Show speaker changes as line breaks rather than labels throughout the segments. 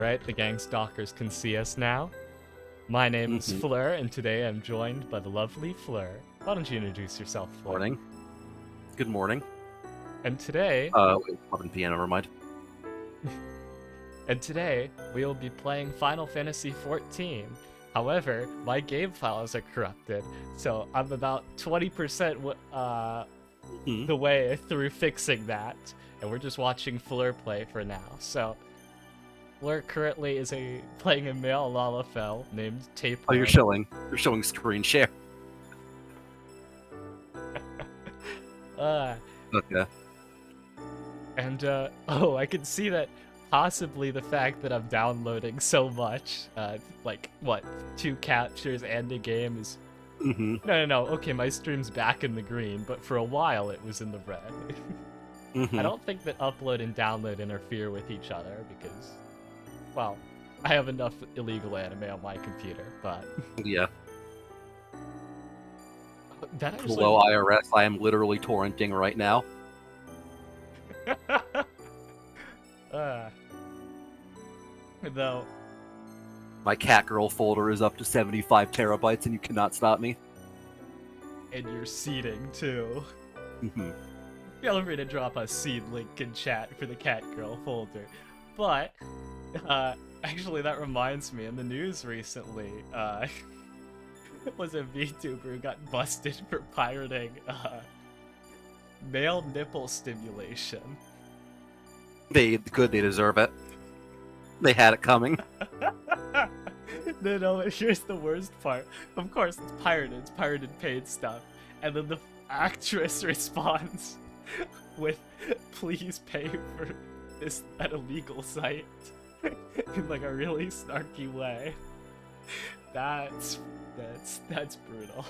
Right, the gang stalkers can see us now. My name is Fleur, and today I'm joined by the lovely Fleur. Why don't you introduce yourself, Fleur?
Morning. Good morning.
And today,
Wait, 11 p.m. Never mind.
we will be playing Final Fantasy XIV. However, my game files are corrupted, so I'm about 20% the way through fixing that, and we're just watching Fleur play for now. So, Fleur currently is playing a male Lalafell named Tapor.
Oh, you're showing screen share. Okay.
And I can see that possibly the fact that I'm downloading so much, like what, 2 captures and a game is. No. Okay, my stream's back in the green, but for a while it was in the red. I don't think that upload and download interfere with each other because, well, I have enough illegal anime on my computer, but
Yeah.
that actually...
Hello, IRS. I am literally torrenting right now.
Though
my Catgirl folder is up to 75 terabytes, and you cannot stop me.
And you're seeding too. Feel free to drop a seed link in chat for the Catgirl folder. But actually, that reminds me, in the news recently, was a VTuber who got busted for pirating male nipple stimulation.
They deserve it. They had it coming.
No, but here's the worst part. Of course, it's pirated paid stuff. And then the actress responds with, "Please pay for that illegal site," in like a really snarky way. That's brutal.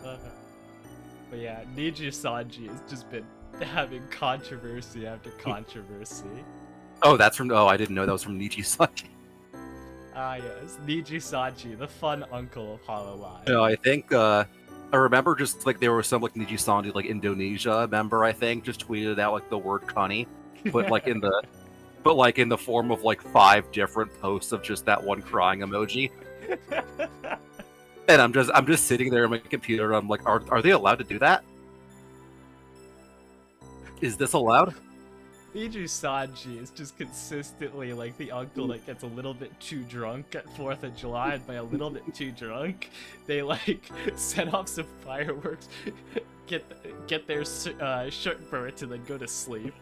But yeah, Niji Sanji has just been having controversy after controversy.
Oh, that's from. Oh, I didn't know that was from Niji Sanji.
Ah, yes, Niji Sanji, the fun uncle of Hololive.
No, I think. I remember just like there was some like Niji Sanji like Indonesia member. I think just tweeted out like the word "cunny," but like in the form of like 5 different posts of just that one crying emoji. And I'm just sitting there on my computer. I'm like, are they allowed to do that? Is this allowed?
Niji Sanji is just consistently like the uncle that gets a little bit too drunk at 4th of July, and by a little bit too drunk, they like set off some fireworks, get their shirt burnt, and then go to sleep.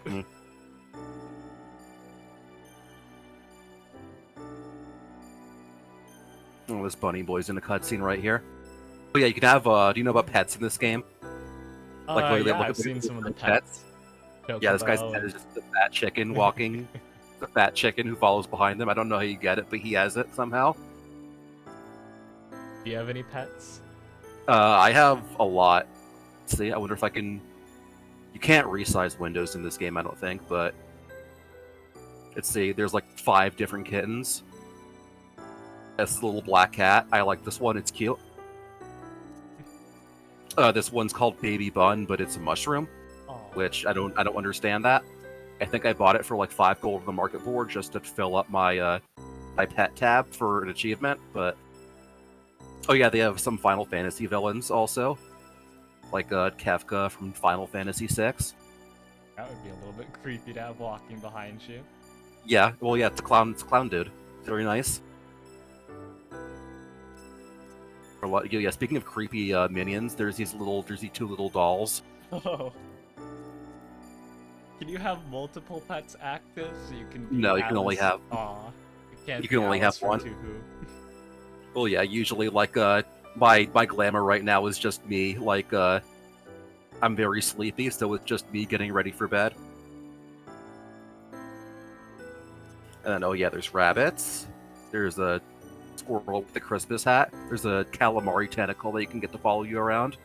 Oh, this bunny boy's in a cutscene right here. Oh yeah, you can have. Do you know about pets in this game?
Yeah, I've seen some of the pets.
Yeah, this guy's pet is just a fat chicken walking. The fat chicken who follows behind them. I don't know how you get it, but he has it somehow.
Do you have any pets?
I have a lot. Let's see, I wonder if I can. You can't resize windows in this game, I don't think, but let's see. There's like 5 different kittens. This little black cat. I like this one. It's cute. This one's called Baby Bun, but it's a mushroom. Which I don't understand that. I think I bought it for like 5 gold on the market board just to fill up my my pet tab for an achievement. But oh yeah, they have some Final Fantasy villains also, like Kefka from Final Fantasy VI.
That would be a little bit creepy to have walking behind you.
Yeah, well yeah, it's a clown dude. It's very nice. Yeah, speaking of creepy minions, there's these 2 little dolls.
Oh. Can you have multiple pets active so you can?
No, you can only have.
Aw,
you can only have one.
Tuhu.
Well, yeah, usually like my glamour right now is just me. Like I'm very sleepy, so it's just me getting ready for bed. And then oh yeah, there's rabbits. There's a squirrel with a Christmas hat. There's a calamari tentacle that you can get to follow you around.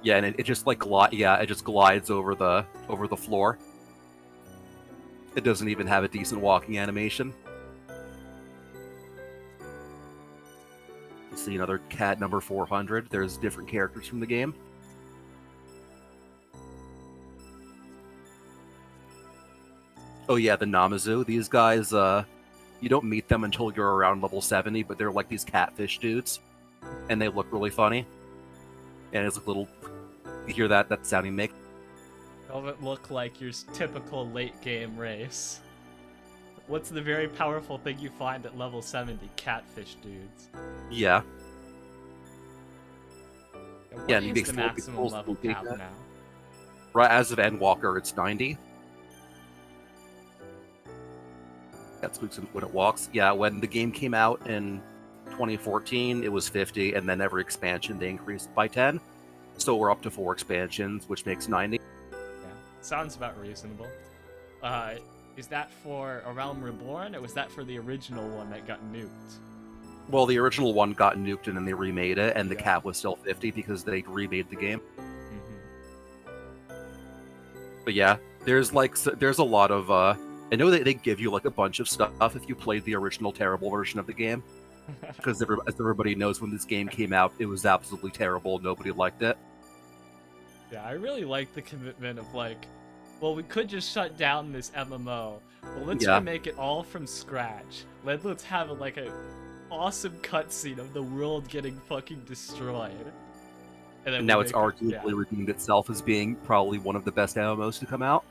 Yeah, and it just like it just glides over the floor. It doesn't even have a decent walking animation. Let's see, another cat number 400. There's different characters from the game. Oh yeah, the Namazu. These guys, you don't meet them until you're around level 70, but they're like these catfish dudes, and they look really funny. And it's a little, you hear that sound he makes?
Doesn't look like your typical late game race. What's the very powerful thing you find at level 70? Catfish dudes.
Yeah.
What and he makes the maximum level cap now?
Right, as of Endwalker, it's 90. That spooks when it walks. Yeah, when the game came out in 2014, it was 50, and then every expansion they increased by 10. So we're up to 4 expansions, which makes 90.
Yeah, sounds about reasonable. Is that for A Realm Reborn, or was that for the original one that got nuked?
Well, the original one got nuked, and then they remade it, and the cap was still 50 because they remade the game. But yeah, there's a lot of I know that they give you like a bunch of stuff if you played the original terrible version of the game, because as everybody knows, when this game came out, it was absolutely terrible. Nobody liked it.
Yeah, I really like the commitment of like, well, we could just shut down this MMO, but let's remake it all from scratch. Let's have like a awesome cutscene of the world getting fucking destroyed.
And now it's arguably redeemed itself as being probably one of the best MMOs to come out.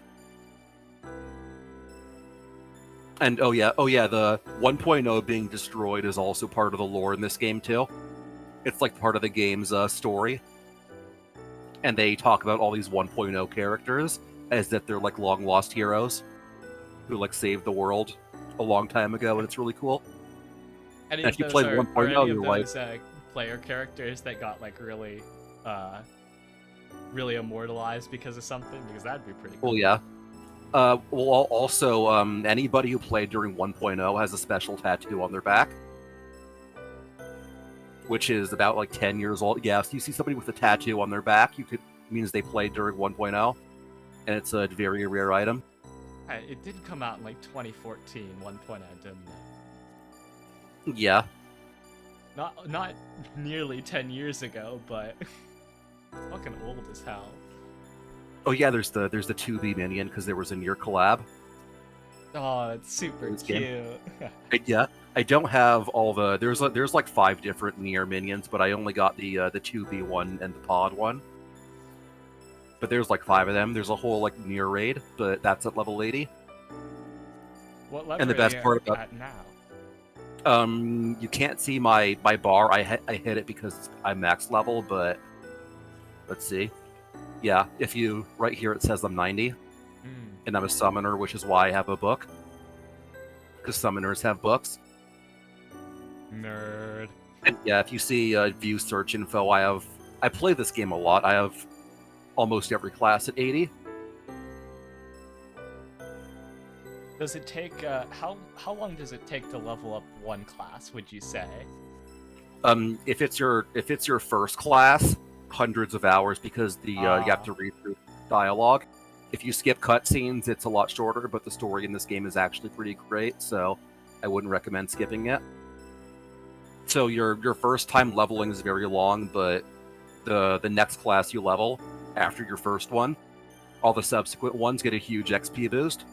And oh yeah, the 1.0 being destroyed is also part of the lore in this game too. It's like part of the game's story. And they talk about all these 1.0 characters as if they're like long lost heroes who like saved the world a long time ago, and it's really cool.
And if you play 1.0, you're like player characters that got like really immortalized because of something, because that'd be pretty cool.
Well, yeah. Well, also, anybody who played during 1.0 has a special tattoo on their back, which is about like 10 years old. Yeah, so you see somebody with a tattoo on their back, means they played during 1.0, and it's a very rare item.
It did come out in like 2014, 1.0, didn't it?
Yeah.
Not nearly 10 years ago, but fucking old as hell.
Oh yeah, there's the 2B minion because there was a Nier collab.
Oh, it's super cute.
Yeah, I don't have all the there's like 5 different Nier minions, but I only got the 2B one and the pod one. But there's like 5 of them. There's a whole like Nier raid, but that's at level 80.
What level
and the best
are you
part about
at now?
You can't see my bar. I hit it because I'm max level, but let's see. Yeah, if you right here it says I'm 90, and I'm a summoner, which is why I have a book. Because summoners have books.
Nerd.
And yeah, if you see view search info, I play this game a lot. I have almost every class at 80.
Does it take how long does it take to level up one class, would you say?
If it's your first class, hundreds of hours, because you have to read through dialogue. If you skip cutscenes, it's a lot shorter, but the story in this game is actually pretty great, so I wouldn't recommend skipping it. So your first time leveling is very long, but the next class you level after your first one, all the subsequent ones get a huge XP boost.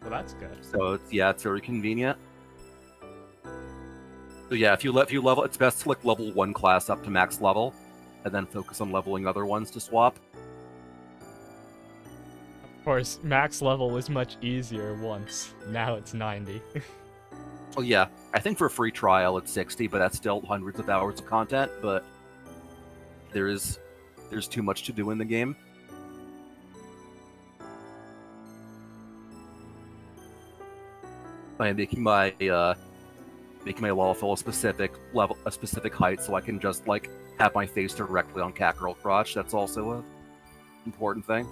Well, that's good.
So it's very convenient. So yeah, if you level, it's best to like level 1 class up to max level, and then focus on leveling other ones to swap.
Of course, max level was much easier once. Now it's 90.
Oh yeah, I think for a free trial it's 60, but that's still hundreds of hours of content. But there's too much to do in the game. I am making my Lawful a specific level, a specific height, so I can just like have my face directly on Catgirl crotch. That's also a important thing.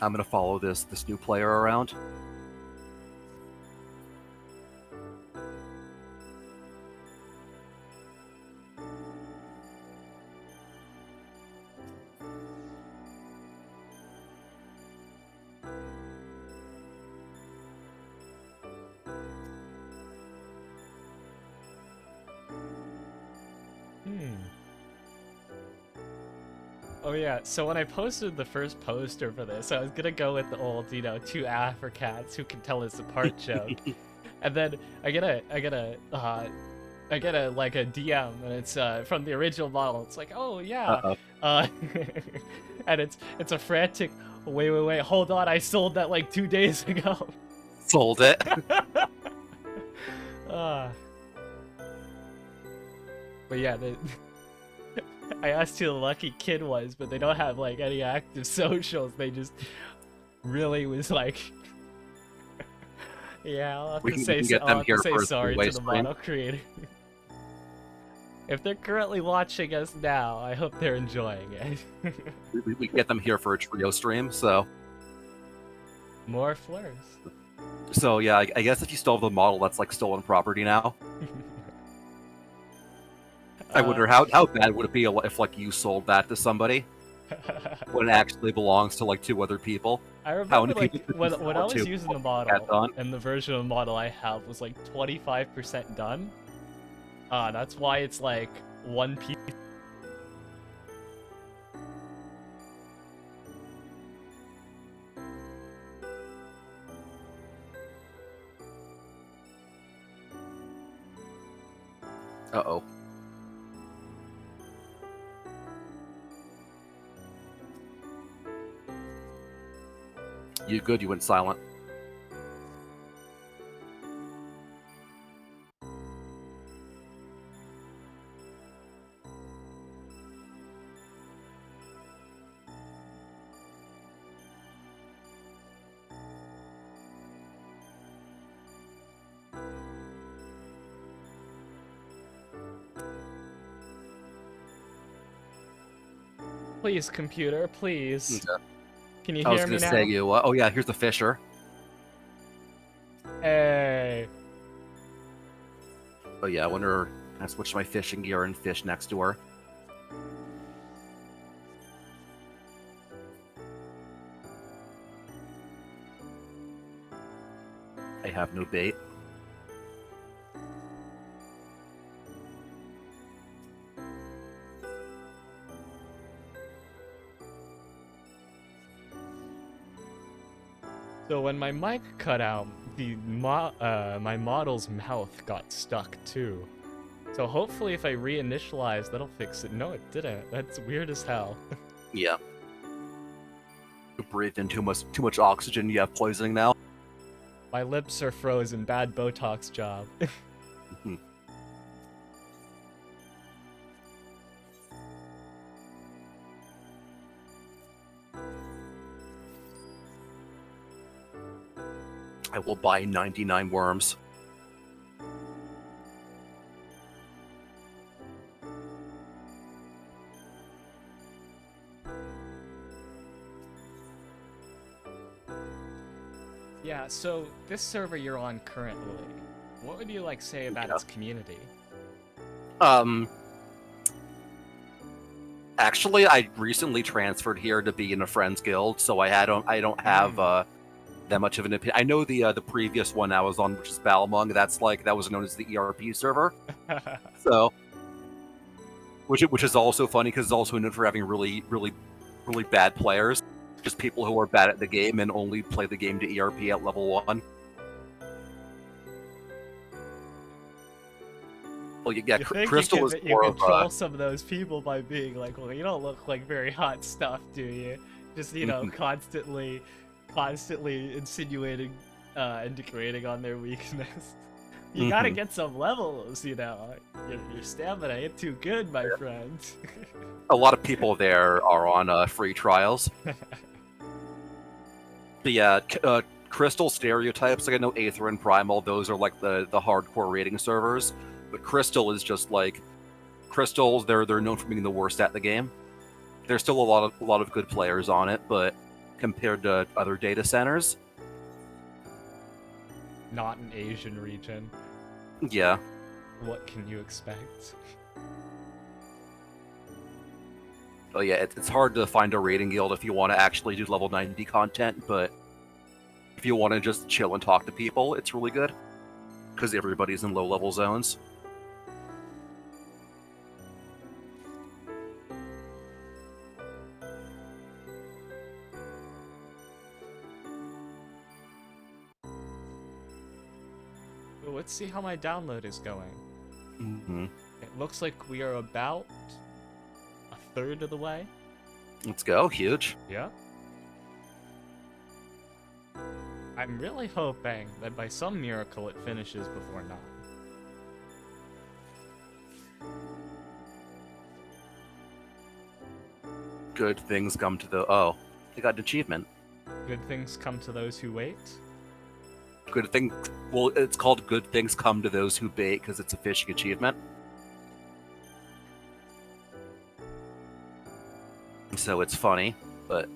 I'm gonna follow this new player around.
Oh yeah, so when I posted the first poster for this, I was gonna go with the old, you know, two Africats who can tell us apart joke. And then I get a like a DM, and it's from the original model. It's like, oh yeah, uh, and it's a frantic. Wait, hold on! I sold that like 2 days ago.
Sold it.
But yeah, I asked who the lucky kid was, but they don't have like any active socials. They just really was like, yeah, I'll have to say sorry to the model creator. If they're currently watching us now, I hope they're enjoying it.
we get them here for a trio stream, so.
More Fleurs.
So yeah, I guess if you stole the model, that's like stolen property now. I wonder how bad would it be if like you sold that to somebody when it actually belongs to like 2 other people.
I remember like when I was using the model, and the version of the model I have was like 25% done. That's why it's like 1 piece.
Uh-oh. You good? You went silent.
Please, computer, please.
Okay.
Can you hear me now?
I was gonna say you. Oh yeah, here's the fisher.
Hey.
Oh yeah, I wonder. I switched my fishing gear and fish next to her. I have no bait.
So when my mic cut out, my model's mouth got stuck too. So hopefully if I reinitialize, that'll fix it. No, it didn't. That's weird as hell.
Yeah. You breathed in too much oxygen. You have poisoning now.
My lips are frozen. Bad Botox job.
I will buy 99 worms.
Yeah, so this server you're on currently, what would you like say about its community?
Actually, I recently transferred here to be in a friends guild, so I don't have that much of an opinion. I know the previous one I was on, which is Balmung. That was known as the ERP server. So, which is also funny because it's also known for having really bad players, just people who are bad at the game and only play the game to ERP at level 1. Well, yeah, Crystal is more
of control some of those people by being like, well, you don't look like very hot stuff, do you? Just constantly insinuating and degrading on their weakness. You gotta get some levels, Your stamina ain't too good, my friend.
A lot of people there are on free trials. But yeah, Crystal stereotypes, like I know Aether and Primal, those are like the hardcore rating servers. But Crystal is just like Crystals. They're known for being the worst at the game. There's still a lot of good players on it, but compared to other data centers,
not an Asian region.
Yeah.
What can you expect?
Oh yeah, it's hard to find a raiding guild if you want to actually do level 90 content, but if you want to just chill and talk to people, it's really good because everybody's in low level zones.
Let's see how my download is going.
Mm-hmm.
It looks like we are about a third of the way.
Let's go. Huge.
Yeah. I'm really hoping that by some miracle it finishes before 9.
Good things come to the... Oh, I got an achievement.
Good things come to those who wait.
Good thing... Well, it's called Good Things Come to Those Who Bait because it's a fishing achievement. So it's funny, but...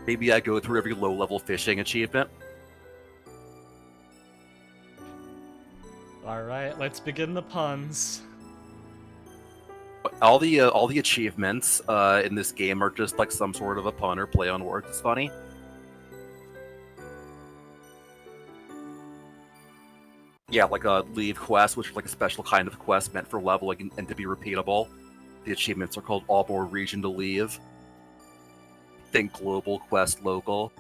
Maybe I go through every low-level fishing achievement.
Alright, let's begin the puns.
All the achievements in this game are just like some sort of a pun or play on words. It's funny. Yeah, like a leave quest, which is like a special kind of quest meant for leveling and to be repeatable. The achievements are called All More Region to Leave. Think global, quest local.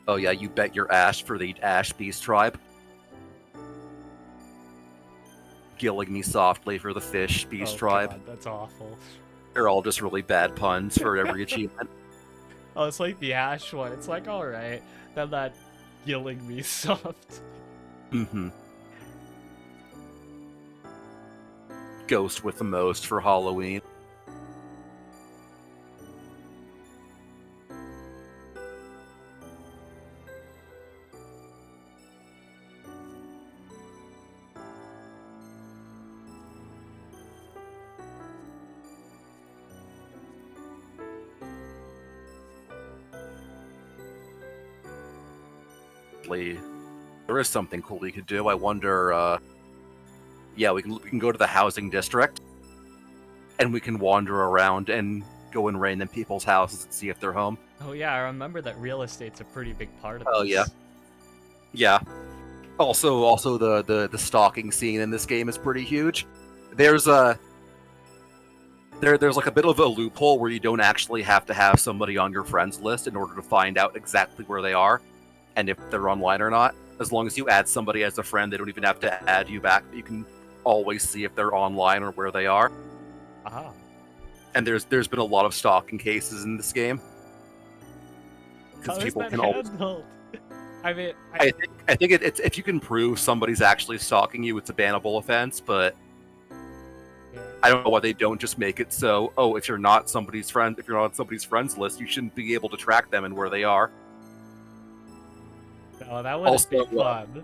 Oh yeah, you bet your ash for the Ash Beast tribe. Gilling me softly for the Fish Beast tribe.
God, that's awful.
They're all just really bad puns for every achievement.
Oh, it's like the Ash one. It's like, alright. Then that gilling me soft.
Mm-hmm. Ghost with the most for Halloween. There is something cool we could do. I wonder, yeah, we can go to the housing district, and we can wander around and go and raid in people's houses and see if they're home.
Oh yeah, I remember that real estate's a pretty big part of this.
Oh yeah. Yeah. Also the stalking scene in this game is pretty huge. There's there's like a bit of a loophole where you don't actually have to have somebody on your friends list in order to find out exactly where they are and if they're online or not. As long as you add somebody as a friend, they don't even have to add you back. You can always see if they're online or where they are.
Aha.
And there's been a lot of stalking cases in this game.
How is that handled? I mean,
I think it's if you can prove somebody's actually stalking you, it's a bannable offense. But
yeah.
I don't know why they don't just make it so. Oh, if you're not somebody's friend, if you're not on somebody's friends list, you shouldn't be able to track them and where they are.
No, that would be fun.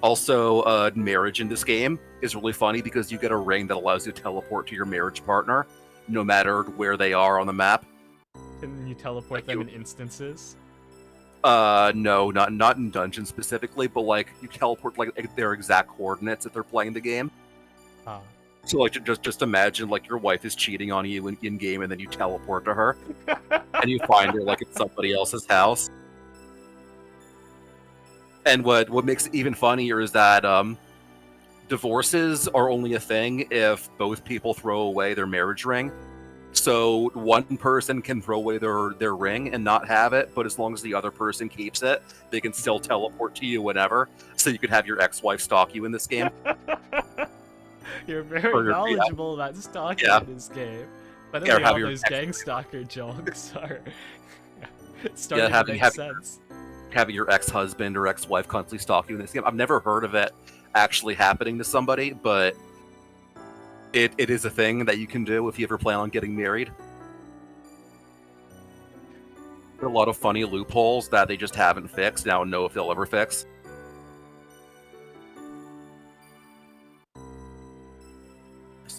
Also, marriage in this game is really funny because you get a ring that allows you to teleport to your marriage partner, no matter where they are on the map.
Can you teleport them in instances?
No, not in dungeons specifically, but like you teleport like their exact coordinates if they're playing the game.
Ah.
So like just imagine like your wife is cheating on you in game, and then you teleport to her, and you find her like at somebody else's house. And what makes it even funnier is that divorces are only a thing if both people throw away their marriage ring. So one person can throw away their ring and not have it, but as long as the other person keeps it, they can still teleport to you whenever. So you could have your ex-wife stalk you in this game.
You're very knowledgeable about stalking in this game. But then all those gang stalker jokes are starting to make sense.
Having your ex-husband or ex-wife constantly stalk you in this game. I've never heard of it actually happening to somebody, but it is a thing that you can do if you ever plan on getting married. There are a lot of funny loopholes that they just haven't fixed. Now I don't know if they'll ever fix.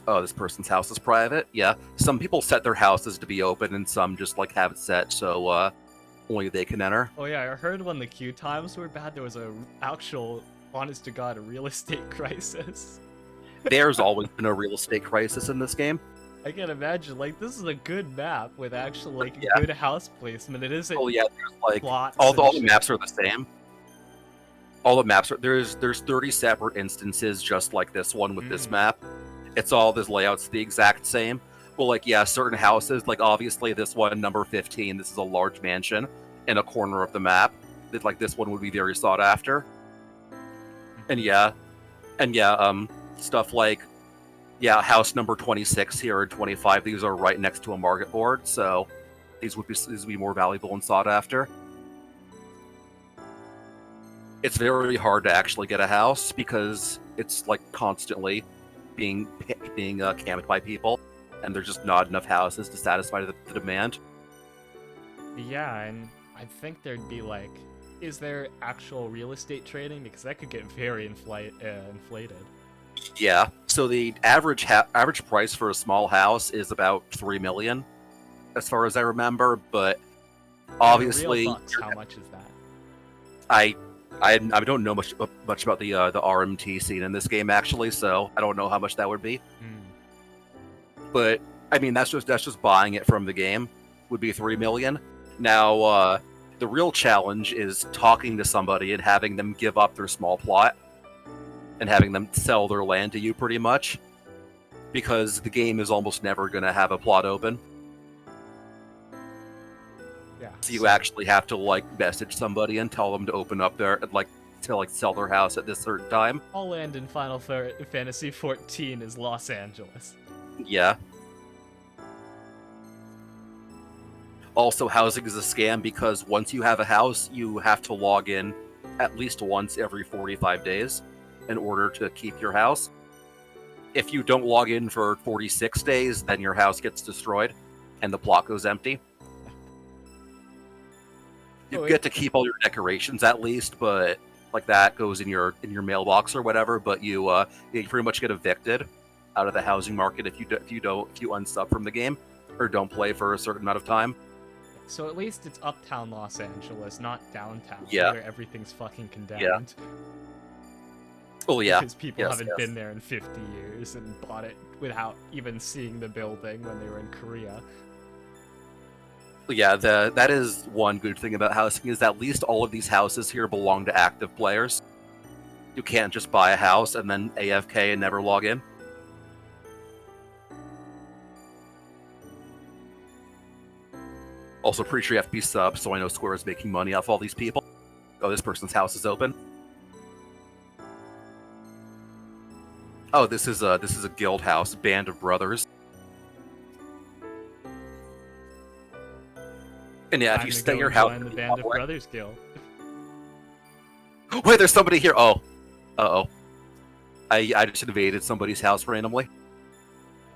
Oh, this person's house is private? Yeah. Some people set their houses to be open, and some just like have it set so only they can enter.
Oh yeah, I heard when the queue times were bad, there was a actual, honest to God, a real estate crisis.
There's always been a real estate crisis in this game.
I can imagine, like, this is a good map with actual, like, good house placement. It isn't.
Oh yeah, there's like all the maps are the same. all the maps are there's 30 separate instances just like this one with this map. It's all this layout's the exact same. Well, like, yeah, certain houses, like obviously this one, number 15, this is a large mansion in a corner of the map. That, like, this one would be very sought after. And yeah, stuff like, yeah, house number 26 here and 25, these are right next to a market board, so these would be more valuable and sought after. It's very hard to actually get a house because it's like constantly being camped by people, and there's just not enough houses to satisfy the demand.
Yeah, and I think there'd be like, is there actual real estate trading? Because that could get very inflated.
Yeah, so the average price for a small house is about 3 million, as far as I remember. But obviously,
real bucks, how much is that?
I don't know much about the RMT scene in this game actually, so I don't know how much that would be. But I mean, that's just buying it from the game would be 3 million. Now, the real challenge is talking to somebody and having them give up their small plot and having them sell their land to you, pretty much, because the game is almost never going to have a plot open.
Yeah.
So you actually have to like message somebody and tell them to open up their to sell their house at this certain time.
All land in Final Fantasy XIV is Los Angeles.
Yeah. Also, housing is a scam because once you have a house, you have to log in at least once every 45 days in order to keep your house. If you don't log in for 46 days, then your house gets destroyed and the plot goes empty. You get to keep all your decorations at least, but like that goes in your mailbox or whatever. But you pretty much get evicted out of the housing market if you unsub from the game or don't play for a certain amount of time.
So at least it's uptown Los Angeles, not downtown,
where
everything's fucking condemned.
Yeah. Oh yeah.
Because people haven't been there in 50 years and bought it without even seeing the building when they were in Korea.
Yeah, that is one good thing about housing, is at least all of these houses here belong to active players. You can't just buy a house and then AFK and never log in. Also, pretty sure you have to be sub, so I know Square is making money off all these people. Oh, this person's house is open. Oh, this is a guild house, Band of Brothers. And yeah, if you stay your house,
the Band of Brothers Guild.
Wait, there's somebody here. Oh, I just invaded somebody's house randomly.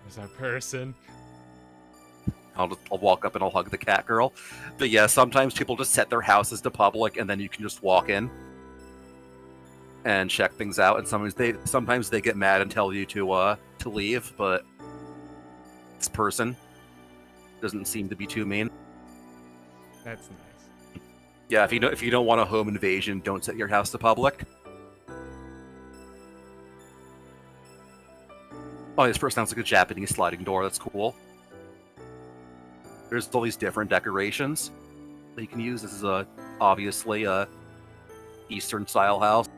There's that person.
I'll walk up and I'll hug the cat girl. But yeah, sometimes people just set their houses to public, and then you can just walk in and check things out. And sometimes they get mad and tell you to leave. But this person doesn't seem to be too mean.
That's nice.
Yeah, if you don't want a home invasion, don't set your house to public. Oh, this person sounds like a Japanese sliding door. That's cool. There's all these different decorations that you can use. This is obviously a Eastern style house.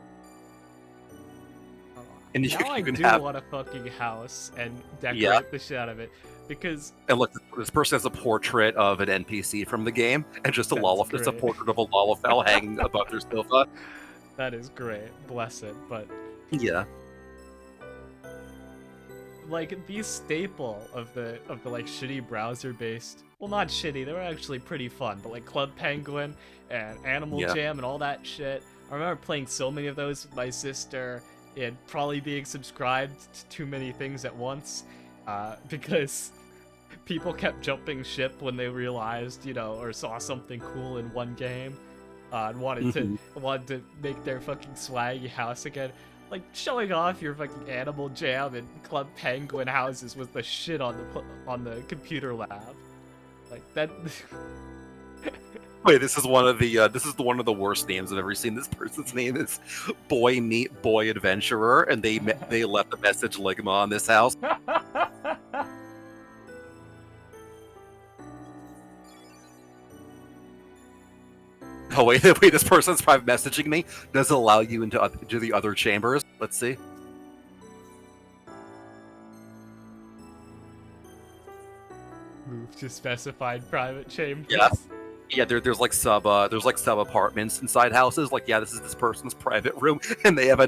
And now I do want a fucking house and decorate the shit out of it. Because
look, this person has a portrait of an NPC from the game, and just it's a portrait of a Lalafell hanging above their sofa.
That is great, bless it. But
yeah,
like the staple of the like shitty browser based, well, not shitty, they were actually pretty fun, but like Club Penguin and Animal Jam and all that shit. I remember playing so many of those with my sister and probably being subscribed to too many things at once. Because people kept jumping ship when they realized, or saw something cool in one game, and wanted to make their fucking swaggy house again. Like, showing off your fucking Animal Jam and Club Penguin houses was the shit on the computer lab. Like that.
Wait, this is one of the worst names I've ever seen. This person's name is Boy Meet Boy Adventurer, and they left a message Ligma on this house. Oh wait, wait, this person's private messaging me. Does it allow you into the other chambers? Let's see.
Move to specified private chambers.
Yeah. Yeah, there's like sub apartments inside houses. Like, yeah, this is this person's private room, and they have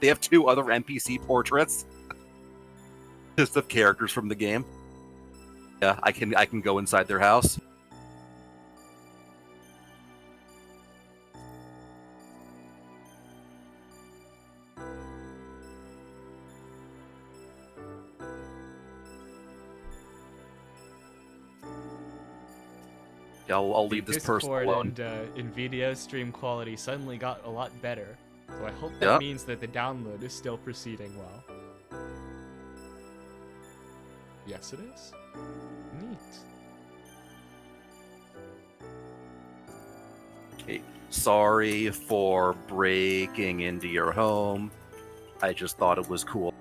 they have 2 other NPC portraits, just of characters from the game. Yeah, I can go inside their house. Yeah, I'll leave this person alone.
And NVIDIA stream quality suddenly got a lot better, so I hope that means that the download is still proceeding well. Yes, it is. Neat.
Okay. Sorry for breaking into your home. I just thought it was cool.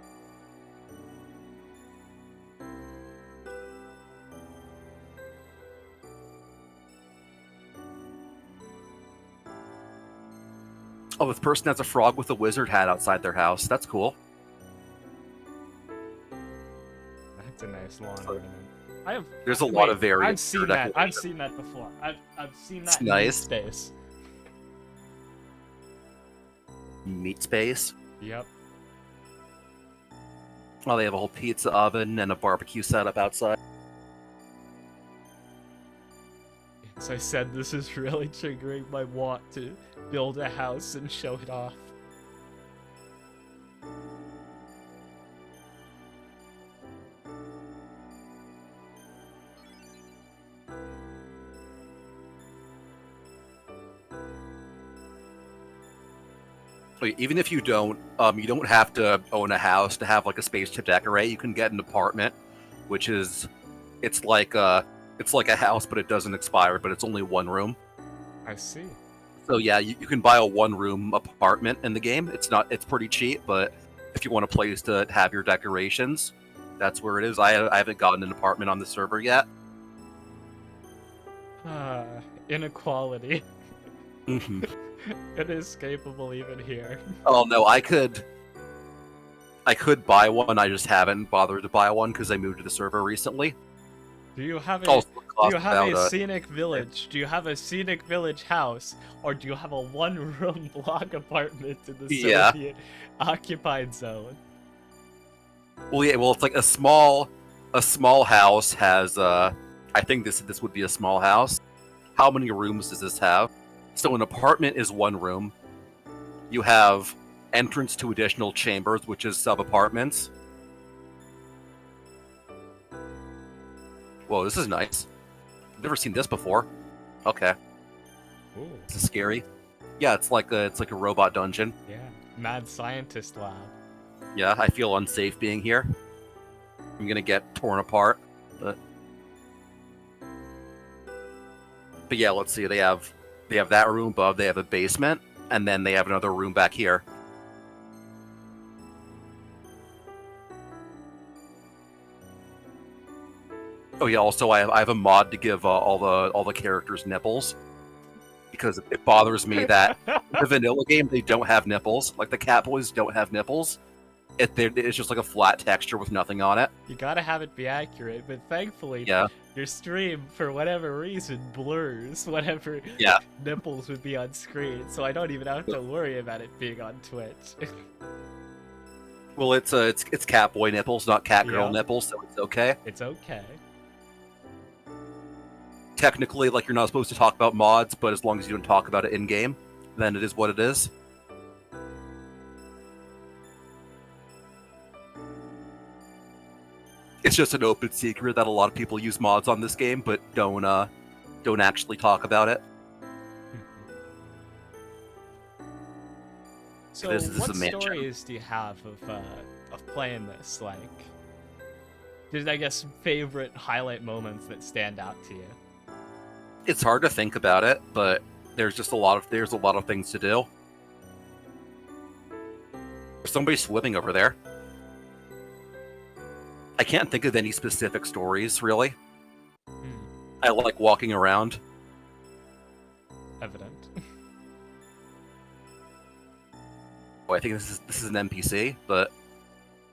Oh, this person has a frog with a wizard hat outside their house. That's cool.
That's a nice lawn ornament.
There's a lot of variants.
I've seen that. I've seen that before. I've seen that. It's
nice.
Space.
Meat space.
Yep.
Oh, they have a whole pizza oven and a barbecue setup outside.
As I said, this is really triggering my want to build a house and show it off.
Even if you don't have to own a house to have like a space to decorate. You can get an apartment, which is, it's like a house, but it doesn't expire. But it's only 1 room.
I see.
So yeah, you can buy a 1-room apartment in the game. It's pretty cheap, but if you want a place to have your decorations, that's where it is. I haven't gotten an apartment on the server yet.
Inequality.
Mm-hmm.
Inescapable even here.
Oh no, I could buy one. I just haven't bothered to buy one because I moved to the server recently.
Do you have a scenic village? Do you have a scenic village house, or do you have a 1-room block apartment in the Soviet occupied zone?
Well, yeah. Well, it's like a small house has. I think this would be a small house. How many rooms does this have? So an apartment is 1 room. You have entrance to additional chambers, which is sub-apartments. Whoa, this is nice. I've never seen this before. Okay.
Ooh.
This is scary. Yeah, it's like a robot dungeon.
Yeah, mad scientist lab.
Yeah, I feel unsafe being here. I'm gonna get torn apart. But yeah, let's see. They have that room above. They have a basement, and then they have another room back here. Oh yeah. Also, I have a mod to give all the characters nipples, because it bothers me that the vanilla game they don't have nipples. Like the Catboys don't have nipples. It's just like a flat texture with nothing on it.
You gotta have it be accurate, but thankfully, your stream, for whatever reason, blurs whatever nipples would be on screen, so I don't even have to worry about it being on Twitch.
Well, it's Catboy nipples, not Catgirl nipples, so it's okay.
It's okay.
Technically, like, you're not supposed to talk about mods, but as long as you don't talk about it in-game, then it is what it is. It's just an open secret that a lot of people use mods on this game, but don't actually talk about it.
So, what stories do you have of playing this? Like, there's, I guess, favorite highlight moments that stand out to you.
It's hard to think about it, but there's a lot of things to do. There's somebody swimming over there. I can't think of any specific stories, really. I like walking around.
Evident.
I think this is an NPC, but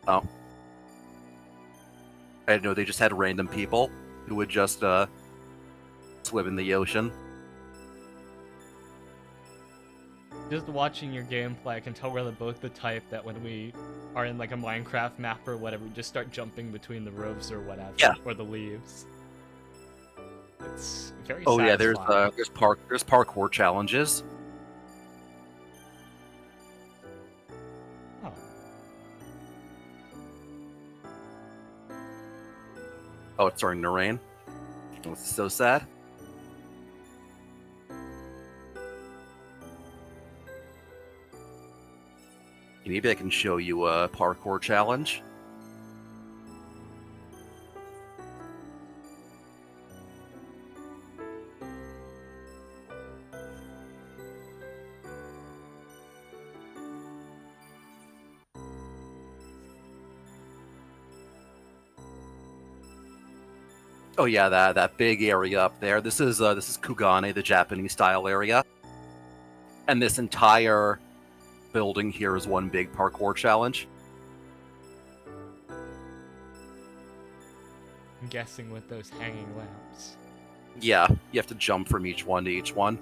oh, I didn't know they just had random people who would just swim in the ocean.
Just watching your gameplay, I can tell we're both the type that when we are in like a Minecraft map or whatever, we just start jumping between the roofs or whatever, or the leaves. It's very satisfying.
Yeah, there's parkour challenges. Oh, it's starting to rain. This is so sad. Maybe I can show you a parkour challenge. Oh yeah, that big area up there. This is Kugane, the Japanese style area, and this entire building here is one big parkour challenge.
I'm guessing with those hanging lamps.
Yeah, you have to jump from each one to each one.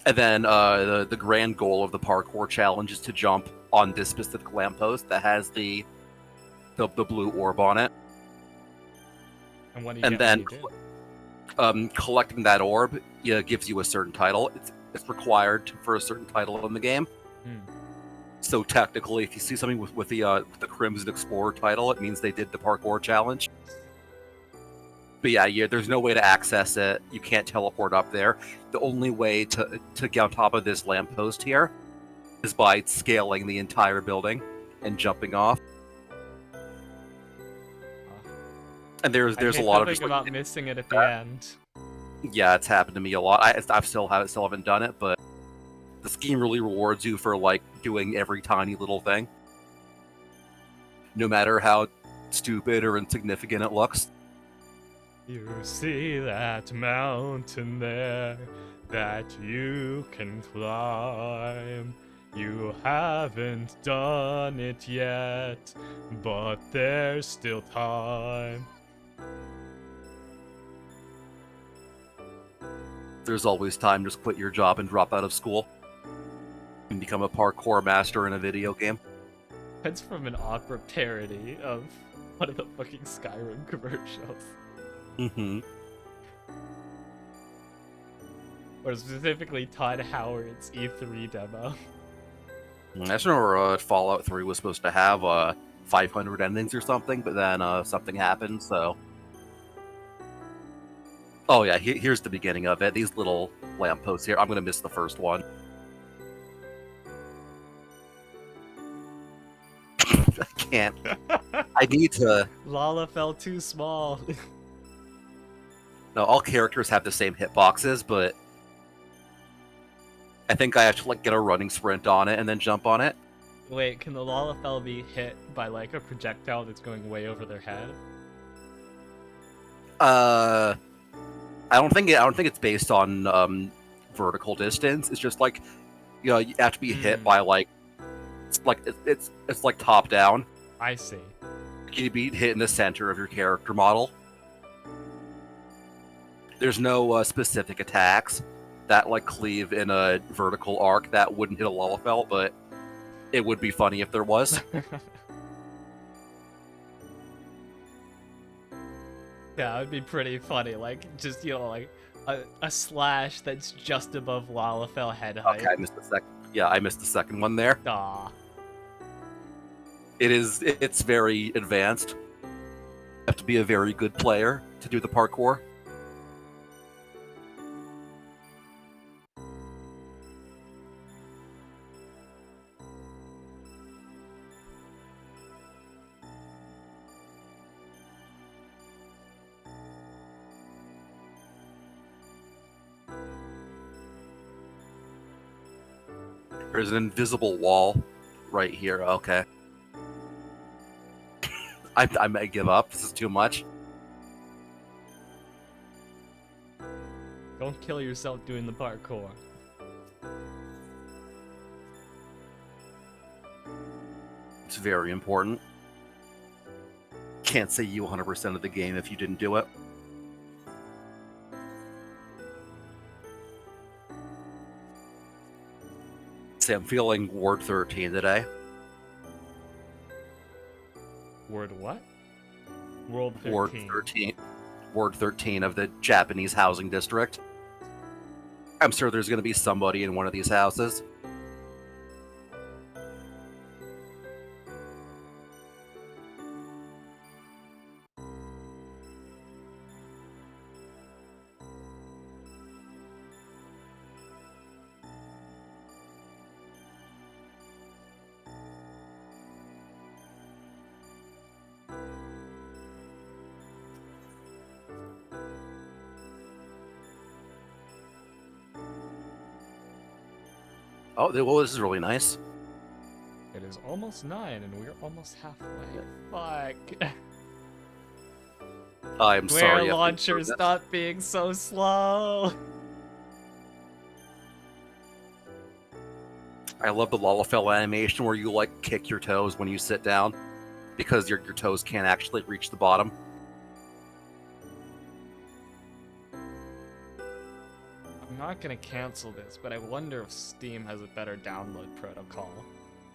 And then the grand goal of the parkour challenge is to jump on this specific lamppost that has the blue orb on it.
And what do you get when you do?
Collecting that orb gives you a certain title. It's required for a certain title in the game. So technically, if you see something with the Crimson Explorer title, it means they did the parkour challenge. But yeah, there's no way to access it. You can't teleport up there. The only way to get on top of this lamppost here is by scaling the entire building and jumping off. And there's a lot of just
about missing it at the end.
Yeah, it's happened to me a lot. I still haven't done it, but the scheme really rewards you for like doing every tiny little thing, no matter how stupid or insignificant it looks.
You see that mountain there that you can climb. You haven't done it yet, but there's still time.
There's always time. Just quit your job and drop out of school and become a parkour master in a video game.
That's from an opera parody of one of the fucking Skyrim commercials. Or specifically Todd Howard's E3 demo.
I just remember Fallout 3 was supposed to have 500 endings or something, but then something happened, so... Oh yeah, here's the beginning of it. These little lampposts here. I'm gonna miss the first one. I can't. I need to...
Lala fell too small.
No, all characters have the same hitboxes, but... I think I have to like get a running sprint on it and then jump on it.
Wait, can the Lalafell be hit by like a projectile that's going way over their head?
I don't think it's based on vertical distance. It's just like, you know, you have to be hit by like it's like top down.
I see.
You be hit in the center of your character model. There's no specific attacks that like cleave in a vertical arc that wouldn't hit a Lalafell, but it would be funny if there was.
Yeah, it would be pretty funny. Like, just, you know, like a slash that's just above Lalafell head height.
Okay, I missed the second. Yeah, I missed the second one there.
Aw.
It's very advanced. You have to be a very good player to do the parkour. There's an invisible wall right here. Okay. I may give up. This is too much.
Don't kill yourself doing the parkour.
It's very important. Can't say you 100% of the game if you didn't do it. Say I'm feeling Ward 13 today.
Word what? World 13.
Ward 13. Ward 13 of the Japanese housing district. I'm sure there's going to be somebody in one of these houses. Oh, well, this is really nice.
It is almost 9, and we're almost halfway. Fuck.
I'm sorry.
Where launcher stop being so slow.
I love the Lullafell animation where you like kick your toes when you sit down because your toes can't actually reach the bottom.
I'm not gonna cancel this, but I wonder if Steam has a better download protocol.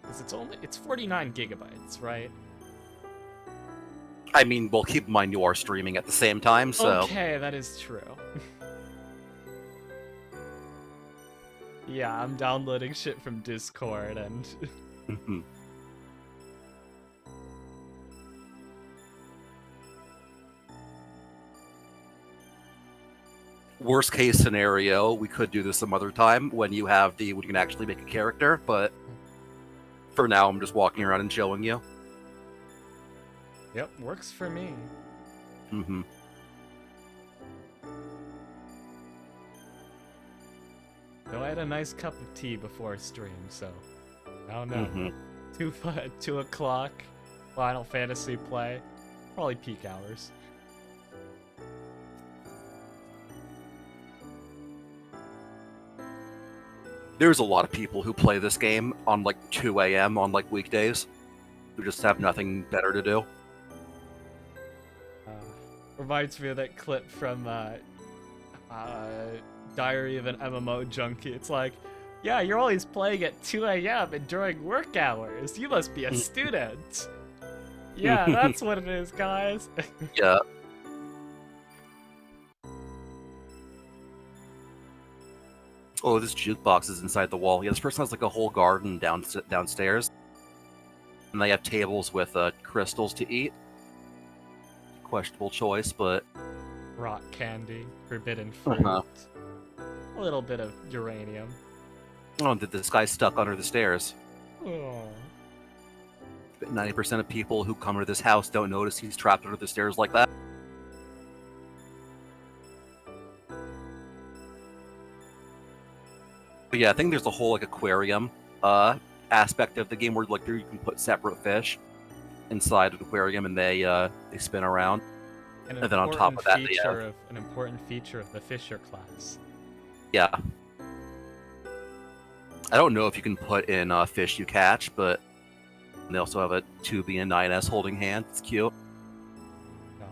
Because it's 49 gigabytes, right?
I mean, well, keep in mind you are streaming at the same time, so...
Okay, that is true. Yeah, I'm downloading shit from Discord and...
Worst case scenario, we could do this some other time when you can actually make a character, but for now I'm just walking around and showing you.
Yep, works for me. Though I had a nice cup of tea before stream, so I don't know. 2 o'clock, Final Fantasy play, probably peak hours.
There's a lot of people who play this game on like 2 a.m. on like weekdays, who just have nothing better to do.
Reminds me of that clip from Diary of an MMO Junkie. It's like, yeah, you're always playing at 2 a.m. and during work hours. You must be a student. Yeah, that's what it is, guys.
Yeah. Oh, this jukebox is inside the wall. Yeah, this person has like a whole garden downstairs. And they have tables with crystals to eat. Questionable choice, but...
Rock candy, forbidden fruit, a little bit of uranium.
Oh, this guy's stuck under the stairs.
Oh.
90% of people who come to this house don't notice he's trapped under the stairs like that. But yeah, I think there's a whole like aquarium aspect of the game where like you can put separate fish inside an aquarium and they spin around. And then on top of that,
an important feature of the Fisher class.
Yeah. I don't know if you can put in fish you catch, but they also have a 2B and 9S holding hand. It's cute.
Oh.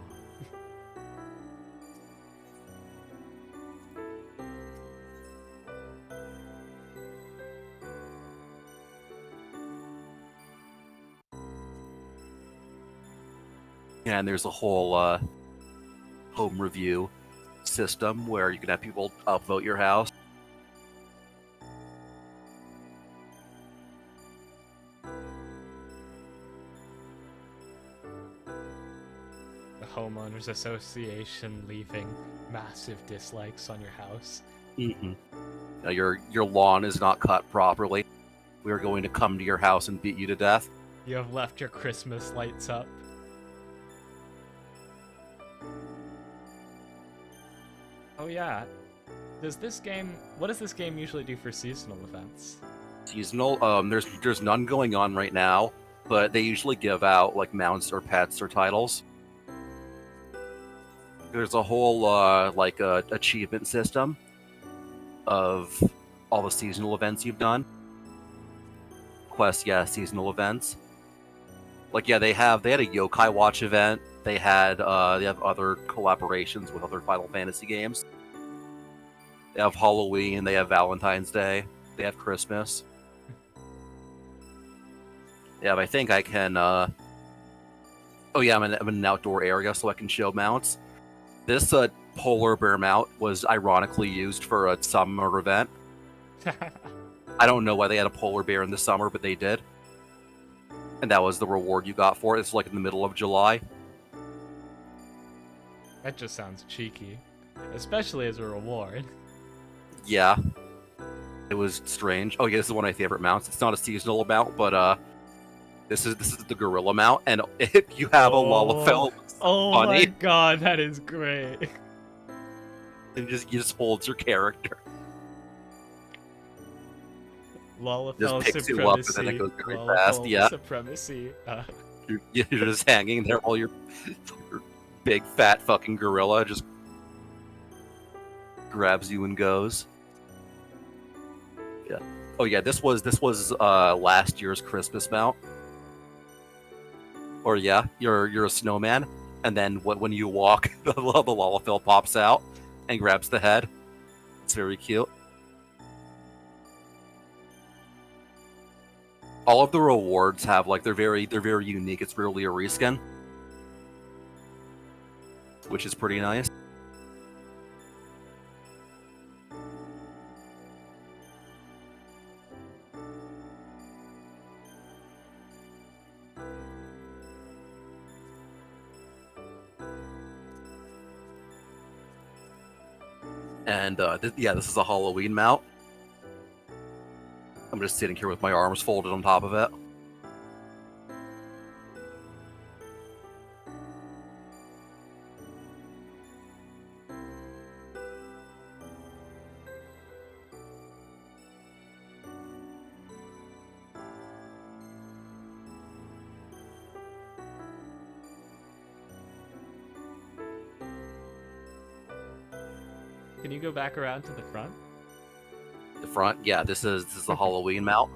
Yeah, and there's a whole home review system where you can have people upvote your house.
The Homeowners Association leaving massive dislikes on your house.
Now, your lawn is not cut properly. We are going to come to your house and beat you to death.
You have left your Christmas lights up. Oh yeah. What does this game usually do for seasonal events?
Seasonal? There's none going on right now, but they usually give out like mounts or pets or titles. There's a whole achievement system of all the seasonal events you've done. Quests, yeah, seasonal events. Like, yeah, they had a Yokai Watch event. They have other collaborations with other Final Fantasy games. They have Halloween. They have Valentine's Day. They have Christmas. Yeah, but I think I can. Oh yeah, I'm in an outdoor area, so I can show mounts. This polar bear mount was ironically used for a summer event. I don't know why they had a polar bear in the summer, but they did. And that was the reward you got for it. It's like in the middle of July.
That just sounds cheeky, especially as a reward.
Yeah. It was strange. Oh yeah, this is one of my favorite mounts. It's not a seasonal mount, but this is the gorilla mount, and if you have a Lalafell,
oh
funny.
My god, that is great.
And you just holds your character.
Lalafell
just picks
supremacy.
you up and then it goes very fast. Yeah.
Supremacy.
You're just hanging there while your big fat fucking gorilla just grabs you and goes. Yeah. Oh yeah, this was last year's Christmas mount. Or yeah, you're a snowman, and then when you walk, the Lalafell pops out and grabs the head. It's very cute. All of the rewards have they're very unique. It's rarely a reskin, which is pretty nice. And this is a Halloween mount. I'm just sitting here with my arms folded on top of it.
Can you go back around to the front?
The front, yeah, this is the Halloween mount.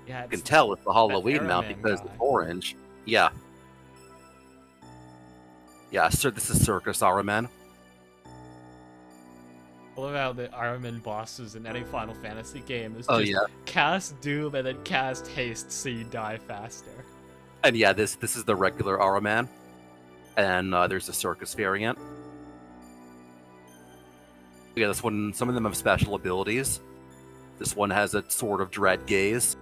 Yeah,
you can tell it's the Halloween mount because it's orange. Yeah. Yeah, sir, this is Circus Aramen.
I love how the Aramen bosses in any Final Fantasy game is
just
cast Doom and then cast Haste so you die faster.
And yeah, this is the regular Aramen. And there's a Circus variant. Yeah, this one, some of them have special abilities. This one has a sort of dread gaze.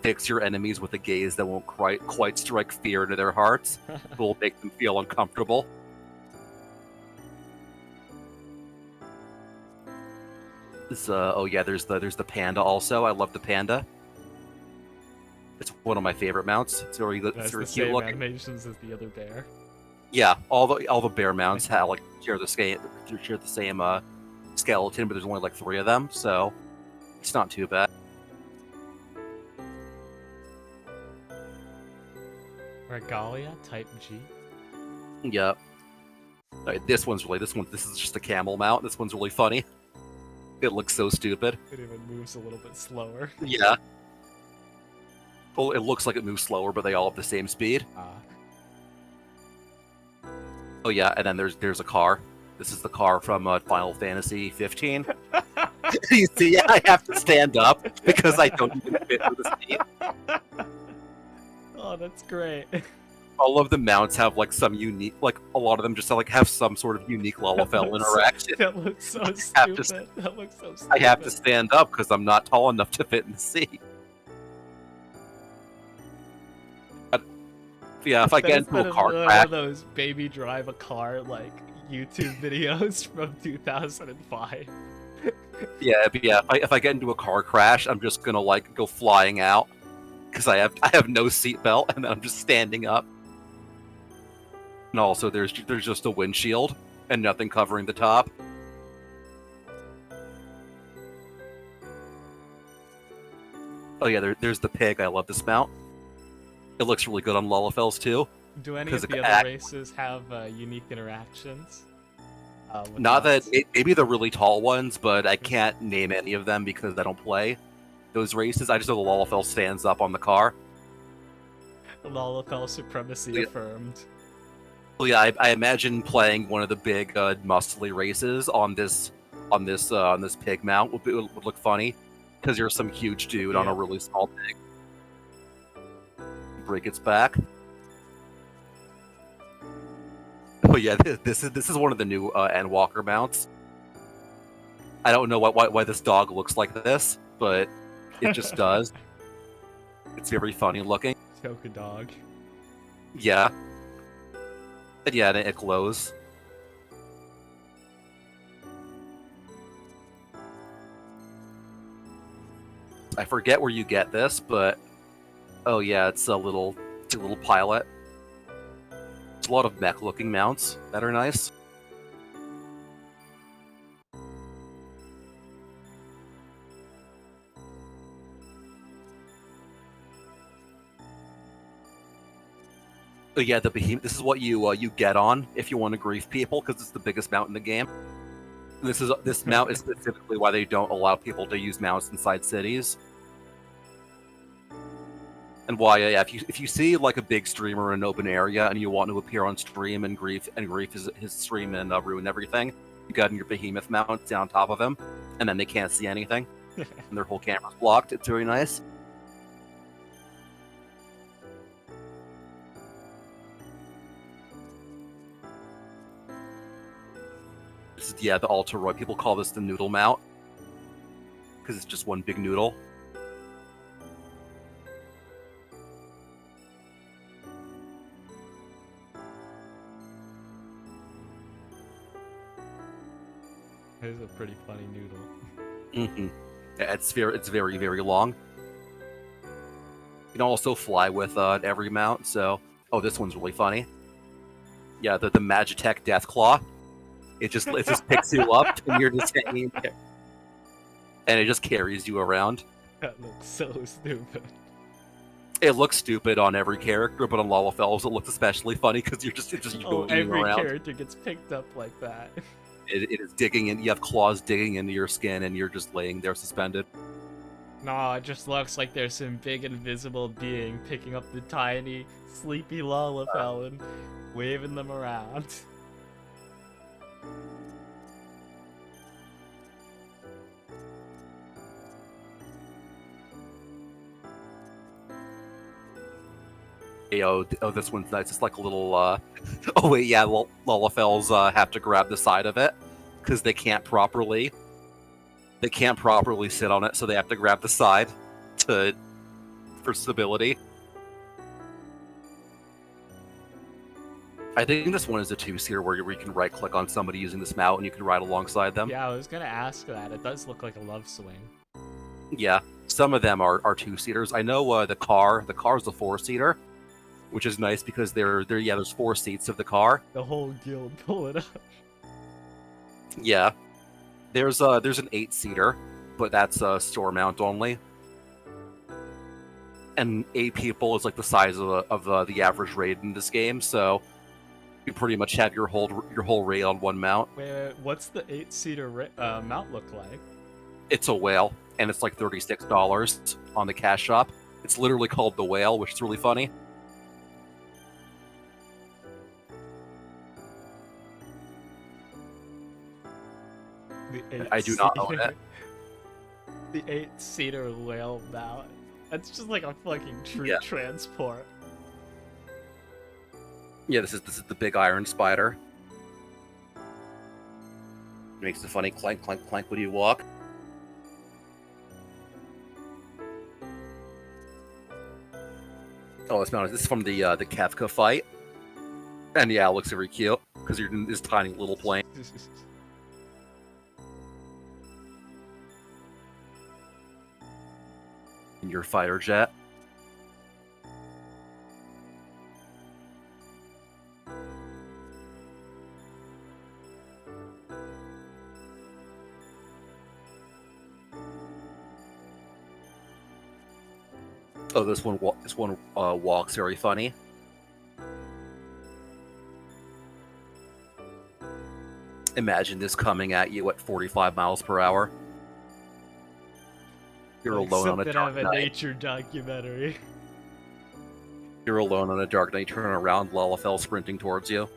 Fix your enemies with a gaze that won't quite strike fear into their hearts, but will make them feel uncomfortable. This, oh yeah, there's the panda also. I love the panda. It's one of my favorite mounts. It's very good. It's very cute looking.
Animations as the other bear.
Yeah, all the bear mounts have share the same skeleton, but there's only 3 of them, so it's not too bad.
Regalia Type G.
Yep. Right, this is just a camel mount. This one's really funny. It looks so stupid.
It even moves a little bit slower.
Yeah. Well, it looks like it moves slower, but they all have the same speed. Oh yeah, and then there's a car. This is the car from Final Fantasy 15. You see, I have to stand up because I don't even fit for the seat.
Oh, that's great.
All of the mounts have some unique, a lot of them just have some sort of unique Lalafell interaction.
That looks so stupid. That looks so stupid.
I have to stand up because I'm not tall enough to fit in the seat. Yeah, if I get into a car crash,
one of those baby drive a car YouTube videos from 2005.
Yeah, but yeah, if I get into a car crash, I'm just gonna go flying out because I have no seatbelt and then I'm just standing up. And also, there's just a windshield and nothing covering the top. Oh yeah, there's the pig. I love this mount. It looks really good on Lalafells too.
Do any of the other races have unique interactions?
Not that maybe the really tall ones, but I can't name any of them because I don't play those races. I just know the Lalafell stands up on the car.
Lalafell supremacy affirmed.
Well, yeah, I imagine playing one of the big muscly races on this pig mount would look funny, because you're some huge dude on a really small pig. Break its back. Oh yeah, this is one of the new Endwalker mounts. I don't know why this dog looks like this, but it just does. It's very funny looking.
Choke a dog.
Yeah. And yeah, and it glows. I forget where you get this, but oh yeah, it's a little pilot. It's a lot of mech-looking mounts that are nice. But yeah, the behemoth. This is what you get on if you want to grief people, because it's the biggest mount in the game. This mount is specifically why they don't allow people to use mounts inside cities. And why, yeah, if you see like a big streamer in an open area and you want to appear on stream and grief his stream and ruin everything, you got your behemoth mount down on top of him, and then they can't see anything, and their whole camera's blocked. It's very nice. This is, yeah, the Altaroid. People call this the noodle mount, because it's just one big noodle.
It's a pretty funny noodle.
Mm-hmm. Yeah, it's very, very long. You can also fly with every mount, so... Oh, this one's really funny. Yeah, the Magitech Deathclaw. It just picks you up, and you're just hanging there. And it just carries you around.
That looks so stupid.
It looks stupid on every character, but on Lalafell's it looks especially funny, because you're just going
every
around.
Character gets picked up like that.
It is digging in. You have claws digging into your skin, and you're just laying there suspended.
No, it just looks like there's some big invisible being picking up the tiny, sleepy Lalafell and waving them around.
Hey, oh, this one's nice. It's like a little. Oh wait, yeah, Lalafells have to grab the side of it because they can't properly sit on it, so they have to grab the side for stability. I think this one is a two-seater where you can right-click on somebody using this mount and you can ride alongside them.
Yeah, I was gonna ask that. It does look like a love swing.
Yeah, some of them are two-seaters. I know the car's a four-seater, which is nice because there's 4 seats of the car.
The whole guild pull it up.
Yeah, there's an 8-seater, but that's store mount only. And 8 people is like the size of the average raid in this game, so you pretty much have your whole raid on one mount.
Wait, what's the 8-seater mount look like?
It's a whale, and it's like $36 on the cash shop. It's literally called the Whale, which is really funny. I do not own it.
The 8-seater whale mount. That's just like a fucking troop transport.
Yeah, this is the big iron spider. It makes a funny clank, clank, clank when you walk. Oh, this is from the Kefka fight. And yeah, it looks very cute, because you're in this tiny little plane. In your fighter jet. Oh, this one walks very funny. Imagine this coming at you at 45 miles per hour. You're
like
alone on a dark
night.
night.
Nature documentary.
You're alone on a dark night, turn around, Lalafell sprinting towards you.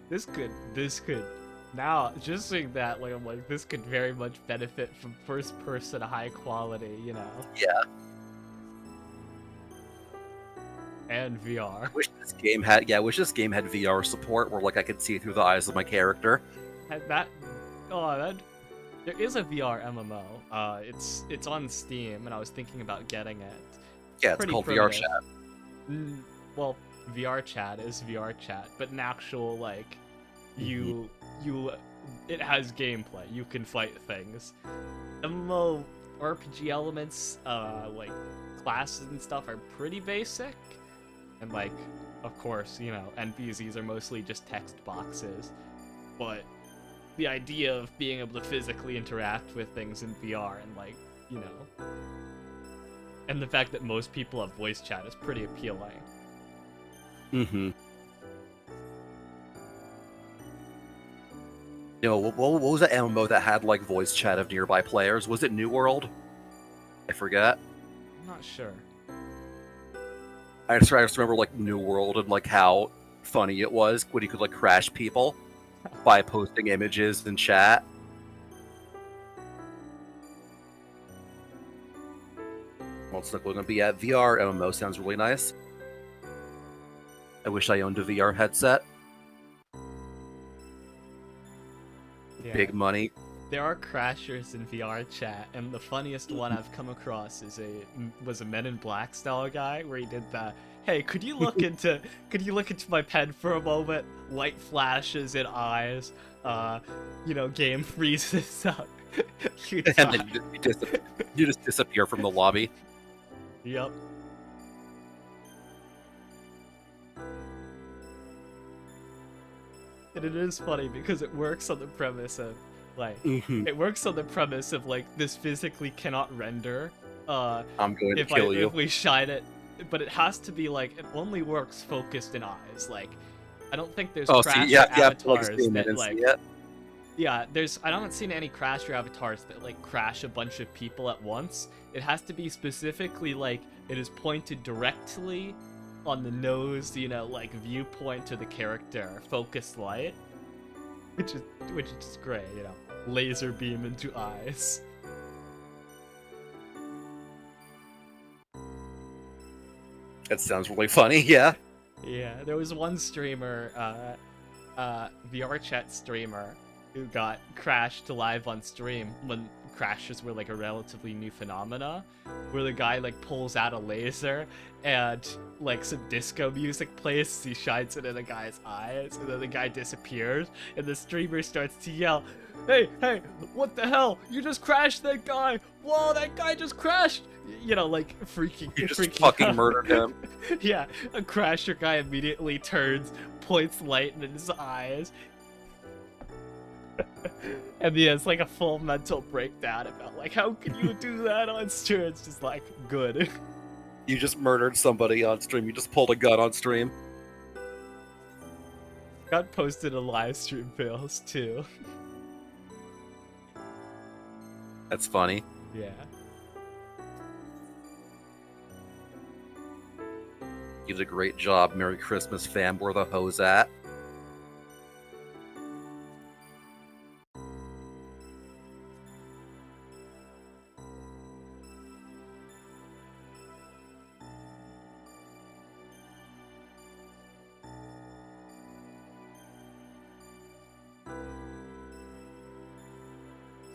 This could. Now, just seeing that, like, I'm like, this could very much benefit from first-person high quality, you know?
Yeah.
And VR.
I wish this game had VR support, where like I could see through the eyes of my character.
There is a VR MMO. It's on Steam, and I was thinking about getting it.
Yeah, it's called VR Chat.
Well, VR Chat is VR Chat, but an actual like, it has gameplay. You can fight things. MMO RPG elements, like classes and stuff, are pretty basic, and like, of course, you know, NPCs are mostly just text boxes, but the idea of being able to physically interact with things in VR and, like, you know, and the fact that most people have voice chat is pretty appealing.
You know, what was that MMO that had like voice chat of nearby players? Was it New World? I forget.
I'm not sure.
I just remember like New World and like how funny it was when you could like crash people by posting images in chat. Well, it's not going to be at VR MMO. Sounds really nice. I wish I owned a VR headset. Yeah. Big money.
There are crashers in VR chat, and the funniest one I've come across was a Men in Black style guy where he did that. Hey, could you look into my pen for a moment? Light flashes in eyes. You know, game freezes up.
And then you just disappear from the lobby.
Yep. And it is funny because it works on the premise of like this physically cannot render.
I'm going to kill you
if we shine it, but it has to be like it only works focused in eyes. Like, I don't think there's crasher avatars that like. Yeah, I haven't seen any crasher avatars that like crash a bunch of people at once. It has to be specifically like it is pointed directly on the nose, you know, like viewpoint to the character, focused light, which is just great, you know, laser beam into eyes.
That sounds really funny, yeah.
Yeah, there was one streamer, VR chat streamer, who got crashed live on stream when crashes were like a relatively new phenomena, where the guy like pulls out a laser and like some disco music plays, he shines it in the guy's eyes, and then the guy disappears, and the streamer starts to yell, hey, what the hell? You just crashed that guy! Whoa, that guy just crashed! You know, like freaking
fucking
out.
Murdered him.
Yeah, a crasher guy immediately turns, points light in his eyes, and he has like a full mental breakdown about like, how can you do that on stream? It's just like, good.
You just murdered somebody on stream. You just pulled a gun on stream.
Got posted in live stream fails too.
That's funny.
Yeah.
You did a great job. Merry Christmas, fam. Where the hose at?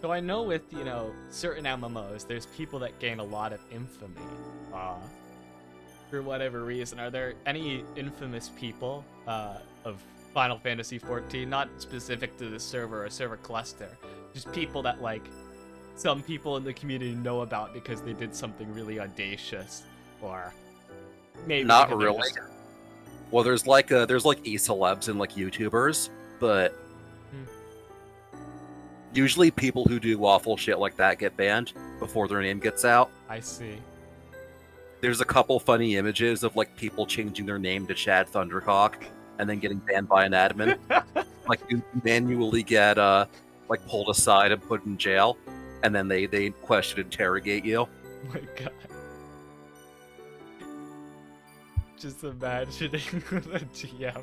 So I know with, you know, certain MMOs, there's people that gain a lot of infamy. For whatever reason, are there any infamous people of Final Fantasy XIV, not specific to the server or server cluster, just people that like some people in the community know about because they did something really audacious, or maybe
not really. Well, there's like e-celebs and like YouTubers, but usually people who do awful shit like that get banned before their name gets out.
I see.
There's a couple funny images of like people changing their name to Chad Thundercock and then getting banned by an admin. Like you manually get like pulled aside and put in jail, and then they question interrogate you.
Oh my god. Just imagining the GM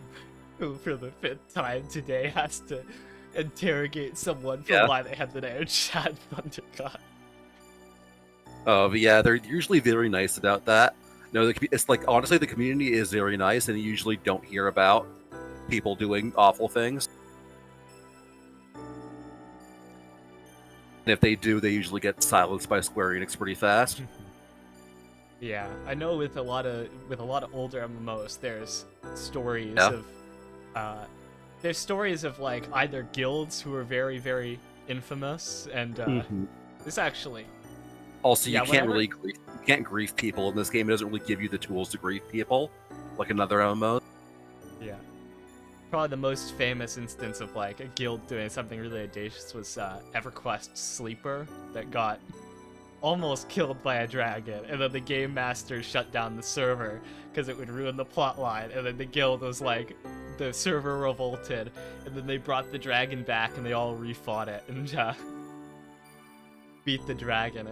who, for the 5th time today, has to interrogate someone for why they had the name Chad Thundercott.
But yeah, they're usually very nice about that. No, it's like, honestly, the community is very nice, and you usually don't hear about people doing awful things. And if they do, they usually get silenced by Square Enix pretty fast.
Yeah, I know with a lot of older MMOs, there's stories of like either guilds who are very, very infamous, and this actually.
Also, you can't grief people in this game. It doesn't really give you the tools to grief people, like another MMO.
Yeah. Probably the most famous instance of like a guild doing something really audacious was EverQuest Sleeper that got almost killed by a dragon, and then the game master shut down the server because it would ruin the plot line, and then the guild was like, the server revolted, and then they brought the dragon back and they all refought it and beat the dragon.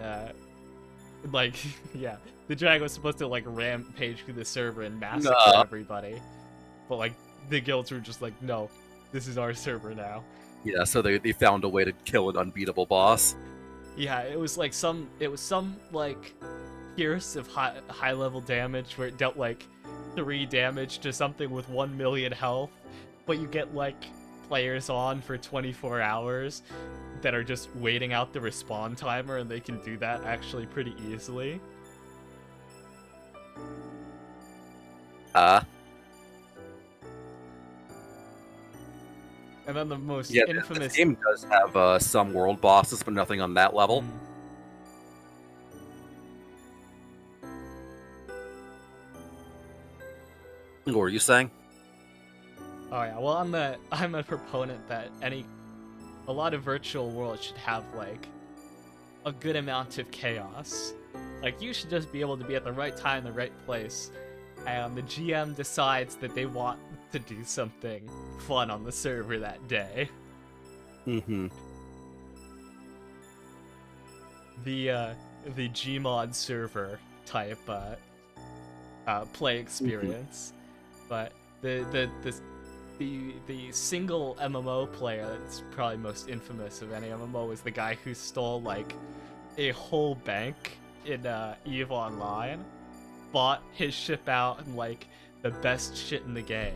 Like, yeah, the dragon was supposed to like rampage through the server and massacre everybody, but like the guilds were just like, no, this is our server now.
Yeah, so they found a way to kill an unbeatable boss.
Yeah, it was some like pierce of high level damage where it dealt like 3 damage to something with 1 million health, but you get like players on for 24 hours that are just waiting out the respawn timer, and they can do that actually pretty easily. And then the most infamous...
this game does have some world bosses, but nothing on that level. What were you saying?
Oh yeah, well I'm a proponent that a lot of virtual worlds should have like a good amount of chaos. Like, you should just be able to be at the right time, the right place, and the GM decides that they want to do something fun on the server that day. The Gmod server type play experience, but the single MMO player that's probably most infamous of any MMO was the guy who stole like a whole bank in EVE Online, bought his ship out and like the best shit in the game,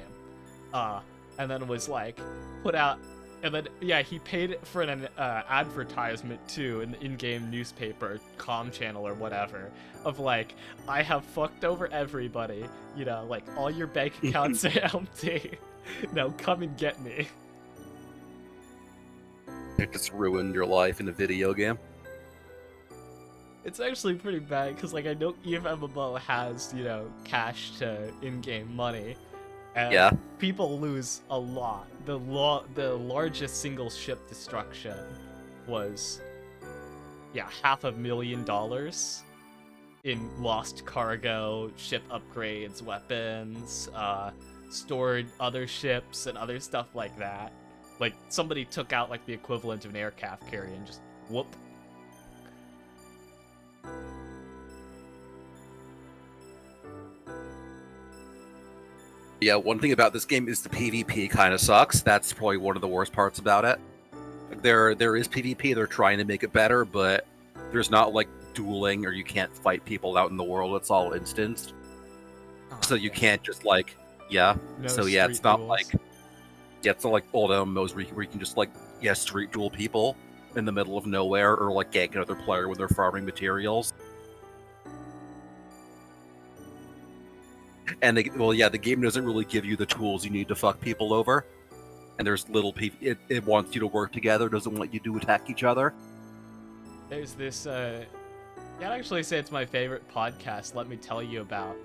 and then was like put out, and then he paid for an advertisement too in the in-game newspaper, comm channel or whatever, of like, I have fucked over everybody, you know, like all your bank accounts are empty. Now come and get me.
It just ruined your life in a video game.
It's actually pretty bad, because like I know EVE MMO has, you know, cash to in-game money, and people lose a lot. The largest single ship destruction was $500,000 in lost cargo, ship upgrades, weapons, stored other ships and other stuff like that. Like, somebody took out like the equivalent of an aircraft carrier and just whoop.
Yeah, one thing about this game is the PvP kind of sucks. That's probably one of the worst parts about it. Like, there is PvP, they're trying to make it better, but there's not like dueling, or you can't fight people out in the world. It's all instanced. So you can't just like, it's not
duels.
like, it's not like old MMOs where you can just like, street duel people in the middle of nowhere, or like gank another player when they're farming materials. And the game doesn't really give you the tools you need to fuck people over. And there's little people, it wants you to work together, doesn't want you to attack each other.
There's this, I'd actually say it's my favorite podcast, Let Me Tell You About.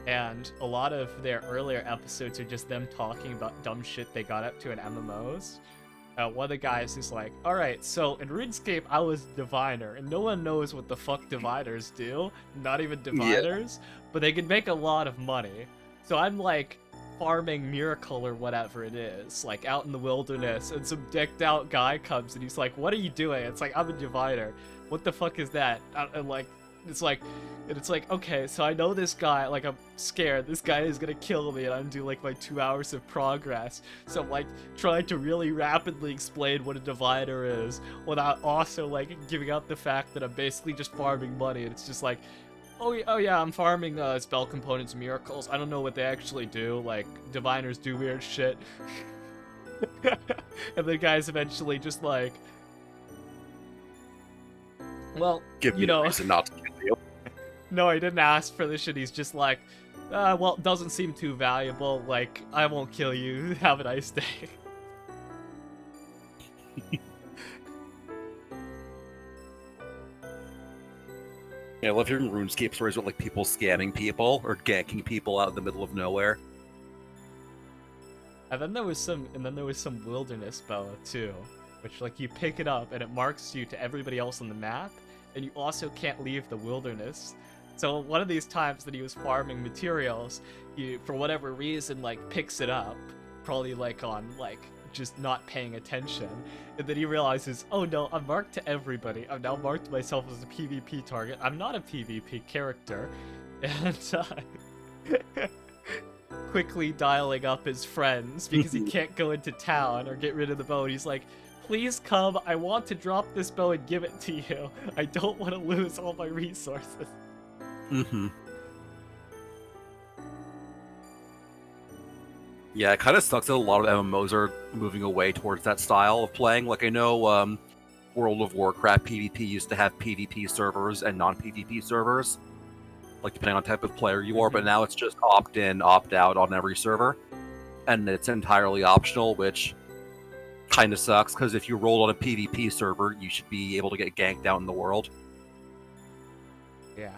And a lot of their earlier episodes are just them talking about dumb shit they got up to in MMOs. One of the guys is like, alright, so in RuneScape I was diviner, and no one knows what the fuck diviners do, not even diviners, but they can make a lot of money. So I'm like farming Miracle or whatever it is, like out in the wilderness, and some decked out guy comes and he's like, what are you doing? It's like, I'm a diviner. What the fuck is that? And like, it's like, and it's like, okay, so I know this guy, like, I'm scared, this guy is gonna kill me, and I'm doing, like, my 2 hours of progress, so I'm, like, trying to really rapidly explain what a diviner is, without also, like, giving out the fact that I'm basically just farming money, and it's just like, oh yeah, I'm farming, spell components miracles, I don't know what they actually do, like, diviners do weird shit, and the guy's eventually just like, well,
Give me
you
a
know,
reason not to kill you.
no, I didn't ask for this shit. He's just like, well, it doesn't seem too valuable. Like, I won't kill you. Have a nice day.
Yeah, I love hearing RuneScape stories with like people scamming people or ganking people out in the middle of nowhere.
And then there was some wilderness boa too, which like you pick it up and it marks you to everybody else on the map, and you also can't leave the wilderness. So one of these times that he was farming materials, he for whatever reason like picks it up, probably like on like just not paying attention, and then he realizes, oh no, I'm marked to everybody. I've now marked myself as a PvP target. I'm not a PvP character, and quickly dialing up his friends because he can't go into town or get rid of the bow. And he's like, please come, I want to drop this bow and give it to you. I don't want to lose all my resources.
Yeah, it kind of sucks that a lot of MMOs are moving away towards that style of playing. Like, I know World of Warcraft PvP used to have PvP servers and non-PvP servers, like depending on type of player you are, but now it's just opt-in, opt-out on every server, and it's entirely optional, which kind of sucks, because if you roll on a PvP server, you should be able to get ganked out in the world.
Yeah.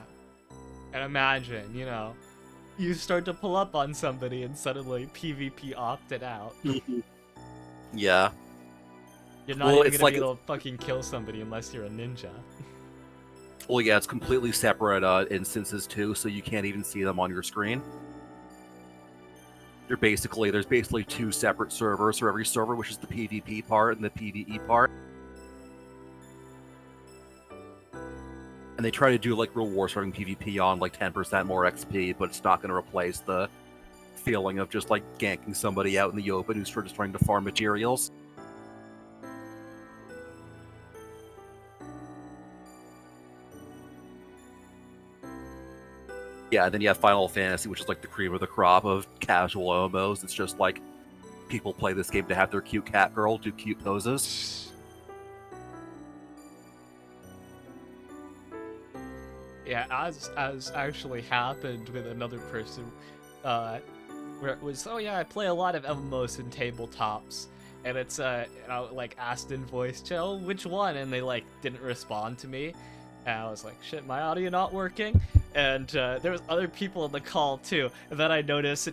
And imagine, you know, you start to pull up on somebody and suddenly PvP opted out.
Yeah.
You're not even gonna be able to fucking kill somebody unless you're a ninja.
Well, yeah, it's completely separate instances too, so you can't even see them on your screen. There's basically 2 separate servers for every server, which is the PvP part and the PvE part. And they try to do like rewards for having PvP on like 10% more XP, but it's not going to replace the feeling of just like ganking somebody out in the open who's just trying to farm materials. Yeah, and then you have Final Fantasy, which is like the cream of the crop of casual MMOs. It's just like people play this game to have their cute cat girl do cute poses.
Yeah, as actually happened with another person, where it was, oh yeah, I play a lot of MMOs and tabletops, and it's like asked in voice chat, oh, which one? And they like didn't respond to me, and I was like, shit, my audio not working, and there was other people on the call too, and then I noticed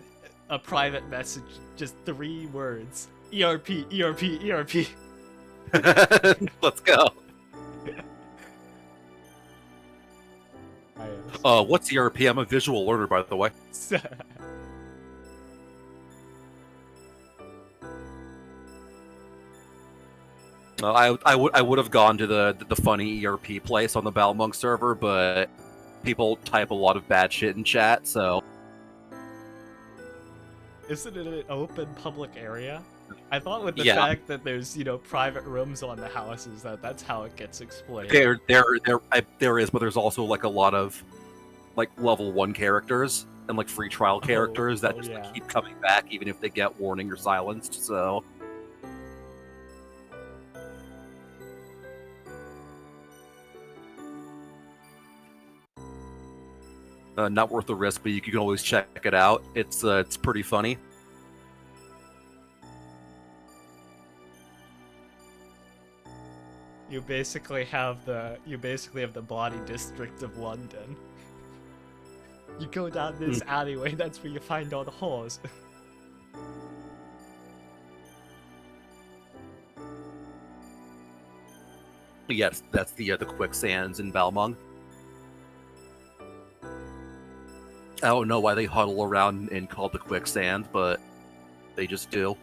a private message, just 3 words, ERP, ERP, ERP.
Let's go. What's ERP? I'm a visual learner, by the way. I would have gone to the funny ERP place on the Balmung server, but people type a lot of bad shit in chat, so...
Isn't it an open public area? I thought with the fact that there's, you know, private rooms on the houses, that's how it gets explained.
There is, but there's also like a lot of like level 1 characters and like free trial characters that just like, keep coming back even if they get warning or silenced, so... Not worth the risk, but you can always check it out. It's pretty funny.
You basically have the body district of London. You go down this alleyway, that's where you find all the whores.
Yes, that's the quicksands in Balmung. I don't know why they huddle around and call it the quicksand, but they just do.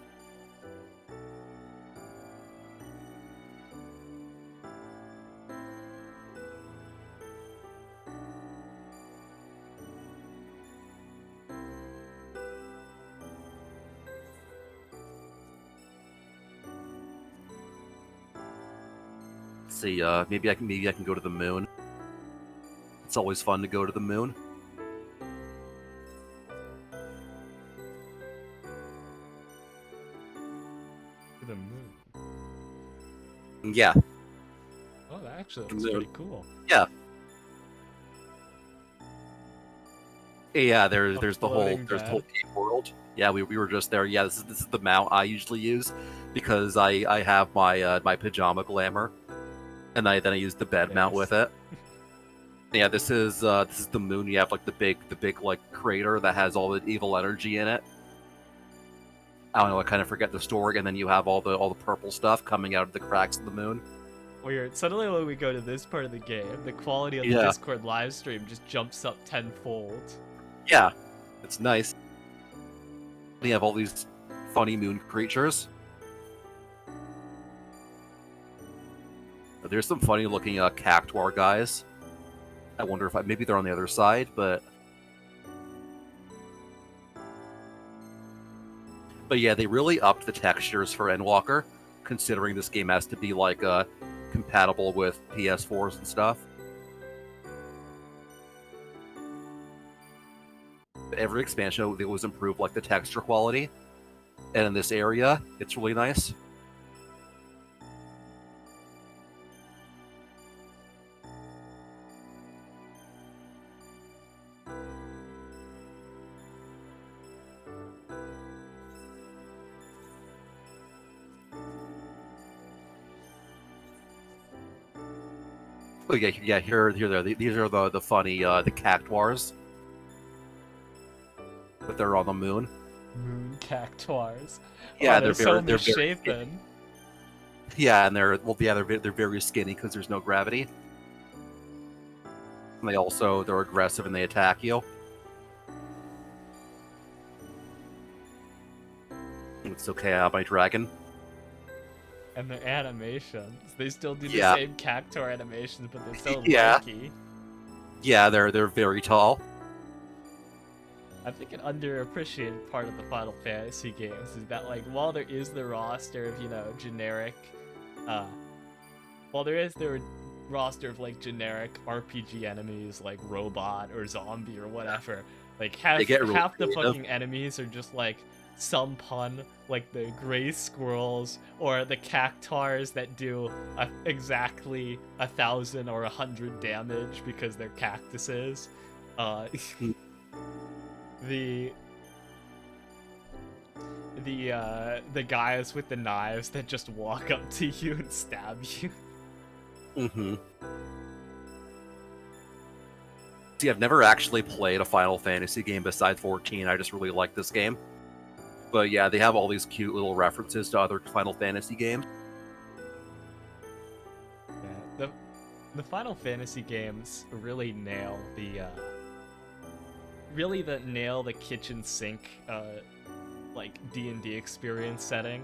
see. Maybe I can go to the moon. It's always fun to go to the moon.
To the moon.
Yeah.
Oh, that actually looks pretty cool.
Yeah. Yeah, there's the whole cave world. Yeah, we were just there. Yeah, this is the mount I usually use because I have my my pajama glamour, and then I use the bed mount with it. Yeah, this is the moon. You have like the big like crater that has all the evil energy in it. I don't know. I kind of forget the story, and then you have all the purple stuff coming out of the cracks of the moon.
Weird. Suddenly, when we go to this part of the game, the quality of the Discord live stream just jumps up tenfold.
Yeah, it's nice. We have all these funny moon creatures. There's some funny looking cactuar guys. I wonder if maybe they're on the other side, but yeah, they really upped the textures for Endwalker, considering this game has to be like compatible with PS4s and stuff. Every expansion it was improved like the texture quality, and in this area, it's really nice. Oh yeah, here there. These are the funny the cactuars. But they're on the moon.
Moon cactuars.
Yeah,
they're
very
misshapen.
Yeah, and they're very skinny because there's no gravity. And they're aggressive and they attack you. It's okay, I have my dragon.
And their animations, they still do the same cactuar animations, but they're so lanky.
Yeah, they're very tall.
I think an underappreciated part of the Final Fantasy games is that, like, while there is the roster of, generic, while there is their roster of, like, generic RPG enemies, like robot or zombie or whatever, like, half the fucking enemies are just, like, some pun, like the gray squirrels or the cactuars that do exactly 1,000 or 100 damage because they're cactuses. The guys with the knives that just walk up to you and stab you.
See, I've never actually played a Final Fantasy game besides 14. I just really like this game. But yeah, they have all these cute little references to other Final Fantasy games.
Yeah, the Final Fantasy games really nail the kitchen sink like D&D experience setting.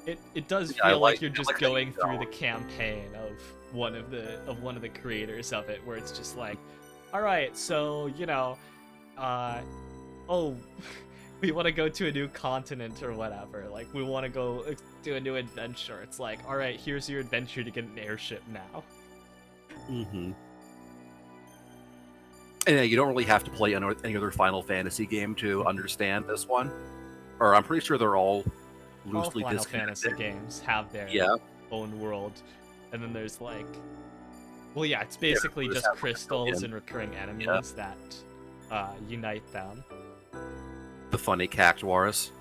It does feel like you're just going through the campaign of one of the creators of it, where it's just like, all right, so we want to go to a new continent or whatever. Like, we want to go do a new adventure. It's like, all right, here's your adventure to get an airship now.
And yeah, you don't really have to play any other Final Fantasy game to understand this one. Or I'm pretty sure they're all loosely
Final Fantasy games have their own world. And then there's like, well, yeah, it's basically just crystals and recurring enemies that unite them.
The funny cactuars.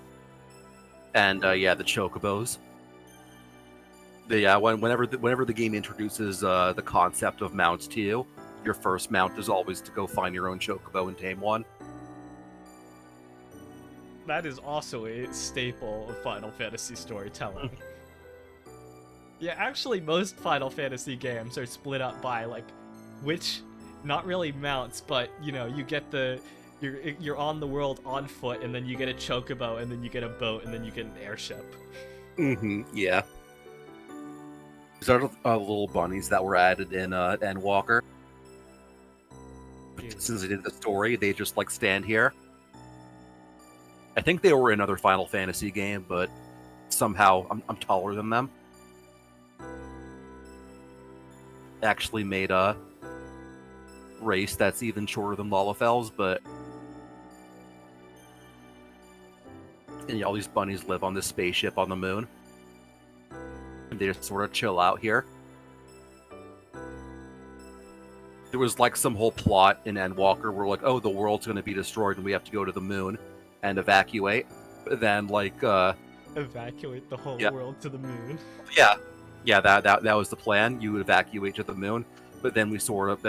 And the chocobos. Whenever the game introduces the concept of mounts to you, your first mount is always to go find your own chocobo and tame one.
That is also a staple of Final Fantasy storytelling. Yeah, actually, most Final Fantasy games are split up by, like, not really mounts, but, you get you're on the world on foot, and then you get a chocobo, and then you get a boat, and then you get an airship.
Yeah. These are little bunnies that were added in Endwalker. Since they did the story, they just, like, stand here. I think they were in another Final Fantasy game, but somehow I'm taller than them. Actually made a race that's even shorter than Lalafell's, but and all these bunnies live on this spaceship on the moon. And they just sort of chill out here. There was like some whole plot in Endwalker where like, oh, the world's going to be destroyed and we have to go to the moon and evacuate. But then like
evacuate the whole world to the moon.
Yeah, that was the plan. You would evacuate to the moon, but then we sort of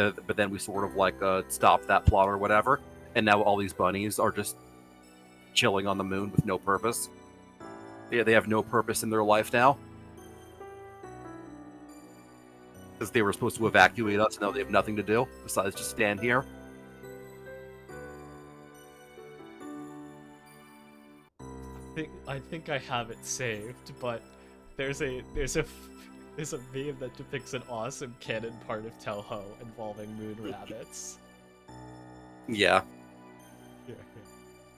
like stopped that plot or whatever, and now all these bunnies are just chilling on the moon with no purpose. Yeah, they have no purpose in their life now. Because they were supposed to evacuate us, and now they have nothing to do besides just stand here.
I think I have it saved, but there's a meme that depicts an awesome canon part of Toho involving moon rabbits.
Yeah.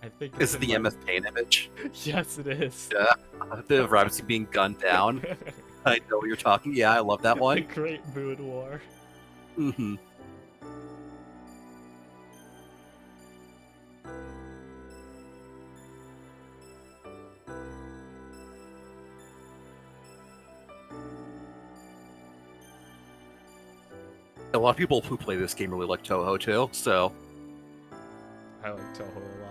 I think
it's the MS Paint image.
Yes, it is.
Yeah, the rabbits being gunned down. I know what you're talking. Yeah, I love that one.
The Great Moon War.
Mm-hmm. A lot of people who play this game really like Toho too, so
I like Toho a lot.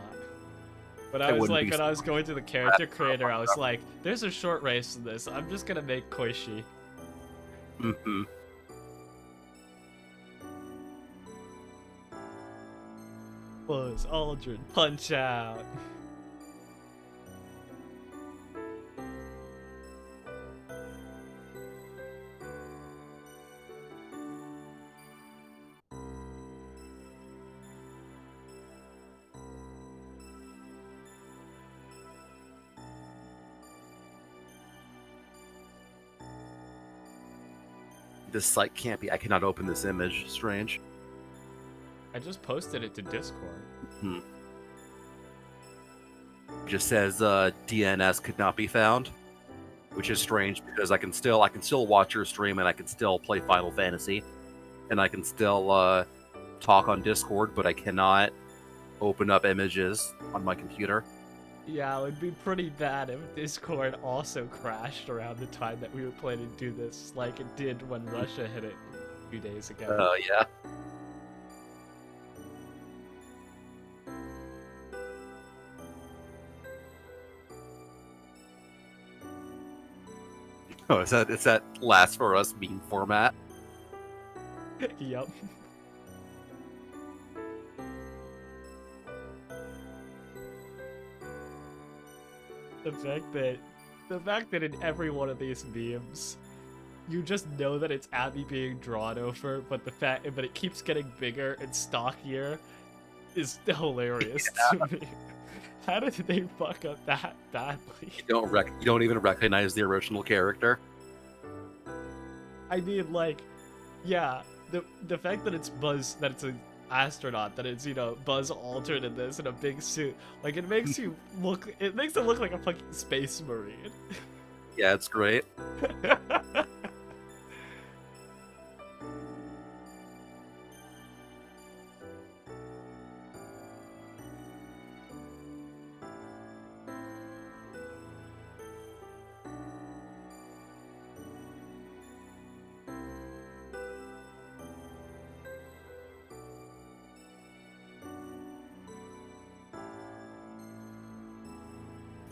But I was like, when I was going to the character creator, I was like, there's a short race in this. I'm just gonna make Koishi.
Mm-hmm.
Buzz Aldrin, punch out.
This site can't be. I cannot open this image. Strange.
I just posted it to Discord.
It just says DNS could not be found, which is strange because I can still watch your stream and I can still play Final Fantasy, and I can still talk on Discord, but I cannot open up images on my computer.
Yeah, it would be pretty bad if Discord also crashed around the time that we were planning to do this, like it did when Russia hit it a few days ago.
Oh, yeah. Oh, it's that Last for Us meme format?
Yep. The fact that in every one of these memes, you just know that it's Abby being drawn over, but it keeps getting bigger and stockier is hilarious to me. How did they fuck up that badly?
You don't even recognize the original character.
I mean, like, yeah, the fact that it's Buzz, that it's an astronaut, that it's, you know, Buzz Aldrin in this in a big suit, like it makes it look like a fucking space marine.
Yeah, it's great.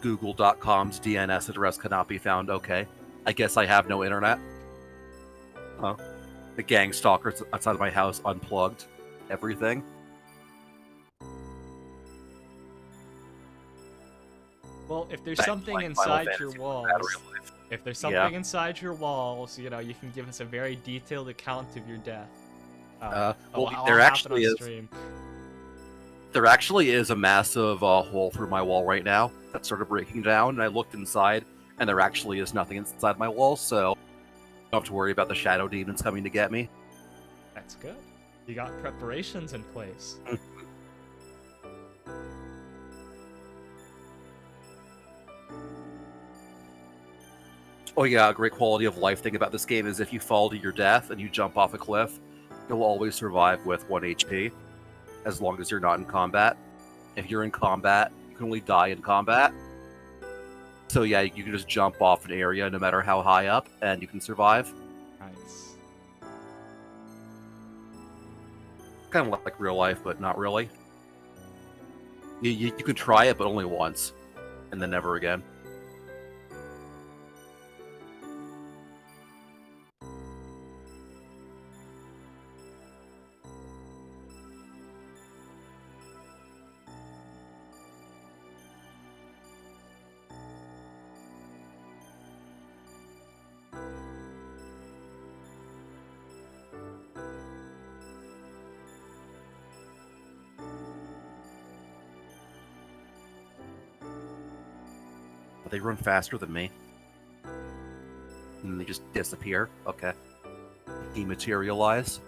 Google.com's DNS address cannot be found. Okay. I guess I have no internet. Huh. The gang stalkers outside of my house unplugged everything.
Well, if there's something inside your walls, inside your walls, you know, you can give us a very detailed account of your death.
There actually is a massive hole through my wall right now that started breaking down, and I looked inside, and there actually is nothing inside my wall, so I don't have to worry about the shadow demons coming to get me.
That's good. You got preparations in place.
Oh yeah, a great quality of life thing about this game is if you fall to your death and you jump off a cliff, you'll always survive with 1 HP, as long as you're not in combat. If you're in combat, you can only die in combat. So yeah, you can just jump off an area no matter how high up, and you can survive.
Nice.
Kind of like real life, but not really. You can try it, but only once, and then never again. They run faster than me. And they just disappear. Okay. Dematerialize.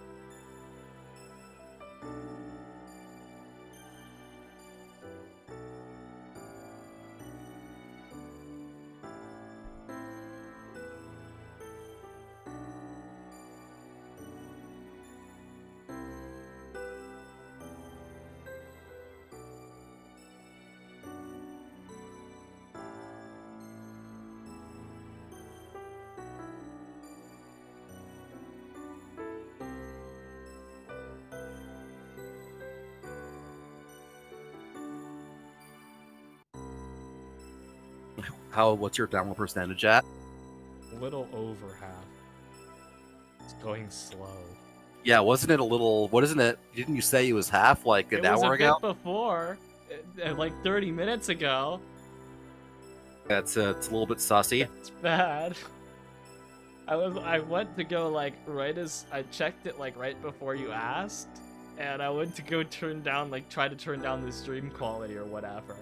What's your download percentage at?
A little over half. It's going slow.
Yeah, wasn't it a little? What isn't it? Didn't you say it was half like an hour ago?
It was a bit before, like 30 minutes ago.
It's a little bit sussy.
It's bad. I went to go like right as I checked it like right before you asked, and I went to go try to turn down the stream quality or whatever.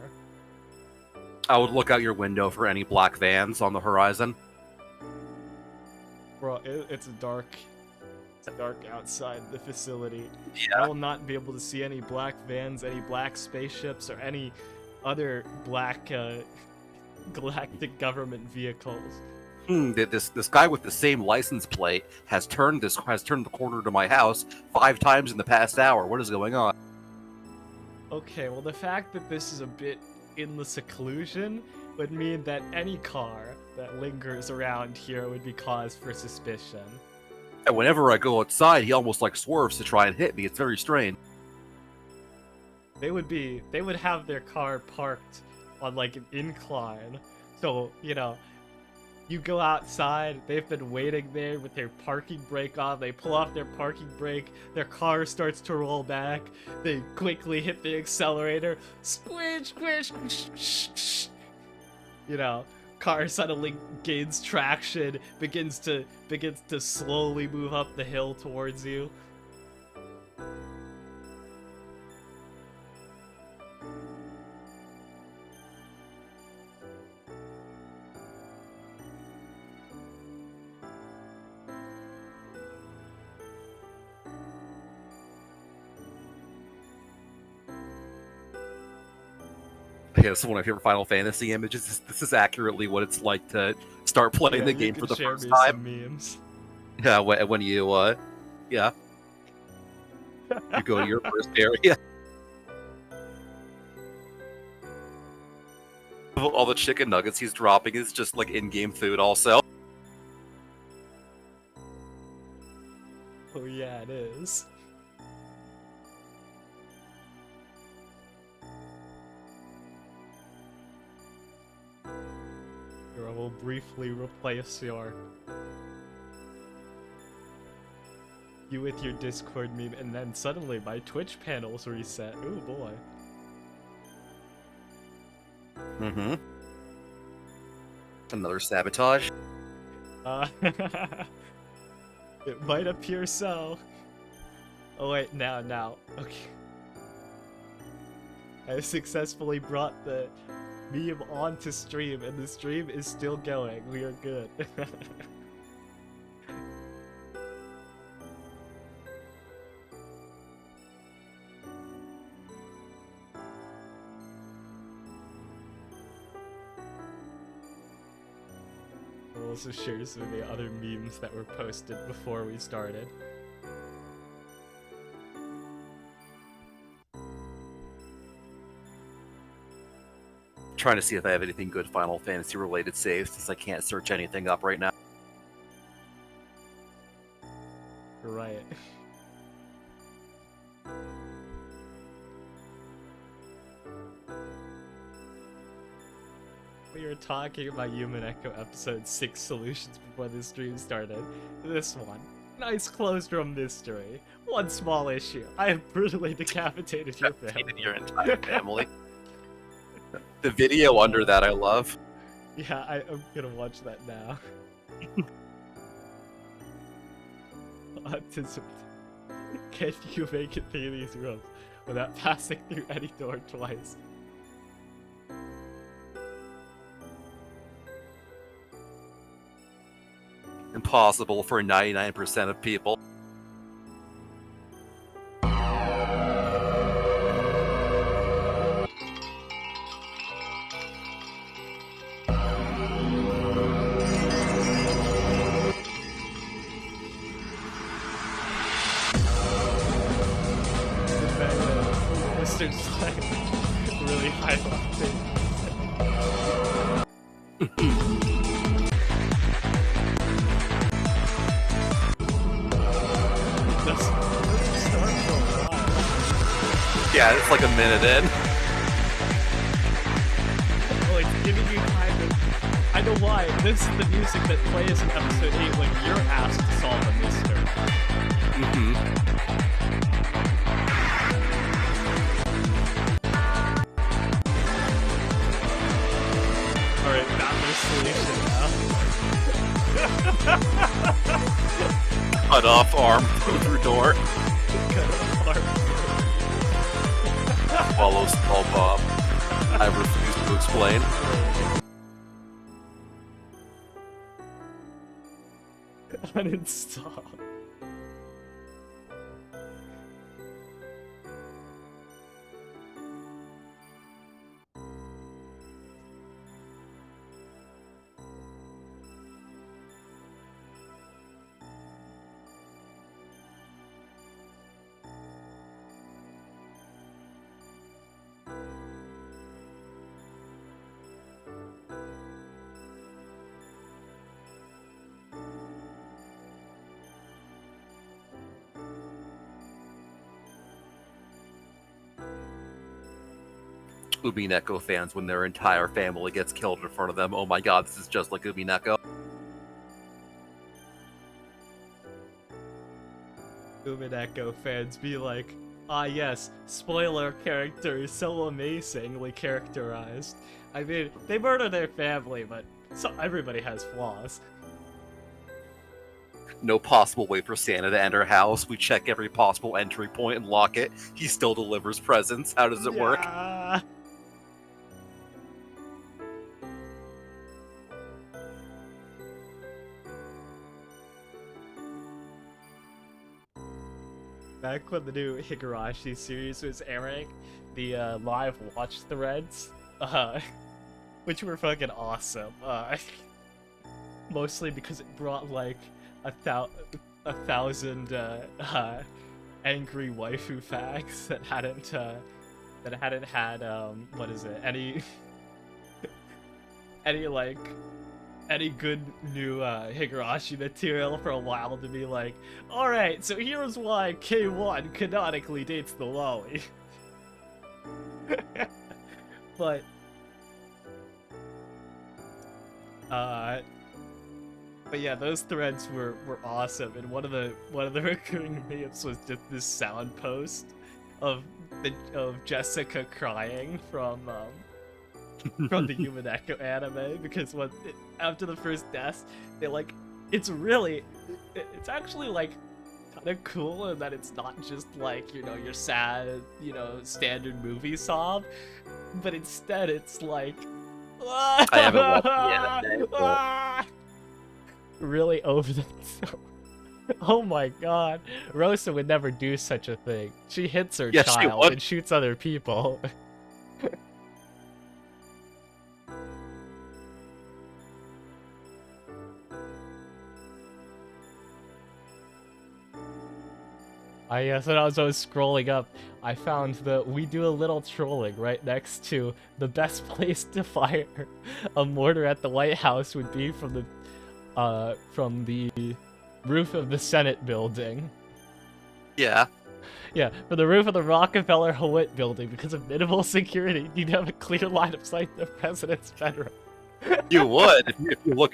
I would look out your window for any black vans on the horizon.
Bro, it's dark. It's dark outside the facility.
Yeah.
I will not be able to see any black vans, any black spaceships, or any other black galactic government vehicles.
This guy with the same license plate has turned the corner to my house 5 times in the past hour. What is going on?
Okay, well the fact that this is a bit in the seclusion would mean that any car that lingers around here would be cause for suspicion.
And whenever I go outside, he almost like swerves to try and hit me. It's very strange.
They would have their car parked on like an incline. So, you know, you go outside, they've been waiting there with their parking brake on, they pull off their parking brake, their car starts to roll back, they quickly hit the accelerator, squish, squish, squish, you know, car suddenly gains traction, begins to slowly move up the hill towards you.
Yeah, it's one of my favorite Final Fantasy images. This is accurately what it's like to start playing the game for the first time.
Some memes.
Yeah, when you you go to your first area. All the chicken nuggets he's dropping is just like in-game food also.
Oh yeah, it is. Here, I will briefly replace you with your Discord meme, and then suddenly my Twitch panels reset. Ooh boy.
Mm-hmm. Another sabotage.
It might appear so. Oh wait, now. Okay. I successfully brought the meme onto stream, and the stream is still going. We are good. also share some of the other memes that were posted before we started.
Trying to see if I have anything good Final Fantasy related saves, since I can't search anything up right now.
Right. We were talking about Human Echo episode 6 solutions before the stream started. This one. Nice closed room mystery. One small issue. I have brutally decapitated your family.
Your entire family. The video under that I love.
Yeah, I'm gonna watch that now. Autism. Can you make it through these rooms without passing through any door twice?
Impossible for 99% of people.
Like really high octane.
Yeah, it's like a minute in.
Oh, it's giving you kind of... I know why. This is the music that plays in episode 8 when you're asked to solve a mystery. Alright, that solution now.
Cut off arm through door.
Cut off arm.
Follow small Bob. I refuse to explain.
Uninstall.
Ubineko fans when their entire family gets killed in front of them. Oh my god, this is just like Ubineko.
Ubineko fans be like, ah yes, spoiler character is so amazingly characterized. I mean, they murder their family, but everybody has flaws.
No possible way for Santa to enter house. We check every possible entry point and lock it. He still delivers presents. How does it work?
Back when the new Higurashi series was airing, the live watch threads, which were fucking awesome. Mostly because it brought like a thousand angry waifu fags that hadn't had what is it, any good new Higurashi material for a while to be like, alright, so here's why K1 canonically dates the Loli. But yeah, those threads were awesome, and one of the recurring memes was just this sound post of Jessica crying from the Human Echo anime, because after the first death, they like, it's actually like kind of cool in that it's not just like, you know, your sad, you know, standard movie sob, but instead it's like,
I haven't watched the anime, but...
really over the top. Oh my god, Rosa would never do such a thing. She hits her child and shoots other people. So as I was scrolling up, I found that we do a little trolling right next to the best place to fire a mortar at the White House would be from the roof of the Senate building.
Yeah.
Yeah, from the roof of the Rockefeller Howitt building, because of minimal security, you'd have a clear line of sight to the president's bedroom.
You would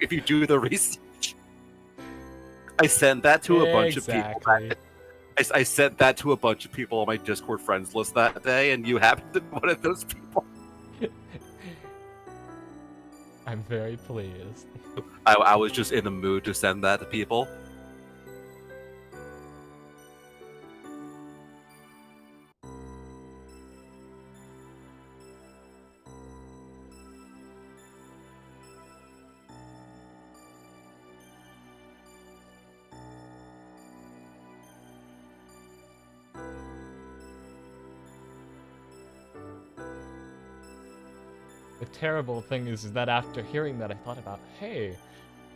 if you do the research. I sent that to a bunch of people. I sent that to a bunch of people on my Discord friends list that day, and you happened to be one of those people.
I'm very pleased.
I was just in the mood to send that to people.
The terrible thing is that after hearing that, I thought about, hey,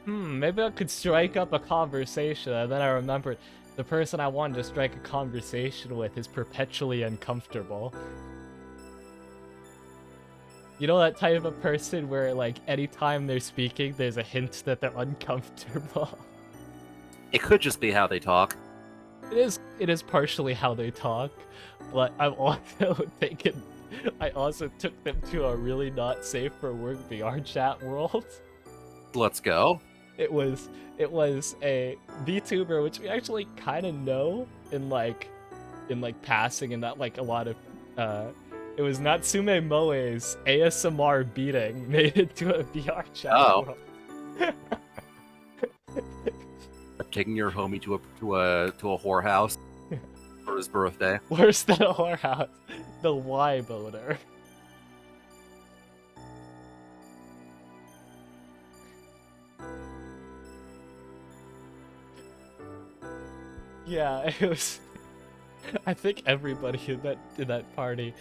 maybe I could strike up a conversation, and then I remembered the person I wanted to strike a conversation with is perpetually uncomfortable. You know that type of person where, like, anytime they're speaking, there's a hint that they're uncomfortable?
It could just be how they talk.
It is partially how they talk, but I'm also thinking I also took them to a really not safe for work VR chat world.
Let's go.
It was a VTuber which we actually kind of know in passing, and that like a lot of it was Natsume Moe's ASMR beating made it to a VR chat world.
Taking your homie to a whorehouse for his birthday.
Worse than a whorehouse, the Y boner. Yeah, it was. I think everybody in that party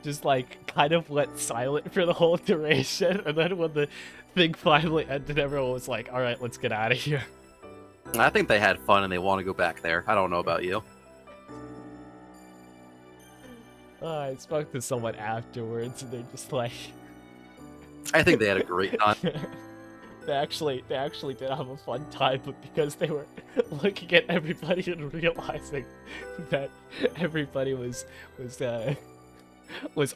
just like kind of went silent for the whole duration, and then when the thing finally ended, everyone was like, "All right, let's get out of here."
I think they had fun and they want to go back there. I don't know about you.
I spoke to someone afterwards, and they're just like,
I think they had a great time.
They actually did have a fun time, but because they were looking at everybody and realizing that everybody was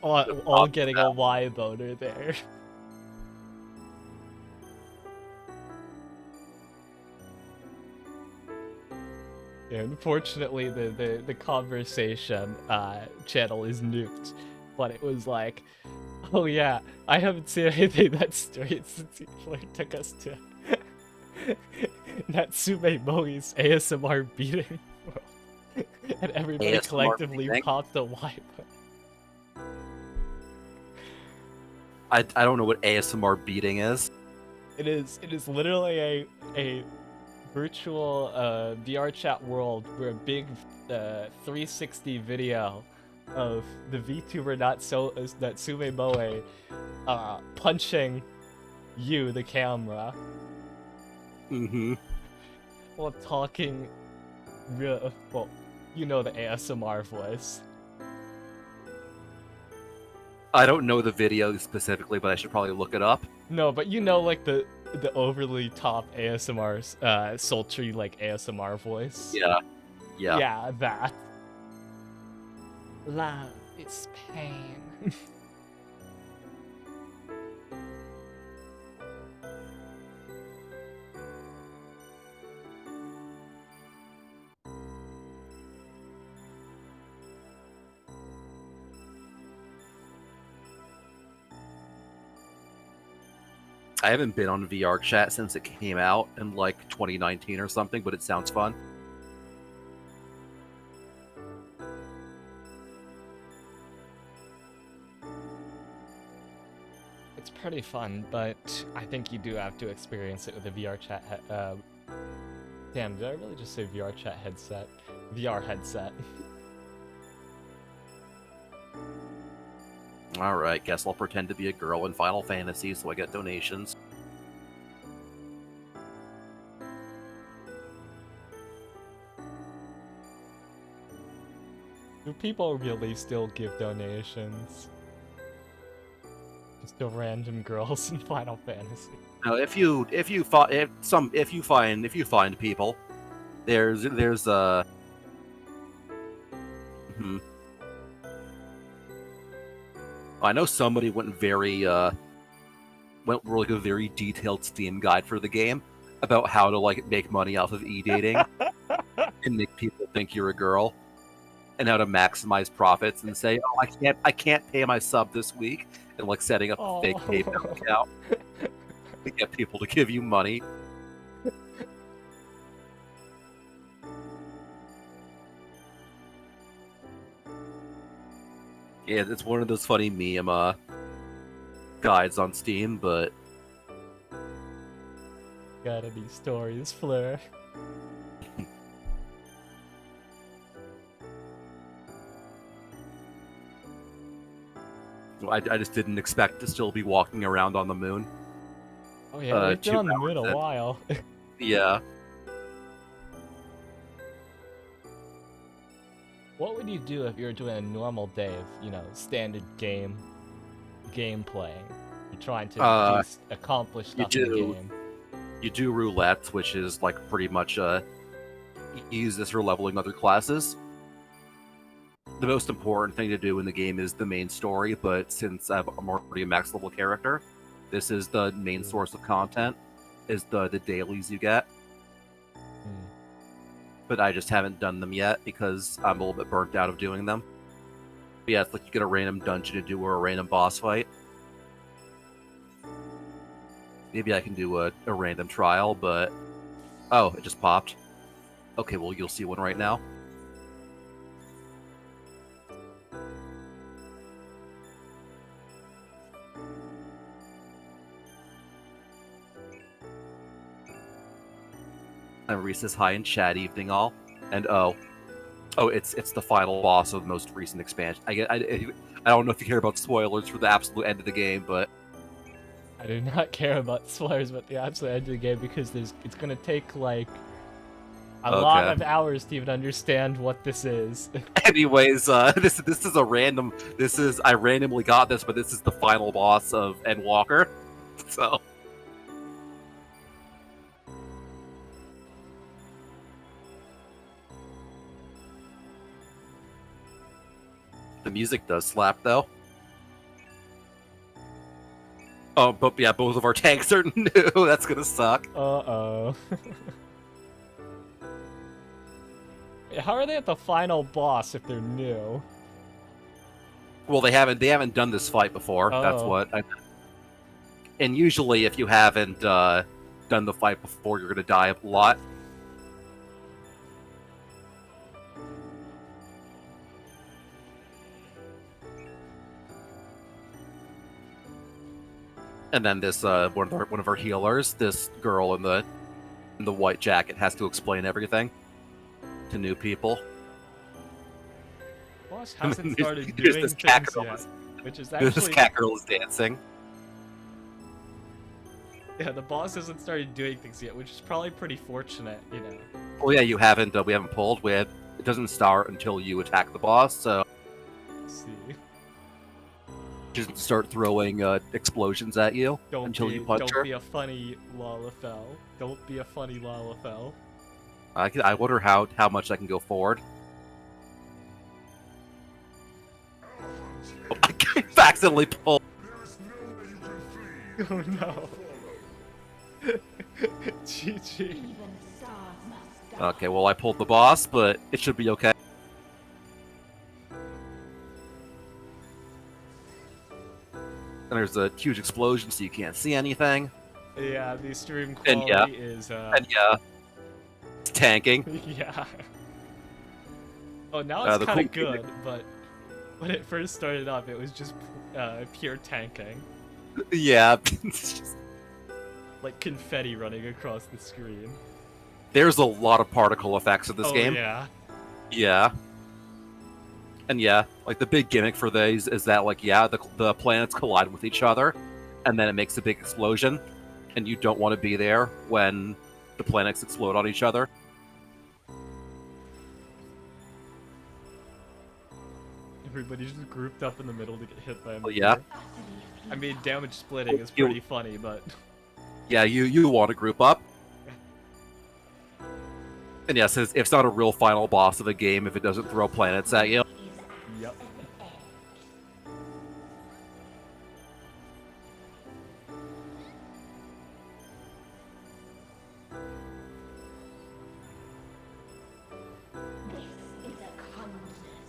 all getting a Y boner there. Yeah, unfortunately, the conversation channel is nuked, but it was like, oh yeah, I haven't seen anything that straight since Fleur took us to Natsume Moe's ASMR beating world, and everybody ASMR collectively beating? Popped a Y button.
I don't know what ASMR beating is.
It is literally a virtual VR chat world where a big 360 video of the VTuber Natsume Moe punching you, the camera. While talking well, you know the ASMR voice.
I don't know the video specifically, but I should probably look it up.
No, but you know, like the overly top ASMR, sultry like ASMR voice.
Yeah.
Yeah, that. Love is pain.
I haven't been on VR chat since it came out in like 2019 or something, but it sounds fun.
It's pretty fun, but I think you do have to experience it with a VR chat damn, did I really just say VR chat headset? VR headset.
Alright, guess I'll pretend to be a girl in Final Fantasy so I get donations.
Do people really still give donations? Just to random girls in Final Fantasy.
No, if you find people, there's I know somebody went really a very detailed Steam guide for the game about how to like make money off of e-dating and make people think you're a girl, and how to maximize profits and say, "Oh, I can't pay my sub this week," and like setting up a fake PayPal account to get people to give you money. Yeah, it's one of those funny meme guides on Steam, but
got any stories, Fleur?
I just didn't expect to still be walking around on the moon.
Oh yeah, we've been on the moon a while.
Yeah.
What would you do if you were doing a normal day of, you know, standard game playing? You're trying to just accomplish stuff in the game.
You do roulette, which is like pretty much you use this for leveling other classes. The most important thing to do in the game is the main story, but since I'm already a max level character, this is the main source of content, is the dailies you get. But I just haven't done them yet because I'm a little bit burnt out of doing them. But yeah, it's like you get a random dungeon to do or a random boss fight. Maybe I can do a random trial, but... Oh, it just popped. Okay, well, you'll see one right now. And Reese says hi in chat, evening all. And oh, it's the final boss of the most recent expansion. I don't know if you care about spoilers for the absolute end of the game, but
I do not care about spoilers about the absolute end of the game because it's gonna take like a lot of hours to even understand what this is.
Anyways, this is a random. I randomly got this, but this is the final boss of Endwalker. So. The music does slap, though. Oh, but yeah, both of our tanks are new. That's gonna suck.
Uh-oh. How are they at the final boss if they're new?
Well, they haven't done this fight before.
Oh.
That's what. And usually, if you haven't done the fight before, you're gonna die a lot. And then this one of our healers, this girl in the white jacket, has to explain everything to new people.
Boss hasn't started doing things yet, which is actually...
This cat girl is dancing.
Yeah, the boss hasn't started doing things yet, which is probably pretty fortunate, you know.
Well, yeah, we haven't pulled. It doesn't start until you attack the boss, so...
Let's see.
Just start throwing explosions at you until you punch her.
Don't be a funny Lalafell. Don't be a funny Lalafell.
I wonder how much I can go forward. Oh, I accidentally pulled.
Oh no. GG.
Okay, well I pulled the boss, but it should be okay. And there's a huge explosion, so you can't see anything.
Yeah, the stream quality is
And yeah, it's tanking.
Yeah. Oh, now it's kind of good, but when it first started up, it was just pure tanking.
Yeah. It's just...
like confetti running across the screen.
There's a lot of particle effects in this game.
Yeah.
Yeah. And yeah, like the big gimmick for these is that like the planets collide with each other, and then it makes a big explosion, and you don't want to be there when the planets explode on each other.
everybody's just grouped up in the middle to get hit by a meteor.
Yeah.
I mean, damage splitting is pretty funny, but...
Yeah, you want to group up. And yes, it's not a real final boss of a game if it doesn't throw planets at you.
Yep.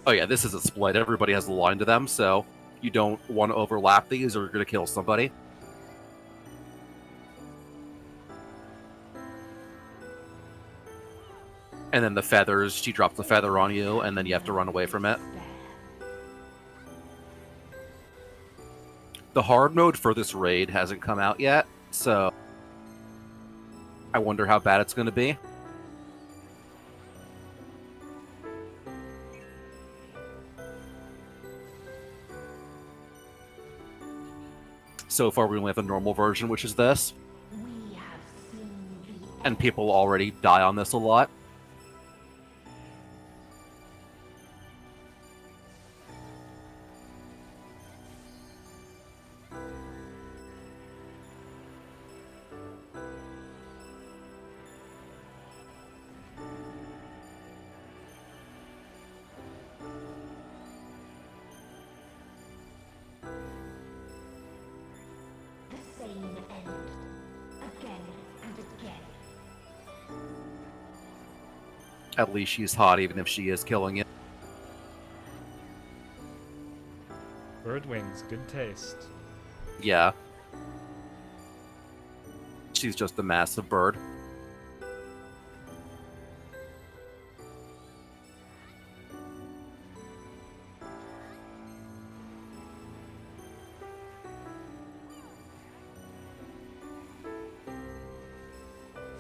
Oh
yeah, this is a split. Everybody has a line to them, so you don't want to overlap these or you're going to kill somebody. And then the feathers, she drops the feather on you, and then you have to run away from it. The hard mode for this raid hasn't come out yet, so I wonder how bad it's going to be. So far, we only have the normal version, which is this. And people already die on this a lot. At least she's hot, even if she is killing it.
Bird wings, good taste.
Yeah. She's just a massive bird.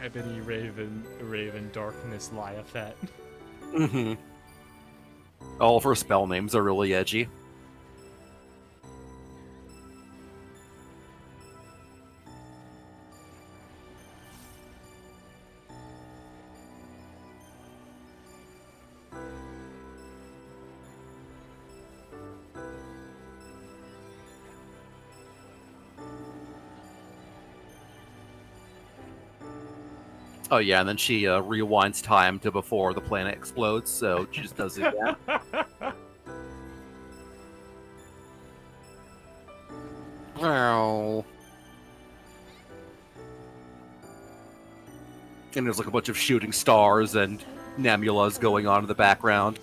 Ebony Raven Darkness Liafet.
Mm-hmm. All of her spell names are really edgy. Oh yeah, and then she rewinds time to before the planet explodes, so she just does it again. Wow. And there's like a bunch of shooting stars and nebulas going on in the background.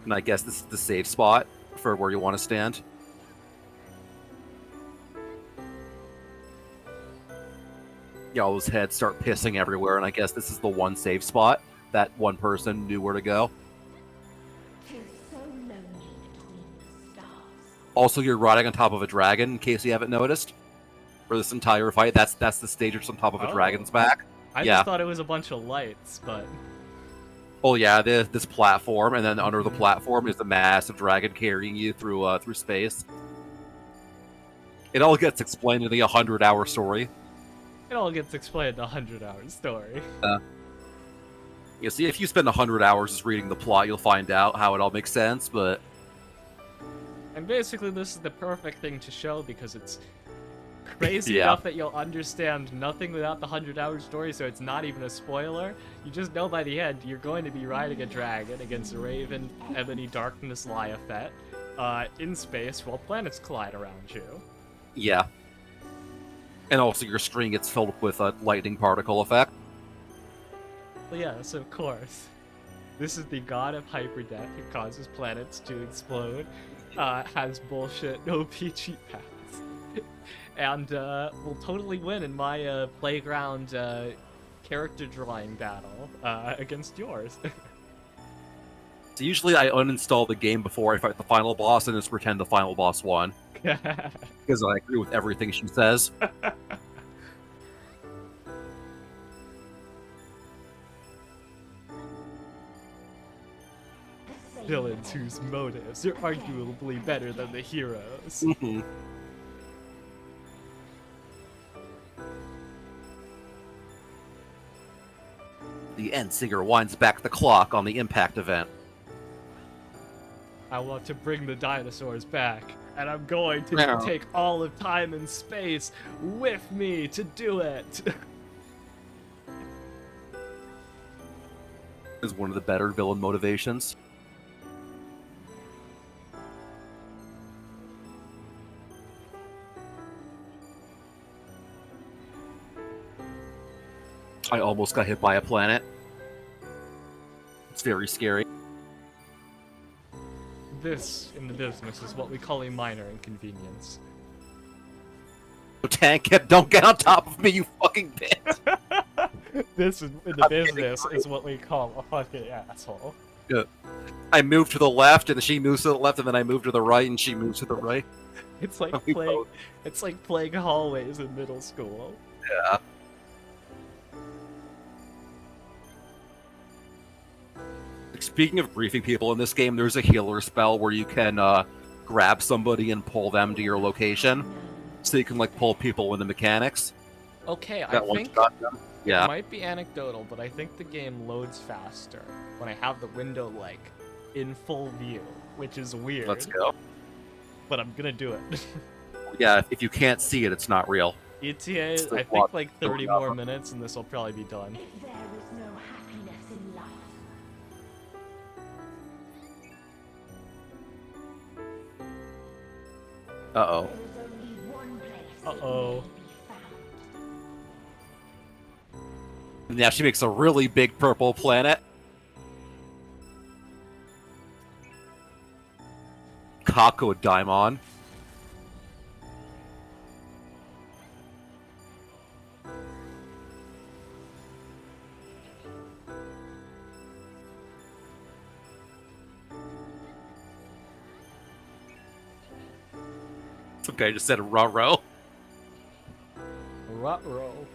And I guess this is the safe spot for where you want to stand. Yeah, all those heads start pissing everywhere, and I guess this is the one safe spot that one person knew where to go. Also, you're riding on top of a dragon, in case you haven't noticed. For this entire fight, that's the stage that's on top of a dragon's back.
I just thought it was a bunch of lights, but...
Oh yeah, this platform, and then under the platform is the massive dragon carrying you through space. It all gets explained in the 100-hour story.
It all gets explained in the 100-hour story.
You see, if you spend 100 hours just reading the plot, you'll find out how it all makes sense, but...
And basically, this is the perfect thing to show, because it's crazy enough that you'll understand nothing without the 100-hour story, so it's not even a spoiler. You just know by the end, you're going to be riding a dragon against a Raven, Ebony Darkness Liafet, in space while planets collide around you.
Yeah. And also your screen gets filled with a lightning particle effect.
Well, yes, of course. This is the god of hyperdeath who causes planets to explode, has bullshit OP cheat paths, and will totally win in my playground character drawing battle against yours.
So usually I uninstall the game before I fight the final boss and just pretend the final boss won. Because I agree with everything she says.
Villains whose motives are arguably better than the heroes.
the Endsinger winds back the clock on the impact event.
I want to bring the dinosaurs back, and I'm going to
Yeah.
take all of time and space with me to do it.
Is one of the better villain motivations. I almost got hit by a planet. It's very scary.
This, in the business, is what we call a minor inconvenience.
Tank, don't get on top of me, you fucking bitch!
This, in the business, is what we call a fucking asshole.
Yeah. I moved to the left, and she moves to the left, and then I move to the right, and she moves to the right.
It's like playing hallways in middle school.
Yeah. Speaking of griefing people in this game, there's a healer spell where you can grab somebody and pull them to your location, so you can like pull people into mechanics.
Okay, I
That
think
yeah.
it might be anecdotal, but I think the game loads faster when I have the window like in full view, which is weird.
Let's go.
But I'm gonna do it.
Yeah, if you can't see it, it's not real.
ETA, I think like 30 more minutes, and this will probably be done.
If there is no happiness in life,
Uh-oh.
there is only one place
Uh-oh.
it may be found.
Now she makes a really big purple planet. Kako Daimon. Some guy just said ruh-roh.
Ruh-roh.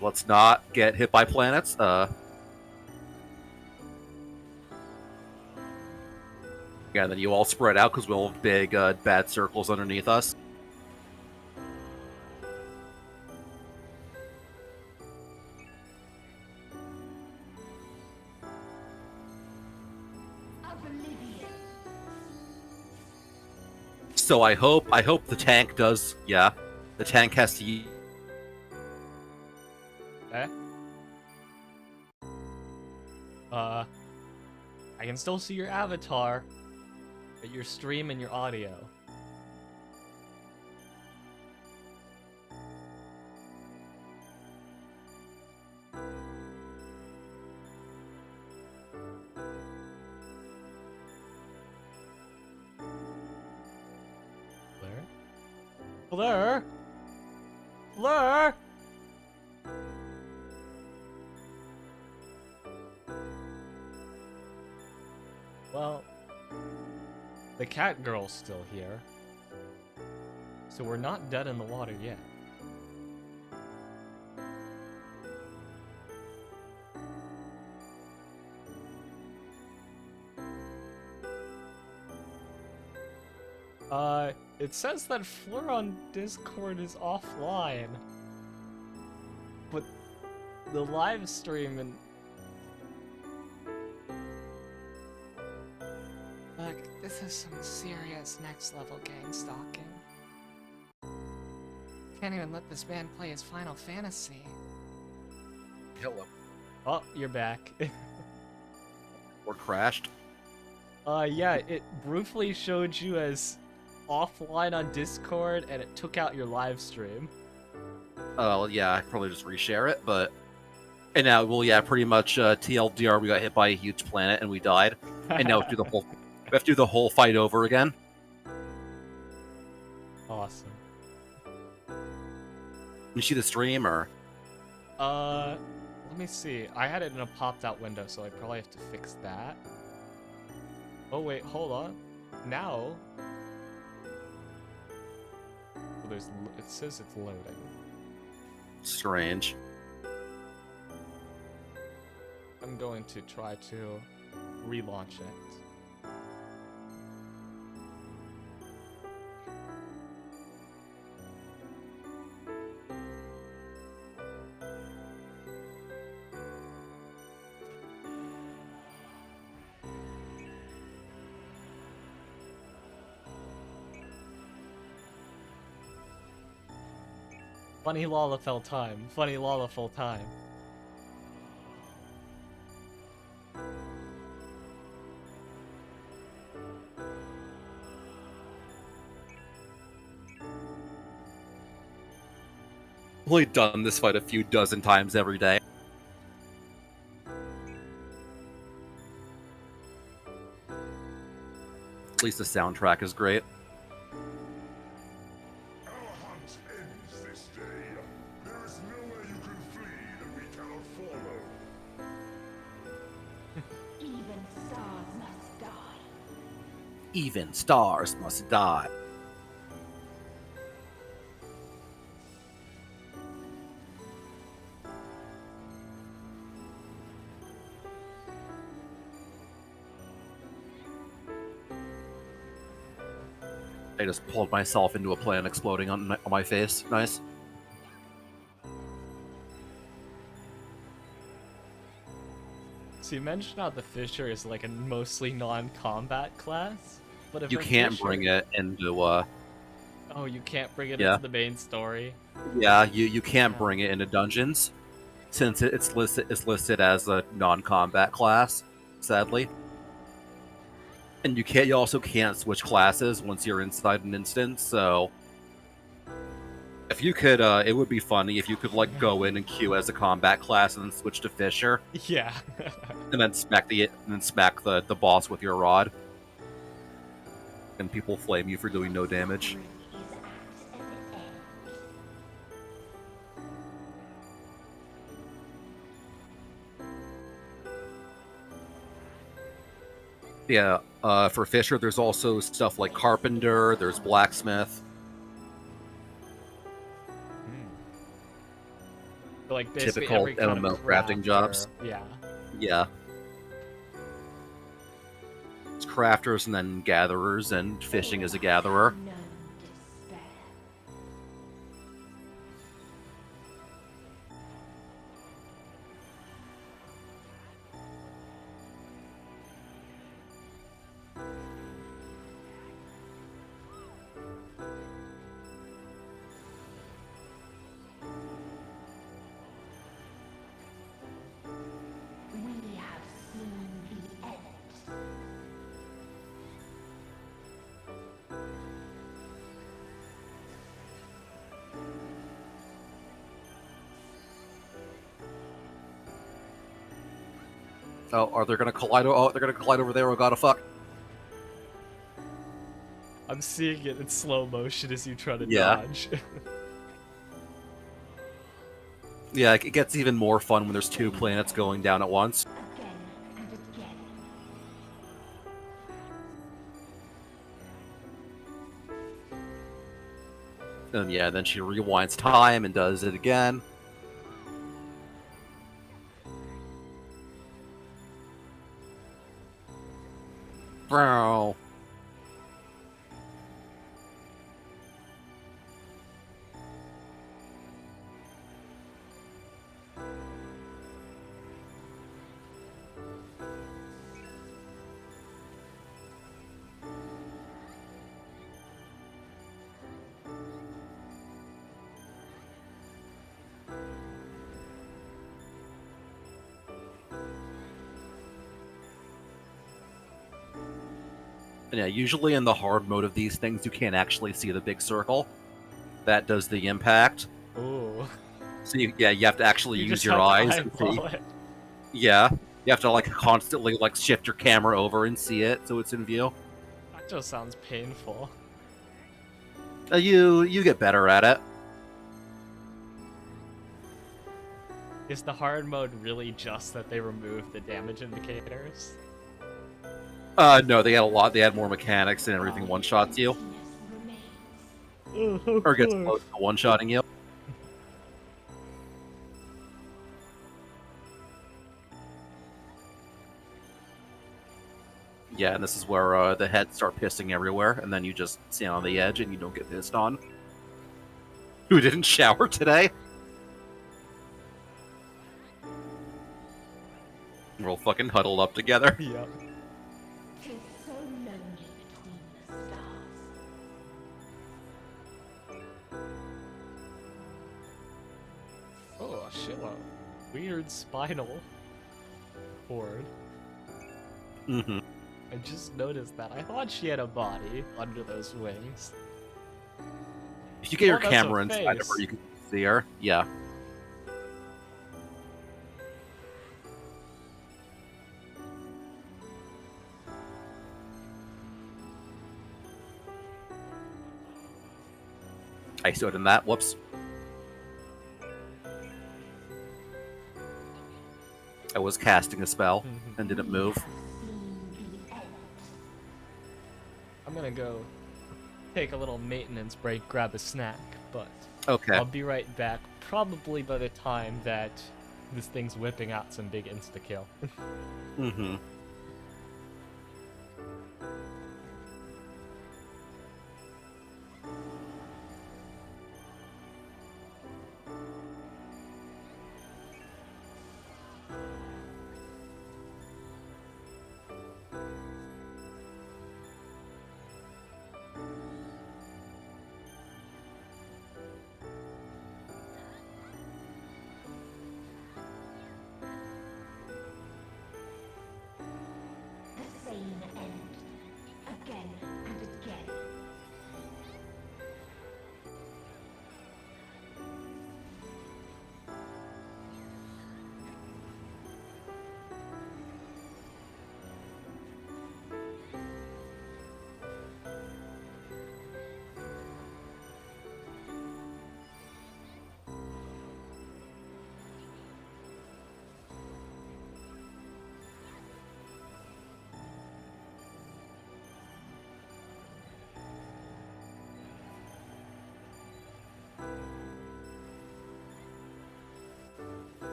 Let's not get hit by planets. Yeah, then you all spread out because we'll have big, bad circles underneath us. So I hope the tank does. Yeah, the tank has to.
Eh? I can still see your avatar, but your stream and your audio. Fleur? Fleur? Well, the cat girl's still here. So we're not dead in the water yet. It says that Fleur on Discord is offline. But the live stream and... Look, this is some serious next level gang stalking. Can't even let this man play his Final Fantasy.
Hello.
Oh, you're back.
Or crashed.
Yeah, it briefly showed you as offline on Discord, and it took out your live stream.
Oh, yeah, I'd probably just reshare it, but... And now, well, yeah, pretty much, TLDR, we got hit by a huge planet, and we died. And now we have to do the whole fight over again.
Awesome.
You see the stream, or...?
Let me see. I had it in a popped-out window, so I probably have to fix that. Oh, wait, hold on. Now... Well, it says it's loading.
Strange.
I'm going to try to relaunch it. Funny Lalafell time. Funny Lalafell time.
Only done this fight a few dozen times every day. At least the soundtrack is great.
Our hunt ends this day. There is nowhere you can flee that we cannot follow.
Even stars must die.
Even stars must die. I just pulled myself into a plant exploding on my face. Nice.
So you mentioned how the Fisher is like a mostly non-combat class, but if
You
a
can't
Fisher...
bring it into
Oh, you can't bring it
Yeah.
into the main story.
yeah, you can't
Yeah.
bring it into dungeons since it's listed as a non-combat class, sadly. And you also can't switch classes once you're inside an instance, so if you could it would be funny if you could like go in and queue as a combat class and then switch to Fisher
Yeah.
and then smack the boss with your rod. And people flame you for doing no damage.
Suffering is at an end.
Yeah, for Fisher, there's also stuff like Carpenter, there's Blacksmith.
So, like basically
Typical
every kind
MMO
of
crafting jobs.
Yeah.
Yeah. It's crafters and then gatherers, and fishing is a gatherer.
Known despair. We have seen the end.
Oh, are they gonna collide? Oh, they're gonna collide over there. Oh, god, fuck.
I'm seeing it in slow motion as you try to
Yeah.
dodge.
Yeah, it gets even more fun when there's two planets going down at once.
Again and again.
And yeah, then she rewinds time and does it again. Bro. And yeah, usually in the hard mode of these things, you can't actually see the big circle. That does the impact.
Ooh.
So you have to actually
You
use
just
your
have to
eyes and see.
eyeball it.
Yeah, you have to like constantly like shift your camera over and see it so it's in view.
That just sounds painful.
You get better at it.
Is the hard mode really just that they remove the damage indicators?
No, they had a lot. They had more mechanics and everything one shots you
Emptiness remains.
or gets close to one shotting you. Yeah, and this is where the heads start pissing everywhere, and then you just stand on the edge and you don't get pissed on. Who didn't shower today? We're all fucking huddled up together.
Yep.
'Tis so lonely between the stars.
chinchilla. Weird spinal cord.
Mm-hmm.
I just noticed that. I thought she had a body under those wings.
If you get your
Oh, that's a
camera inside of her,
face.
you can see her. Yeah. I stood in that. Whoops. I was casting a spell and didn't move.
I'm gonna go take a little maintenance break, grab a snack, but
Okay.
I'll be right back, probably by the time that this thing's whipping out some big insta-kill.
Mm-hmm.
The same end. Again and again.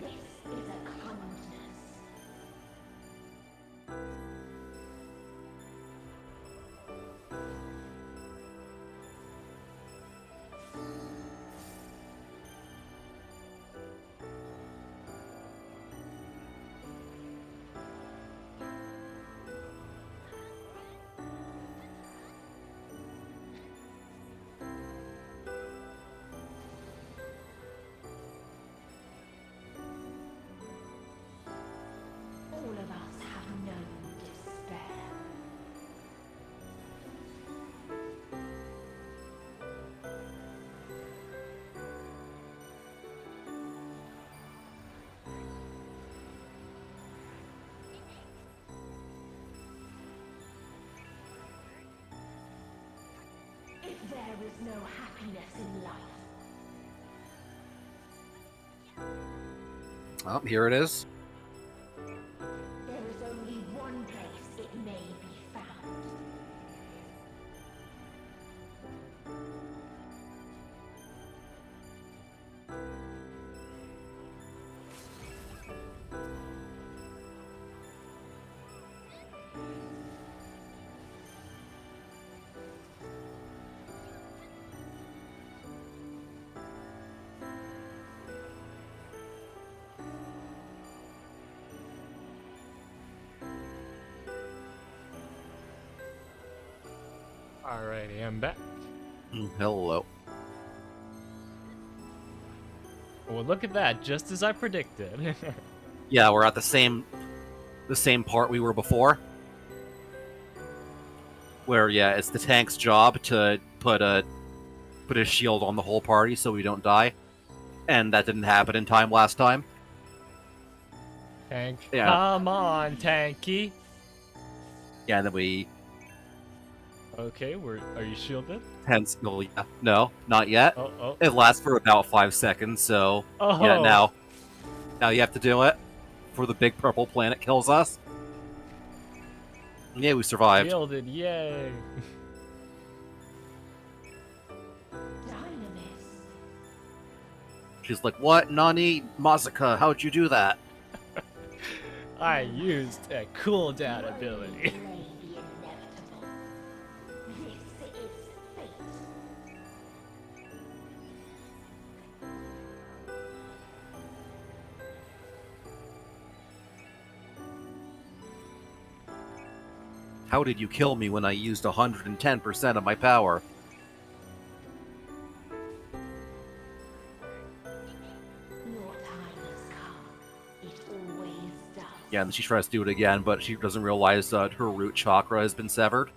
This is a kindness. All of us have known despair. If there is no happiness in life,
Oh, here it is.
there is only one place it may be found.
Alrighty, I'm back.
Hello.
Well, look at that, just as I predicted.
Yeah, we're at the same part we were before. Where yeah, it's the tank's job to put a shield on the whole party so we don't die. And that didn't happen in time last time.
Tank,
Yeah.
come on, Tanky.
Yeah, and then we
Okay, are you shielded?
hence no, yeah. No, not yet.
Oh.
It lasts for about 5 seconds, so
Oh.
yeah, now you have to do it before the big purple planet kills us. Yeah, we survived.
Shielded, yay.
Dynamis.
She's like, what? Nani? Mazuka, how'd you do that?
I used a cooldown ability.
Delay the inevitable. This is fate.
How did you kill me when I used 110% of my power?
Your time has come. It always does.
Yeah, and then she tries to do it again, but she doesn't realize that her root chakra has been severed.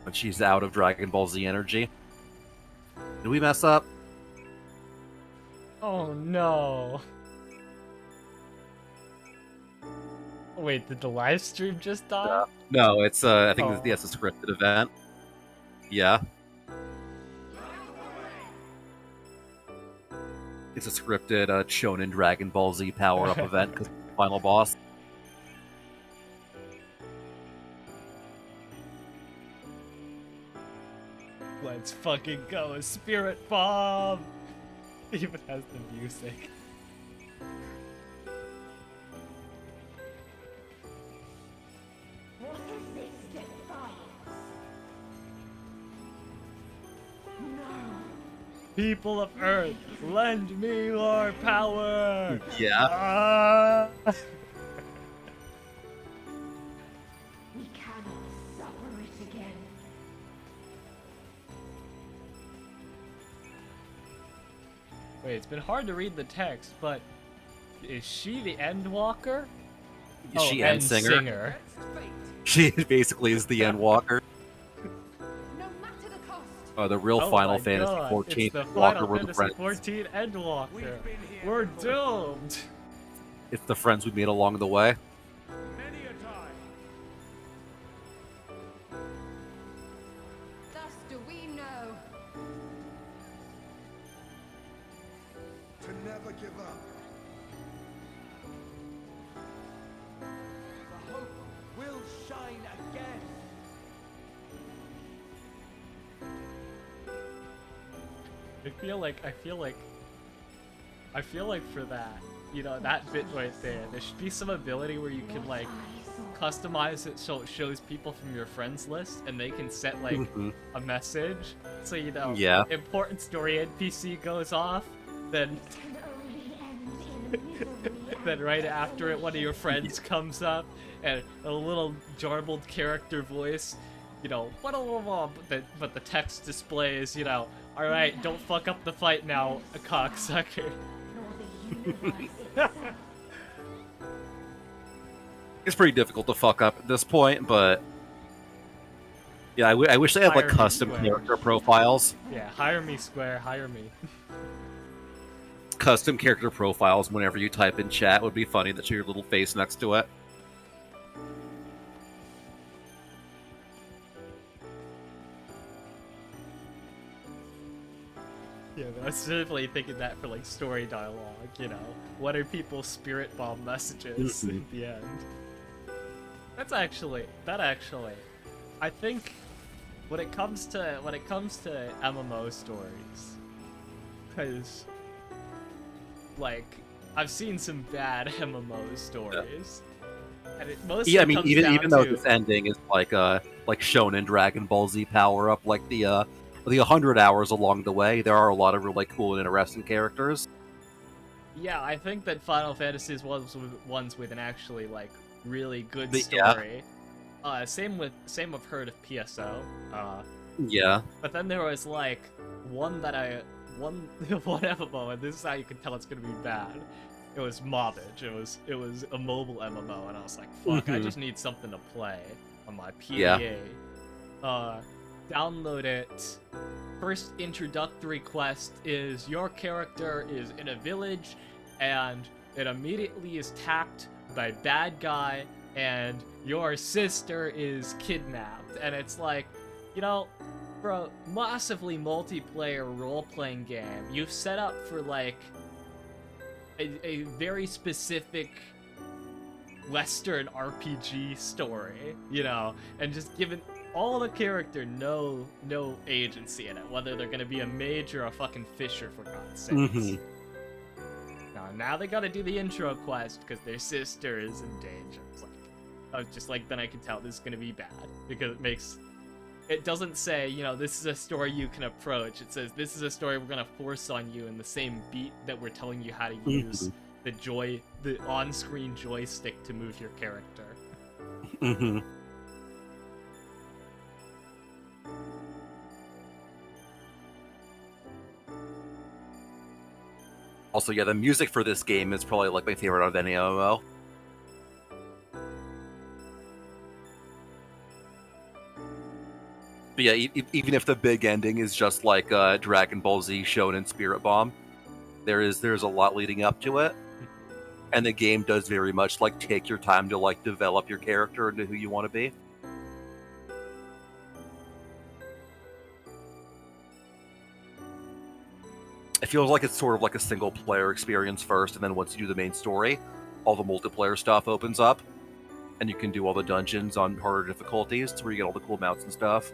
And she's out of Dragon Ball Z energy. Did we mess up?
Oh no. Wait, did the live stream just die?
No, it's I think
Oh.
it's a scripted event. Yeah. It's a scripted Shonen Dragon Ball Z power-up event because final boss.
Let's fucking go, a spirit bomb! Even has the music.
What is this defiance? No.
People of Earth, lend me your power!
Yeah.
Ah!
We cannot suffer it again.
Wait, it's been hard to read the text, but is she the Endwalker?
Is she End Singer?
Singer.
She basically is the Endwalker.
No matter the cost.
The real
Oh
Final
my
Fantasy
God,
XIV
it's the
Endwalker
Final
were the
Fantasy
friends.
XIV Endwalker. We're doomed.
It's the friends we made along the way.
Many a time.
Thus do we know.
To never give up.
The hope will shine again.
I feel like for that, you know, that bit right there should be some ability where you can like customize it so it shows people from your friends list and they can set like a message. So you know,
Yeah.
important story NPC goes off, then
Can only end in misery.
then right after it one of your friends comes up and a little garbled character voice, you know, blah, blah, blah, but the text displays, you know, alright, don't fuck up the fight now, a cocksucker.
Nor the universe itself.
It's pretty difficult to fuck up at this point, but yeah, I wish they had like
Hire me,
custom
Fleur.
character profiles.
Yeah, hire me, Square, hire me.
Custom character profiles whenever you type in chat would be funny. That's your little face next to it.
Yeah, but I was specifically thinking that for like story dialogue, you know. What are people's spirit bomb messages at the end? That actually, I think when it comes to MMO stories, because like I've seen some bad MMO stories, and it mostly
Yeah, I mean,
comes
even
down
though
to,
this ending is like Shonen Dragon Ball Z power up, like the 100 hours along the way, there are a lot of really cool and interesting characters.
yeah, I think that Final Fantasy is ones with an actually like really good
Yeah.
story. Same with Heard of PSO.
Yeah.
But then there was like one MMO, and this is how you can tell it's gonna be bad. It was Mobbage. It was a mobile MMO, and I was like, fuck, I just need something to play on my PDA. Download it. First introductory quest is your character is in a village, and it immediately is attacked by a bad guy, and your sister is kidnapped. And it's like, you know, for a massively multiplayer role-playing game, you've set up for like a very specific Western RPG story, you know, and just given all the character no agency in it, whether they're gonna be a mage or a fucking fisher, for God's sakes. Now they gotta do the intro quest because their sister is in danger. It's like, I was just like, then I can tell this is gonna be bad because it doesn't say, you know, this is a story you can approach. It says this is a story we're gonna force on you in the same beat that we're telling you how to use the on-screen joystick to move your character.
Also, yeah, the music for this game is probably like my favorite out of any MMO. But yeah, even if the big ending is just like Dragon Ball Z Shonen Spirit Bomb, there's a lot leading up to it, and the game does very much like take your time to like develop your character into who you want to be. It feels like it's sort of like a single player experience first, and then once you do the main story, all the multiplayer stuff opens up, and you can do all the dungeons on harder difficulties to where you get all the cool mounts and stuff.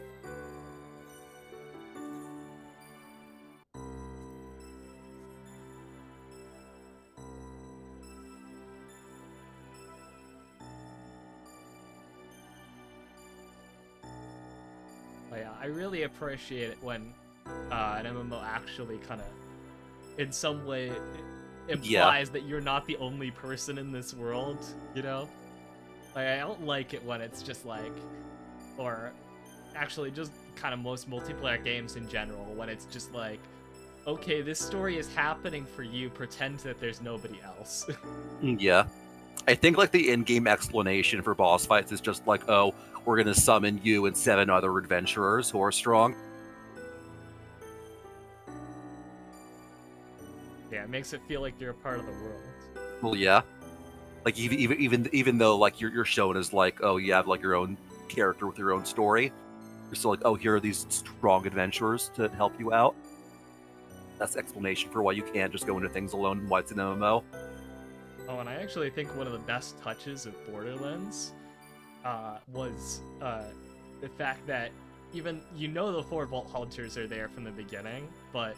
But yeah, I really appreciate it when an MMO actually kind of, in some way, implies that you're not the only person in this world, you know? Like, I don't like it when it's just like, or actually just kind of most multiplayer games in general, when it's just like, okay, this story is happening for you, pretend that there's nobody else.
Yeah. I think like the in-game explanation for boss fights is just like, oh, we're gonna summon you and 7 other adventurers who are strong.
Yeah, it makes it feel like you're a part of the world.
Well, yeah. Like even though like you're shown as like, oh, you have like your own character with your own story, you're still like, oh, here are these strong adventurers to help you out. That's the explanation for why you can't just go into things alone and why it's an MMO.
Oh, and I actually think one of the best touches of Borderlands was the fact that even, you know, the 4 Vault Hunters are there from the beginning, but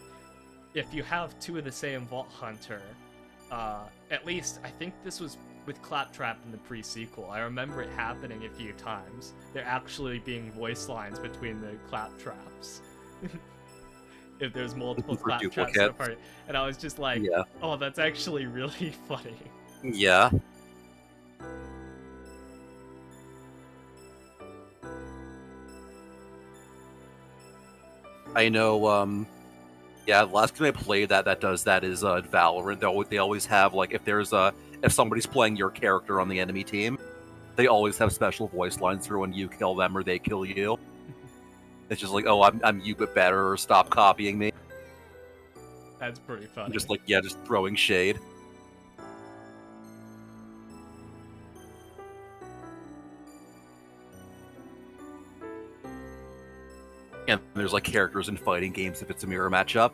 if you have 2 of the same Vault Hunter, at least, I think this was with Claptrap in the pre-sequel, I remember it happening a few times. There actually being voice lines between the Claptraps. If there's multiple Claptraps in a party. And I was just like, yeah. Oh, that's actually really funny.
Yeah. I know, yeah, the last time I played that does that is Valorant. They always have, like, if somebody's playing your character on the enemy team, they always have special voice lines for when you kill them or they kill you. It's just like, oh, I'm you but better, or stop copying me.
That's pretty funny.
Just like, yeah, just throwing shade. And there's like characters in fighting games if it's a mirror matchup.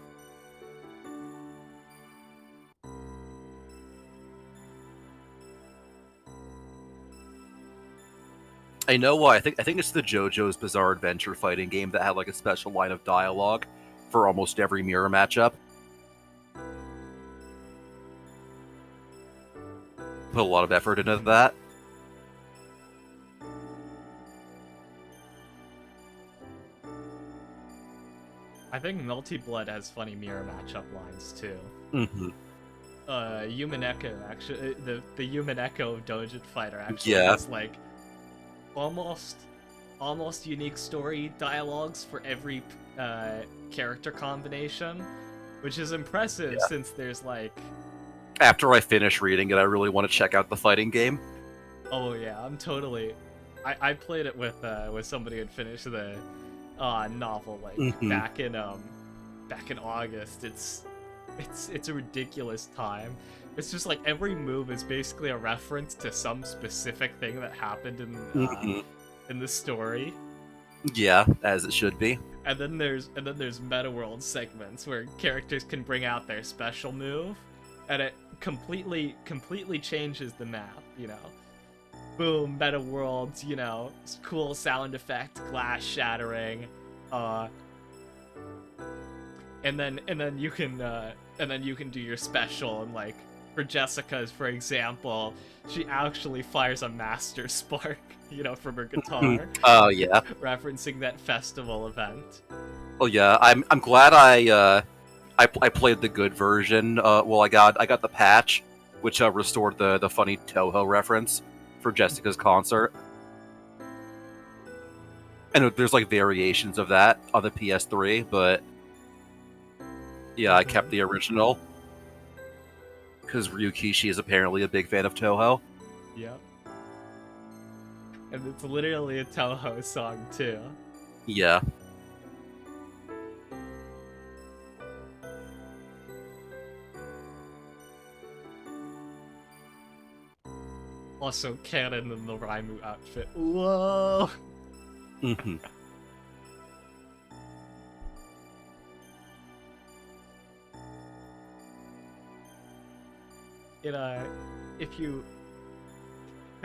I know why. I think it's the JoJo's Bizarre Adventure fighting game that had like a special line of dialogue for almost every mirror matchup. Put a lot of effort into that.
I think Multi-Blood has funny mirror matchup lines too.
Mm-hmm.
Human Echo, actually, the Human Echo of Dojin Fighter actually has like almost unique story dialogues for every character combination, which is impressive since there's like.
After I finish reading it, I really want to check out the fighting game.
Oh yeah, I'm totally. I played it with somebody who had finished the novel like back in August. It's a ridiculous time. It's just like every move is basically a reference to some specific thing that happened in the story. Yeah,
as it should be.
And then there's meta world segments where characters can bring out their special move, and it completely changes the map. You know, boom, meta worlds. You know, cool sound effect, glass shattering, and then you can do your special and like for Jessica's, for example, she actually fires a master spark, from her guitar,
Oh yeah.
referencing that festival event.
Oh yeah. I'm glad I played the good version. Well, I got the patch, which restored the funny Toho reference for Jessica's concert. And there's like variations of that on the PS3, but yeah, I kept the original because Ryukishi is apparently a big fan of Toho.
Yep. And it's literally a Toho song too.
Yeah.
Also, Karin in the Raimu outfit. Whoa!
Mm-hmm.
If you...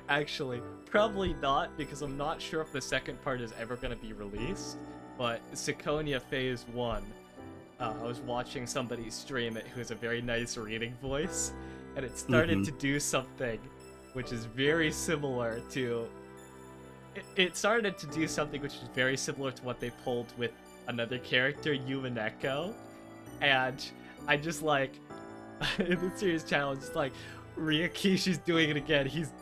Actually, probably not, because I'm not sure if the second part is ever going to be released, but Syconia Phase 1, I was watching somebody stream it who has a very nice reading voice, and it started to do something which is very similar to... It started to do something which is very similar to what they pulled with another character, Yumaneko, and I just like... in the series channel, just like, Ryukishi's doing it again. He's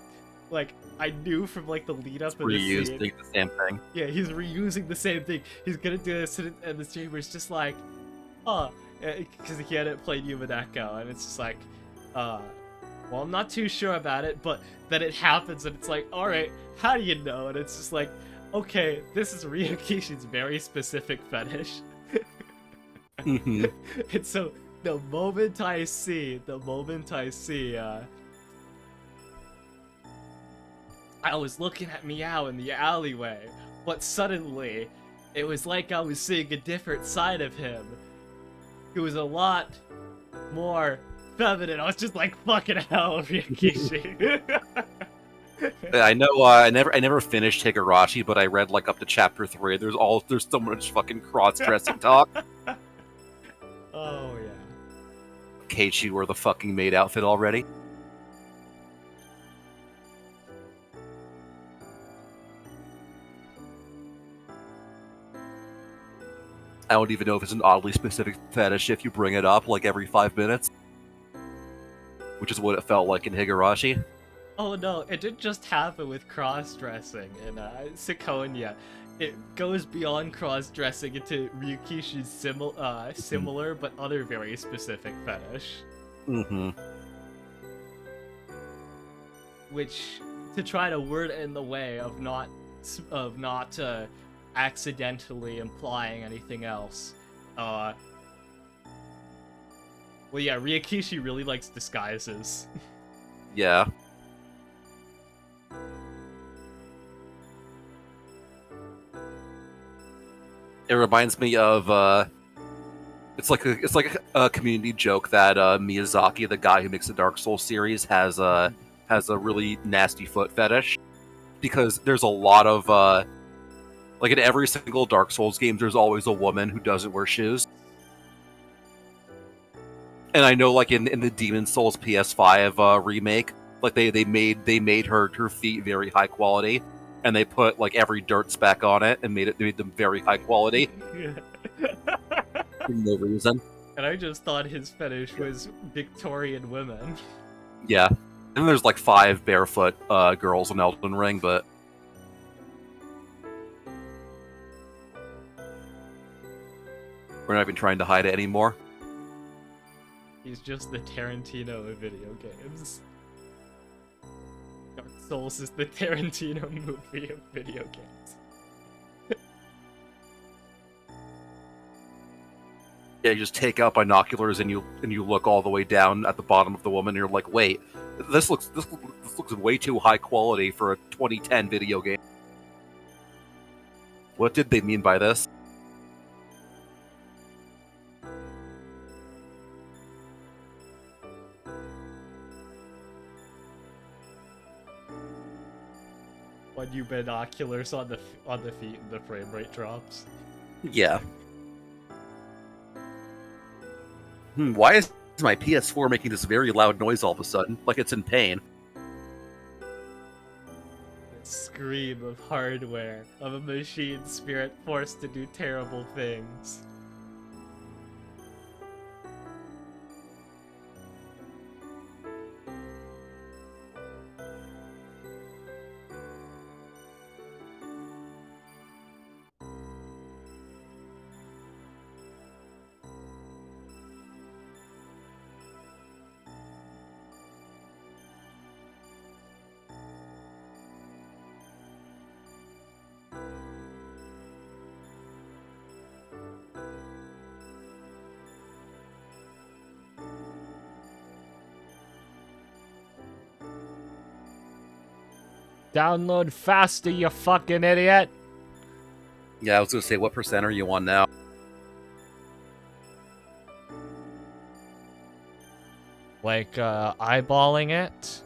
like, I knew from like the lead up of the scene.
Reusing the same thing.
Yeah, he's reusing the same thing. He's gonna do this, and the streamer's just like, because he hadn't played Yumaneko, and it's just like, well, I'm not too sure about it, but then it happens, and it's like, alright, how do you know? And it's just like, okay, this is Ryukishi's very specific fetish. And so, the moment I see, I was looking at Meow in the alleyway, but suddenly, it was like I was seeing a different side of him. It was a lot more feminine. I was just like, fucking hell, Ryukishi.
I know. I never finished Higurashi, but I read like up to chapter 3. There's so much fucking cross-dressing talk.
Oh yeah.
Keiichi wore the fucking maid outfit already. I don't even know if it's an oddly specific fetish if you bring it up like every 5 minutes. Which is what it felt like in Higurashi.
Oh no, it didn't just happen with cross-dressing in Syconia. It goes beyond cross-dressing into Ryukishi's similar but other very specific fetish. Which, to try to word it in the way of not accidentally implying anything else. Well, yeah, Ryukishi really likes disguises.
Yeah. It reminds me of it's like a community joke that Miyazaki, the guy who makes the Dark Souls series, has a really nasty foot fetish, because there's a lot of like in every single Dark Souls game, there's always a woman who doesn't wear shoes. And I know, like in the Demon Souls PS5 remake, like they made her feet very high quality, and they put like every dirt speck on it and made them very high quality. For no reason.
And I just thought his fetish was Victorian women.
Yeah. And there's like 5 barefoot girls in Elden Ring, but we're not even trying to hide it anymore.
He's just the Tarantino of video games. Dark Souls is the Tarantino movie of video games.
Yeah, you just take out binoculars and you look all the way down at the bottom of the woman, and you're like, wait, this looks way too high quality for a 2010 video game. What did they mean by this?
When you binoculars on the feet and the frame rate drops.
Yeah. Why is It's my PS4 making this very loud noise all of a sudden, like it's in pain.
The scream of hardware, of a machine spirit forced to do terrible things. Download faster, you fucking idiot!
Yeah, I was gonna say, what percent are you on now?
Like, eyeballing it?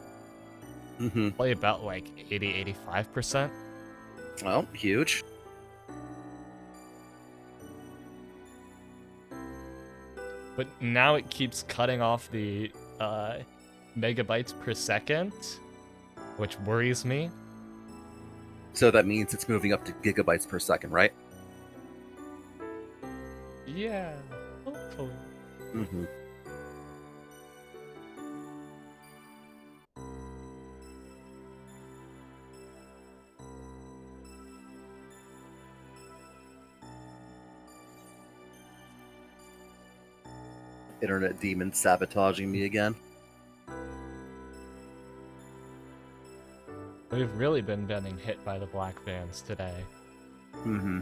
Mm-hmm.
Probably about, like, 80-85%.
Well, huge.
But now it keeps cutting off the, megabytes per second, which worries me.
So that means it's moving up to gigabytes per second, right?
Yeah, hopefully.
Mm-hmm. Internet demon sabotaging me again.
We've really been getting hit by the black vans today.
Mm-hmm.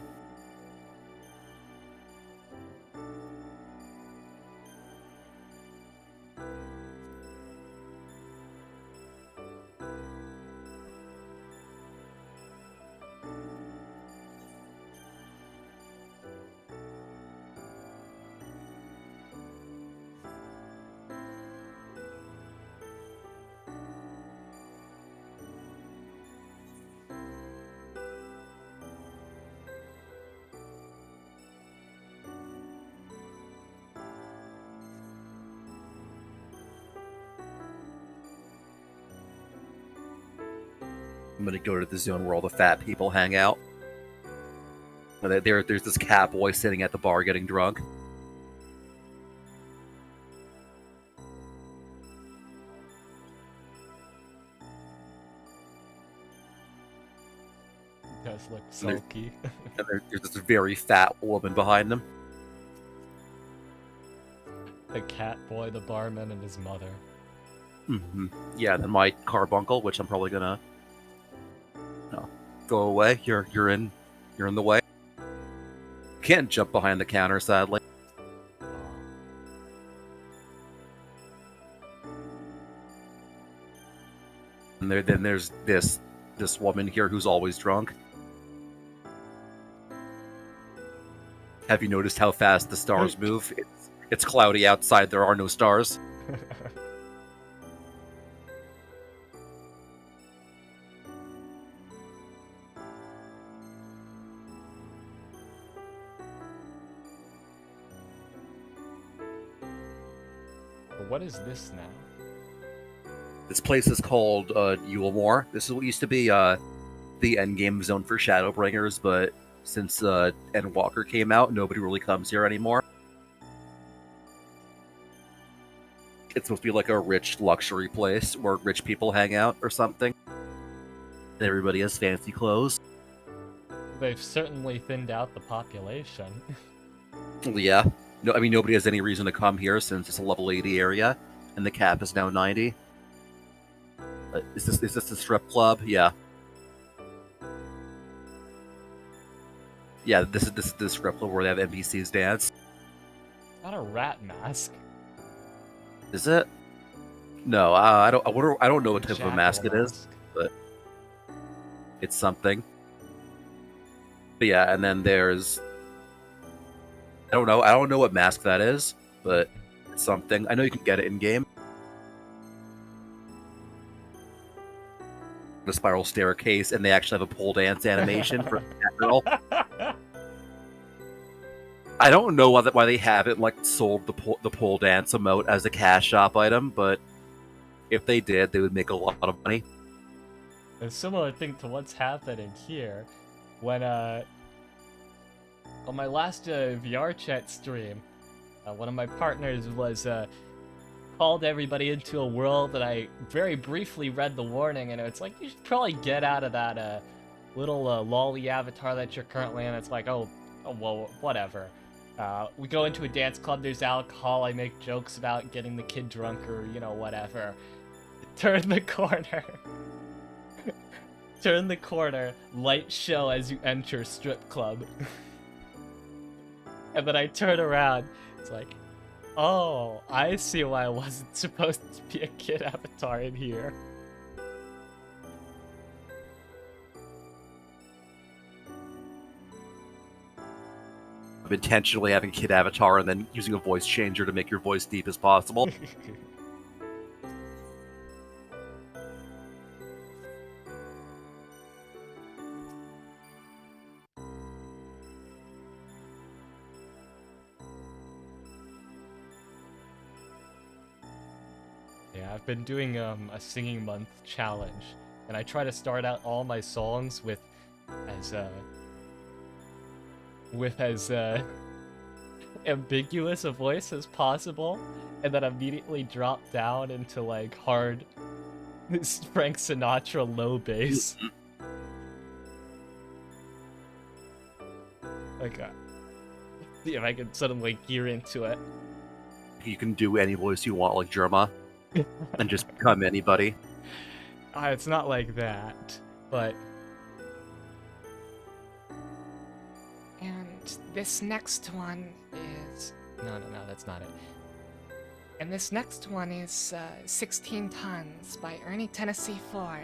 I'm gonna go to the zone where all the fat people hang out. There's this cat boy sitting at the bar getting drunk.
He does look sulky.
And there's this very fat woman behind him.
The cat boy, the barman, and his mother.
Mm-hmm. Yeah, and then my carbuncle, which I'm probably gonna go away. You're in the way. Can't jump behind the counter, sadly. And then there's this woman here who's always drunk. Have you noticed how fast the stars move? It's cloudy outside. There are no stars.
What is this now?
This place is called Yulemore. This is what used to be the endgame zone for Shadowbringers, but since Endwalker came out, nobody really comes here anymore. It's supposed to be like a rich luxury place where rich people hang out or something. Everybody has fancy clothes.
They've certainly thinned out the population.
Yeah. No, I mean, nobody has any reason to come here since it's a level 80 area, and the cap is now 90. Is this the strip club? Yeah. Yeah, this is the strip club where they have NPCs dance.
Not a rat mask.
Is it? No, I don't know what type of a mask it is, but it's something. But yeah, and then there's I don't know what mask that is, but it's something. I know you can get it in game. The spiral staircase, and they actually have a pole dance animation for that girl. I don't know why they haven't like sold the pole dance emote as a cash shop item, but if they did, they would make a lot of money.
A similar thing to what's happening here, when on my last VR chat stream, one of my partners was called everybody into a world that I very briefly read the warning, and it's like, you should probably get out of that little lolly avatar that you're currently in. It's like, oh well, whatever. We go into a dance club, there's alcohol, I make jokes about getting the kid drunk or, whatever. Turn the corner. Turn the corner, light show as you enter strip club. And then I turn around, it's like, oh, I see why I wasn't supposed to be a kid avatar in here.
Of intentionally having a kid avatar and then using a voice changer to make your voice deep as possible.
Yeah, I've been doing a singing month challenge, and I try to start out all my songs with as ambiguous a voice as possible, and then immediately drop down into like hard Frank Sinatra low bass. Like, see if I can suddenly gear into it.
You can do any voice you want, like Jerma, and just become anybody.
It's not like that, but... And this next one is... No, that's not it. And this next one is 16 Tons by Ernie Tennessee Ford.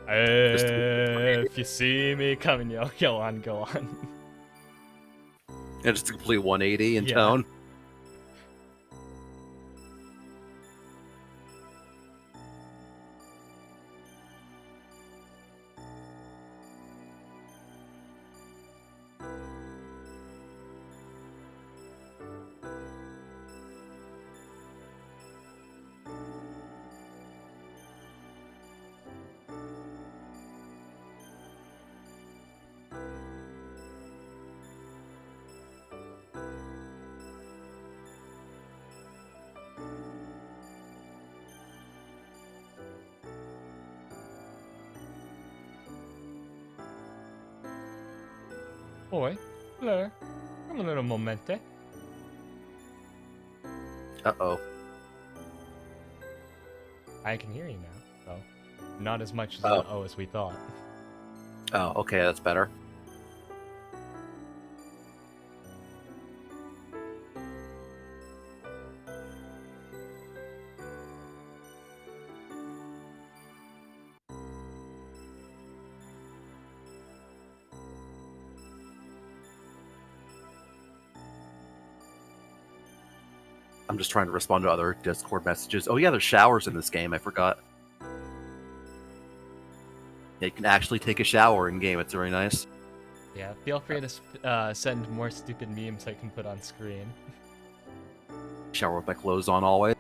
If you see me coming, go on.
And just a complete 180 in
Yeah.
tone.
Oi, Fleur, come a little momente.
Uh-oh.
I can hear you now, though. Not as much as as we thought.
Oh, okay, that's better. I'm just trying to respond to other Discord messages. Oh yeah, there's showers in this game, I forgot. Yeah, you can actually take a shower in game, it's very nice.
Yeah, feel free to send more stupid memes I can put on screen.
Shower with my clothes on always.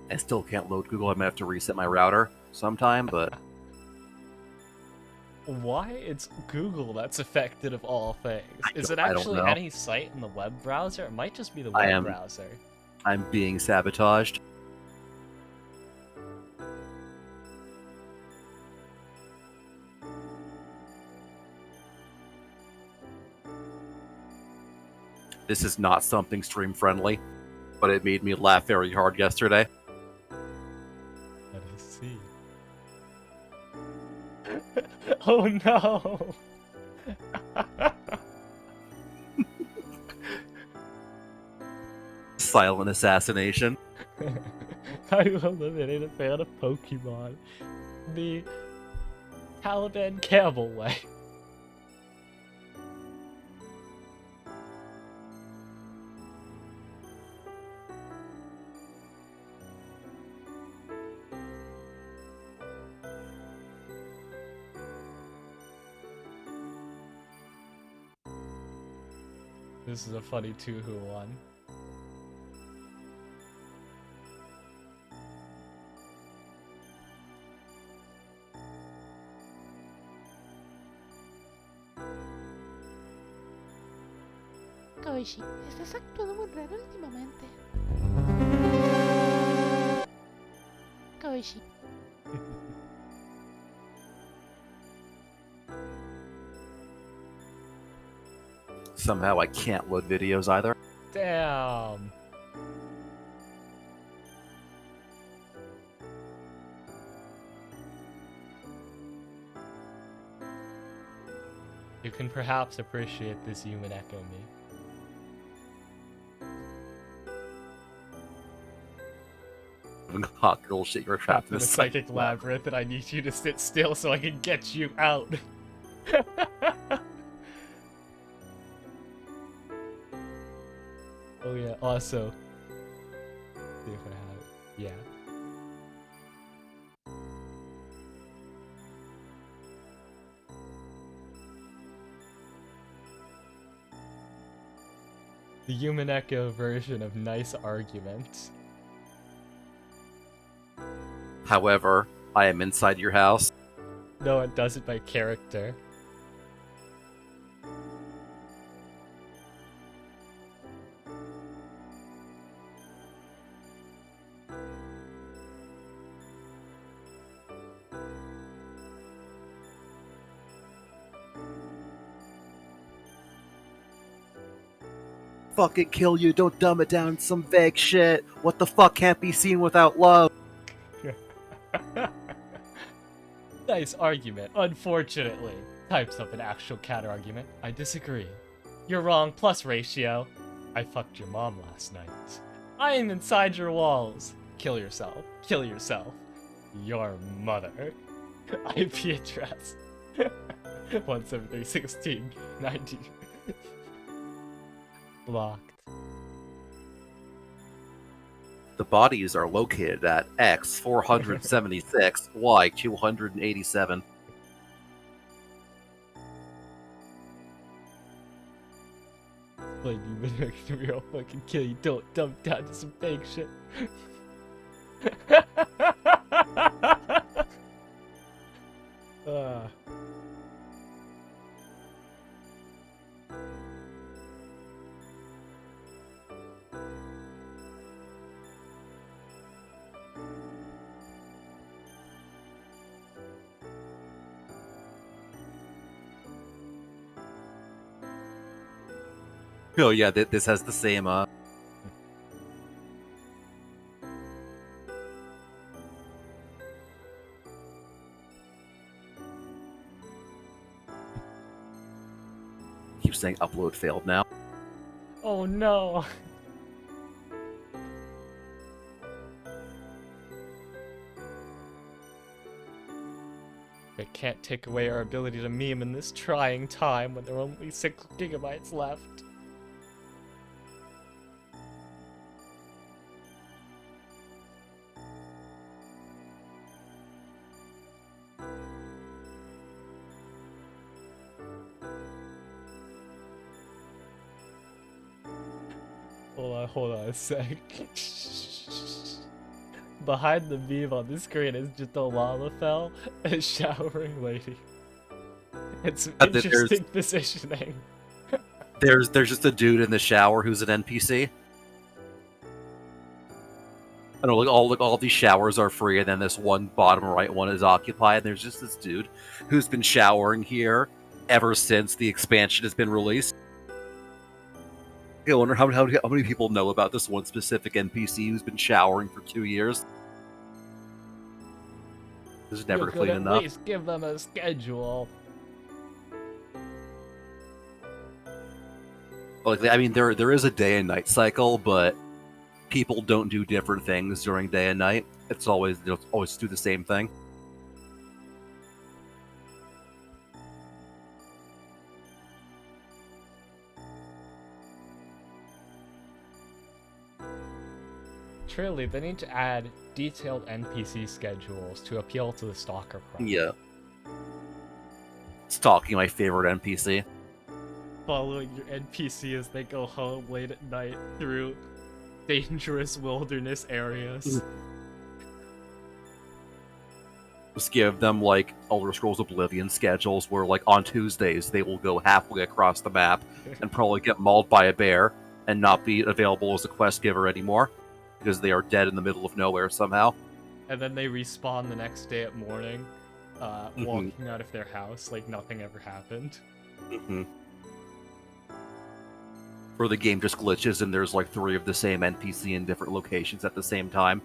I still can't load Google. I might have to reset my router sometime, but
Why it's Google that's affected of all things? Is it
I don't
actually
know.
any site in the web browser? It might just be the web browser.
I'm being sabotaged. This is not something stream friendly, but it made me laugh very hard yesterday.
Let us see. Oh no!
Silent assassination.
How to eliminate a fan of Pokemon the Taliban Campbell way. This is a funny 2-who-1.
Koichi, estás actuando muy raro últimamente. Koichi.
Somehow I can't load videos either.
Damn. You can perhaps appreciate this human echo me.
Hot girl shit, you're trapped in
a
a
psychic labyrinth, and I need you to sit still so I can get you out. Oh yeah, also. See if I have it. Yeah. The human echo version of nice argument.
However, I am inside your house.
No, it does it by character.
Fucking kill you, don't dumb it down, some vague shit. What the fuck can't be seen without love?
Nice argument, unfortunately. Types up an actual counter-argument. I disagree. You're wrong, plus ratio. I fucked your mom last night. I am inside your walls. Kill yourself. Kill yourself. Your mother. IP address. 173.16.90. Blocked.
The bodies are located at X 476, Y 287.
Like you been making me, I'll fucking kill you. Don't dump down to some fake shit.
Oh yeah, this has the same, Keep saying upload failed now.
Oh no. It can't take away our ability to meme in this trying time when there are only 6 gigabytes left. Hold on a sec. Behind the meme on the screen is just a Lalafell, a showering lady. It's some interesting positioning.
There's just a dude in the shower who's an NPC. I know, all these showers are free, and then this one bottom right one is occupied. And there's just this dude who's been showering here ever since the expansion has been released. I wonder how many people know about this one specific NPC who's been showering for 2 years. This is never
You
clean
could at
enough.
least give them a schedule.
Like, I mean, there is a day and night cycle, but people don't do different things during day and night. It's always they'll always do the same thing.
Truly, they need to add detailed NPC schedules to appeal to the stalker crowd.
Yeah. Stalking my favorite NPC.
Following your NPC as they go home late at night through dangerous wilderness areas.
Just give them like Elder Scrolls Oblivion schedules where like on Tuesdays they will go halfway across the map and probably get mauled by a bear and not be available as a quest giver anymore because they are dead in the middle of nowhere somehow.
And then they respawn the next day at morning, walking out of their house like nothing ever happened.
Or the game just glitches and there's like 3 of the same NPC in different locations at the same time.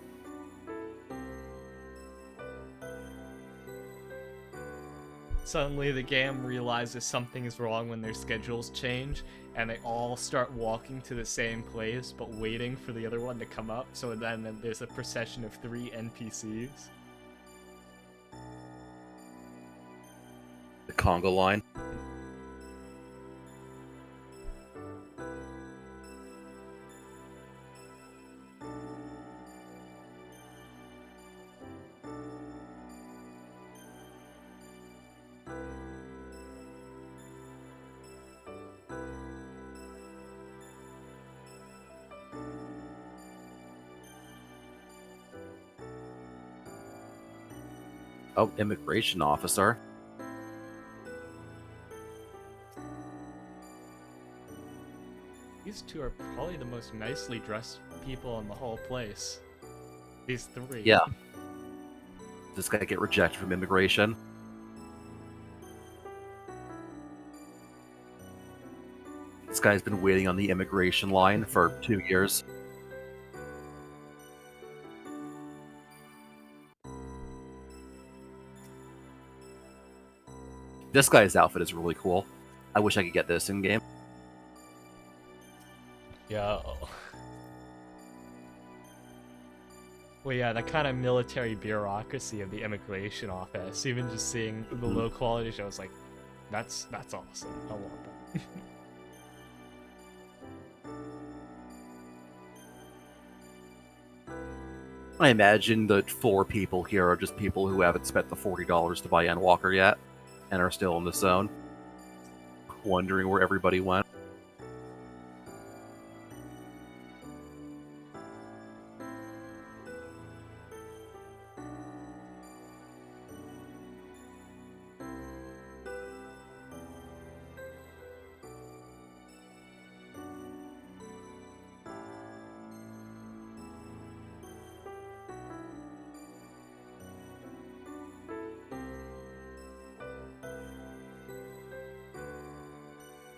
Suddenly the game realizes something is wrong when their schedules change, and they all start walking to the same place, but waiting for the other one to come up, so then there's a procession of 3 NPCs.
The Congo line. Oh, immigration officer.
These 2 are probably the most nicely dressed people in the whole place. These 3.
Yeah. This guy get rejected from immigration. This guy's been waiting on the immigration line for 2 years. This guy's outfit is really cool. I wish I could get this in game.
Yo. Well, yeah, that kind of military bureaucracy of the immigration office. Even just seeing the low quality show, I was like, that's awesome. I want that.
I imagine the 4 people here are just people who haven't spent the $40 to buy Endwalker yet, and are still in the zone, wondering where everybody went.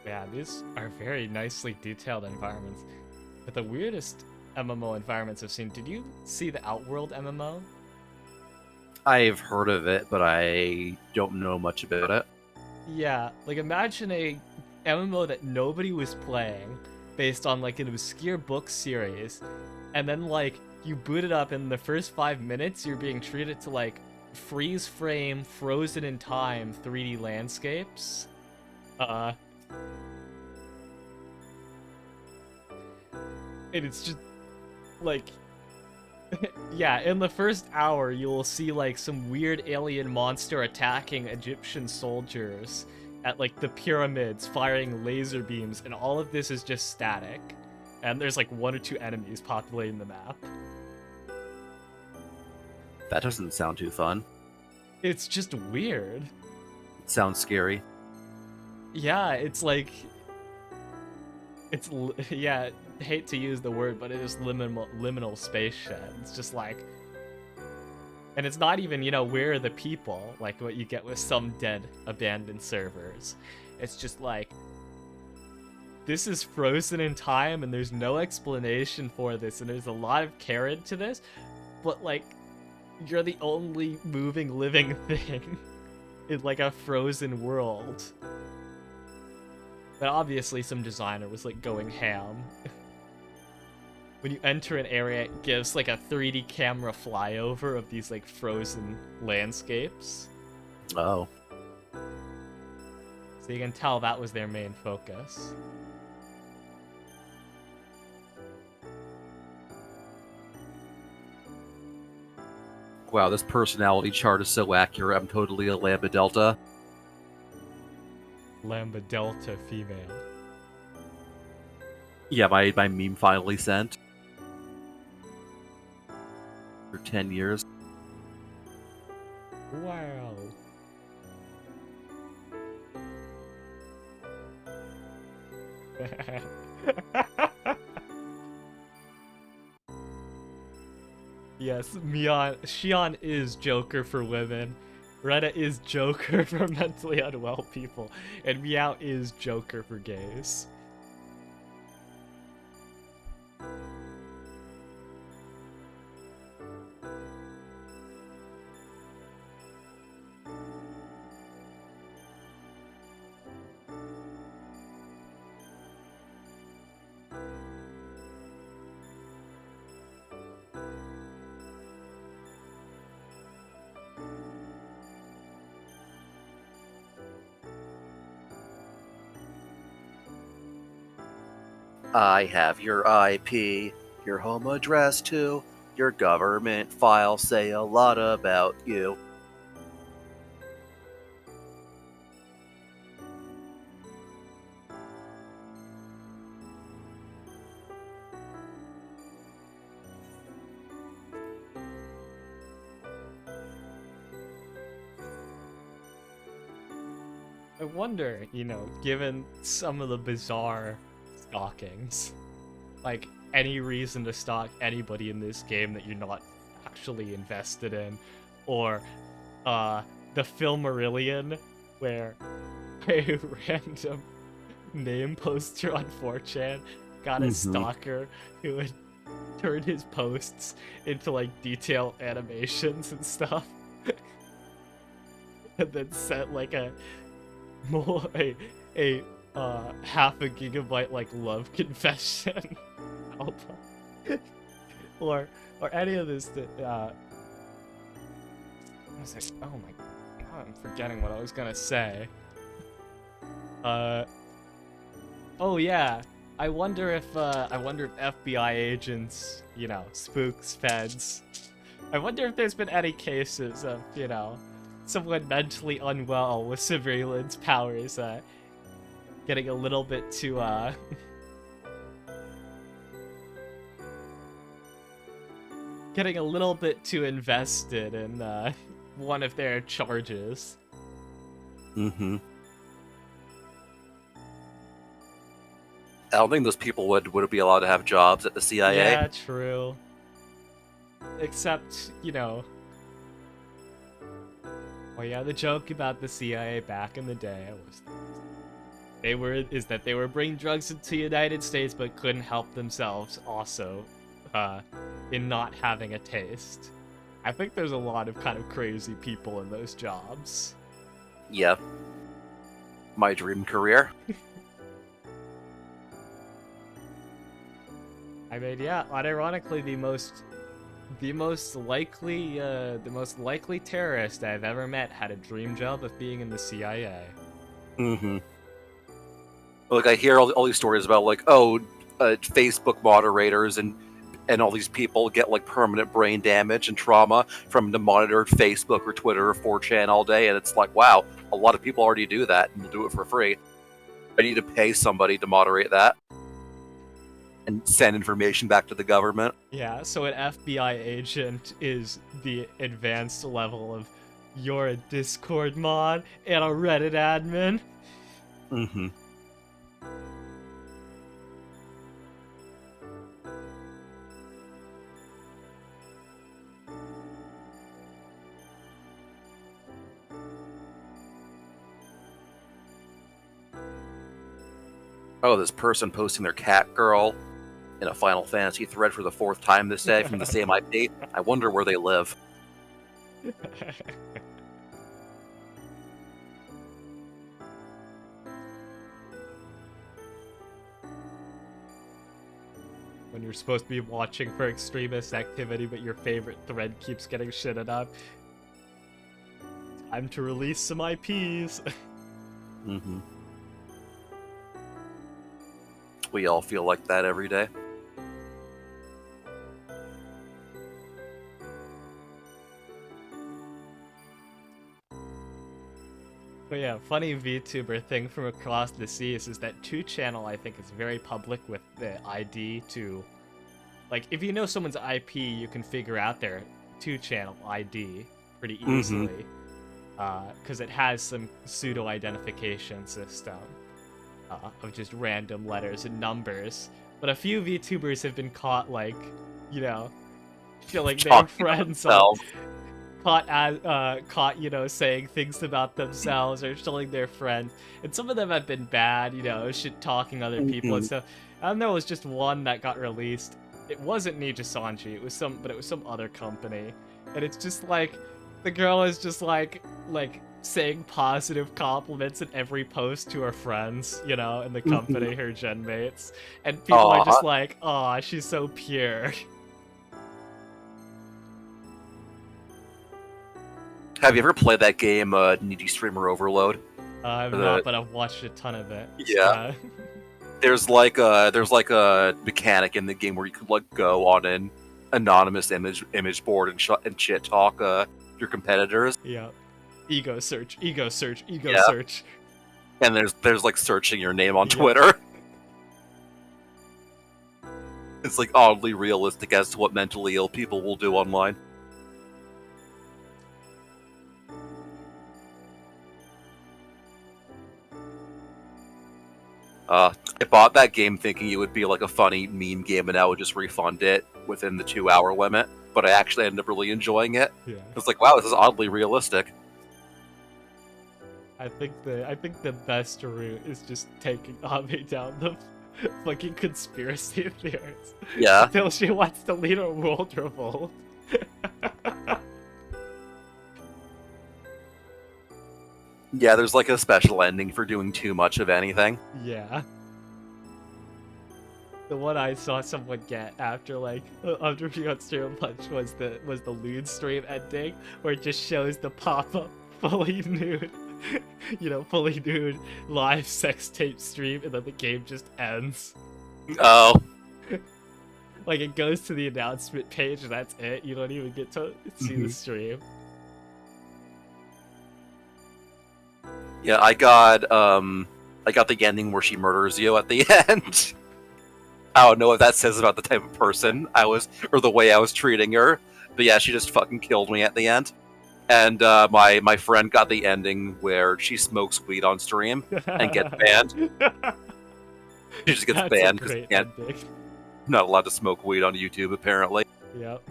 Yeah, these are very nicely detailed environments. But the weirdest MMO environments I've seen, did you see the Outworld MMO?
I've heard of it, but I don't know much about it.
Yeah, like imagine a MMO that nobody was playing based on like an obscure book series, and then like you boot it up and in the first 5 minutes you're being treated to like freeze frame, frozen in time 3D landscapes. And it's just like yeah, in the first hour you'll see like some weird alien monster attacking Egyptian soldiers at like the pyramids, firing laser beams, and all of this is just static. And there's like 1 or 2 enemies populating the map.
That doesn't sound too fun.
It's just weird.
It sounds scary.
Yeah, it's like yeah, hate to use the word, but it is liminal space shed. It's just like, and it's not even, you know, where are the people, like what you get with some dead abandoned servers. It's just like this is frozen in time and there's no explanation for this and there's a lot of care into this, but like you're the only moving living thing in like a frozen world. But obviously some designer was like going ham. When you enter an area, it gives like a 3D camera flyover of these like frozen landscapes.
Oh.
So you can tell that was their main focus.
Wow, this personality chart is so accurate. I'm totally a Lambda Delta.
Lambda Delta female.
Yeah, my meme finally sent. For 10 years.
Wow. Yes, Xion is Joker for women. Retta is Joker for mentally unwell people. And Meow is Joker for gays.
I have your IP, your home address too. Your government files say a lot about you.
I wonder, given some of the bizarre stalkings, like any reason to stalk anybody in this game that you're not actually invested in, or the Filmarillion, where a random name poster on 4chan got a stalker who would turn his posts into like detailed animations and stuff, and then set like a half a gigabyte like love confession album, or any of this that I was like, oh my god, I'm forgetting what I was gonna say. Oh yeah, I wonder if FBI agents, spooks, feds. I wonder if there's been any cases of, someone mentally unwell with surveillance powers, getting a little bit too, getting a little bit too invested in, one of their charges.
I don't think those people would be allowed to have jobs at the CIA.
Yeah, true. Except, oh yeah, the joke about the CIA back in the day was that they were bringing drugs into the United States but couldn't help themselves also in not having a taste. I think there's a lot of kind of crazy people in those jobs.
Yeah. My dream career.
I mean, yeah, unironically, the most likely terrorist I've ever met had a dream job of being in the CIA.
Like, I hear all these stories about, like, Facebook moderators and all these people get, like, permanent brain damage and trauma from the monitored Facebook or Twitter or 4chan all day, and it's like, wow, a lot of people already do that, and will do it for free. I need to pay somebody to moderate that and send information back to the government.
Yeah, so an FBI agent is the advanced level of you're a Discord mod and a Reddit admin.
Oh, this person posting their cat girl in a Final Fantasy thread for the 4th time this day from the same IP. I wonder where they live.
When you're supposed to be watching for extremist activity, but your favorite thread keeps getting shitted up. Time to release some IPs.
Mm-hmm. We all feel like that every day.
But yeah, funny VTuber thing from across the seas is that 2channel, I think, is very public with the ID to... Like, if you know someone's IP, you can figure out their 2channel ID pretty easily. Because it has some pseudo-identification system of just random letters and numbers. But a few VTubers have been caught, like, you know, shilling their friends on... Caught, you know, saying things about themselves or shilling their friends. And some of them have been bad, you know, shit-talking other people and stuff. And there was just one that got released. It wasn't Nija Sanji, it was some other company. And it's just like, the girl is just like saying positive compliments in every post to her friends, you know, in the company, her gen mates. And people are just like, aw, she's so pure.
Have you ever played that game, Niji Streamer Overload?
I've not, but I've watched a ton of it.
Yeah. There's like a mechanic in the game where you could like go on an anonymous image board and shit talk your competitors.
Yeah. Ego search.
And there's like searching your name on Twitter. It's like oddly realistic as to what mentally ill people will do online. I bought that game thinking it would be like a funny meme game and I would just refund it within the 2-hour limit, but I actually ended up really enjoying it.
Yeah.
It's like, wow, this is oddly realistic.
I think the best route is just taking Ame down the fucking conspiracy theories.
Yeah.
Until she wants to lead a world revolt.
Yeah, there's like a special ending for doing too much of anything.
Yeah. The one I saw someone get after being on stream punch was the lewd stream ending, where it just shows the pop-up fully nude, you know, fully nude live sex tape stream, and then the game just ends.
Oh.
Like it goes to the announcement page and that's it. You don't even get to see the stream.
Yeah, I got the ending where she murders you at the end. I don't know what that says about the type of person I was, or the way I was treating her. But yeah, she just fucking killed me at the end. And my friend got the ending where she smokes weed on stream and gets banned. She just gets banned because you can't. Not allowed to smoke weed on YouTube, apparently.
Yep.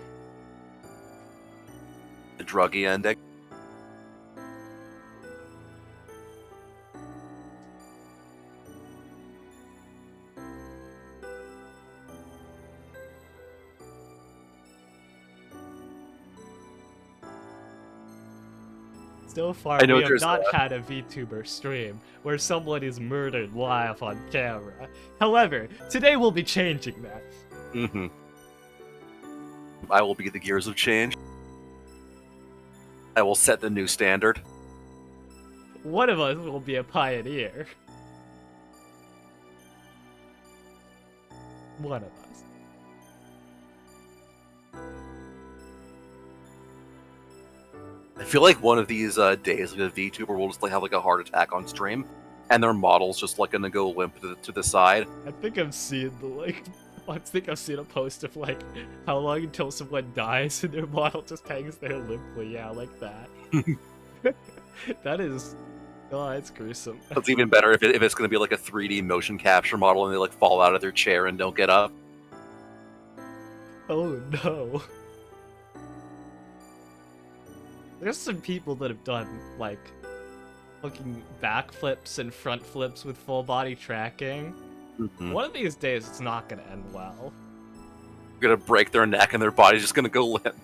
The druggy ending.
So far, we have not had a VTuber stream where someone is murdered live on camera. However, today we'll be changing that.
Mm-hmm. I will be the gears of change. I will set the new standard.
One of us will be a pioneer. One of us.
I feel like one of these days, like a VTuber will just like have like a heart attack on stream, and their model's just like gonna go limp to the side.
I think I've seen I've seen a post of like how long until someone dies and their model just hangs there limply. Yeah, like that. That is, oh, it's gruesome.
It's even better if it's gonna be like a 3D motion capture model and they like fall out of their chair and don't get up.
Oh no. There's some people that have done, like, fucking backflips and front flips with full body tracking. One of these days, it's not gonna end well.
Gonna break their neck and their body's just gonna go limp.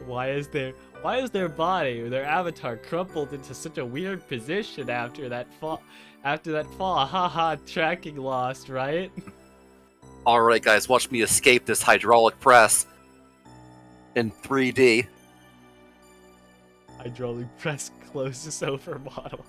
Why is their body, their avatar, crumpled into such a weird position after that fall? Haha, tracking lost, right?
Alright guys, watch me escape this hydraulic press in 3D.
Hydraulic press closes over model.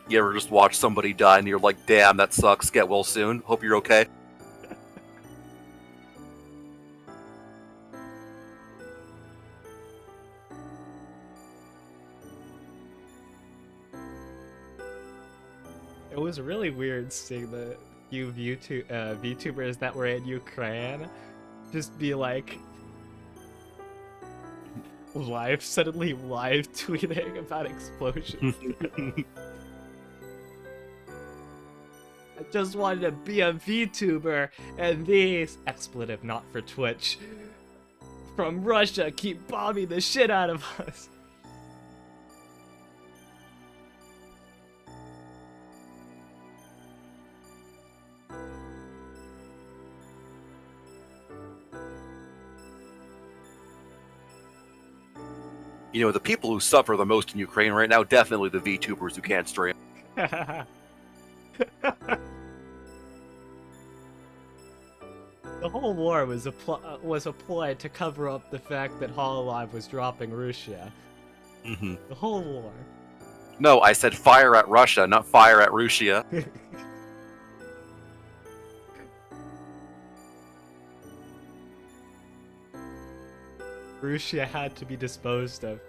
You ever just watch somebody die and you're like, damn, that sucks, get well soon, hope you're okay?
It was really weird seeing the few VTubers that were in Ukraine just be like suddenly live tweeting about explosions. I just wanted to be a VTuber, and these, expletive not for Twitch, from Russia keep bombing the shit out of us.
You know, the people who suffer the most in Ukraine right now, definitely the VTubers who can't stream.
The whole war was a ploy to cover up the fact that Hololive was dropping Russia. The whole war.
No, I said fire at Russia, not fire at Russia.
Russia had to be disposed of.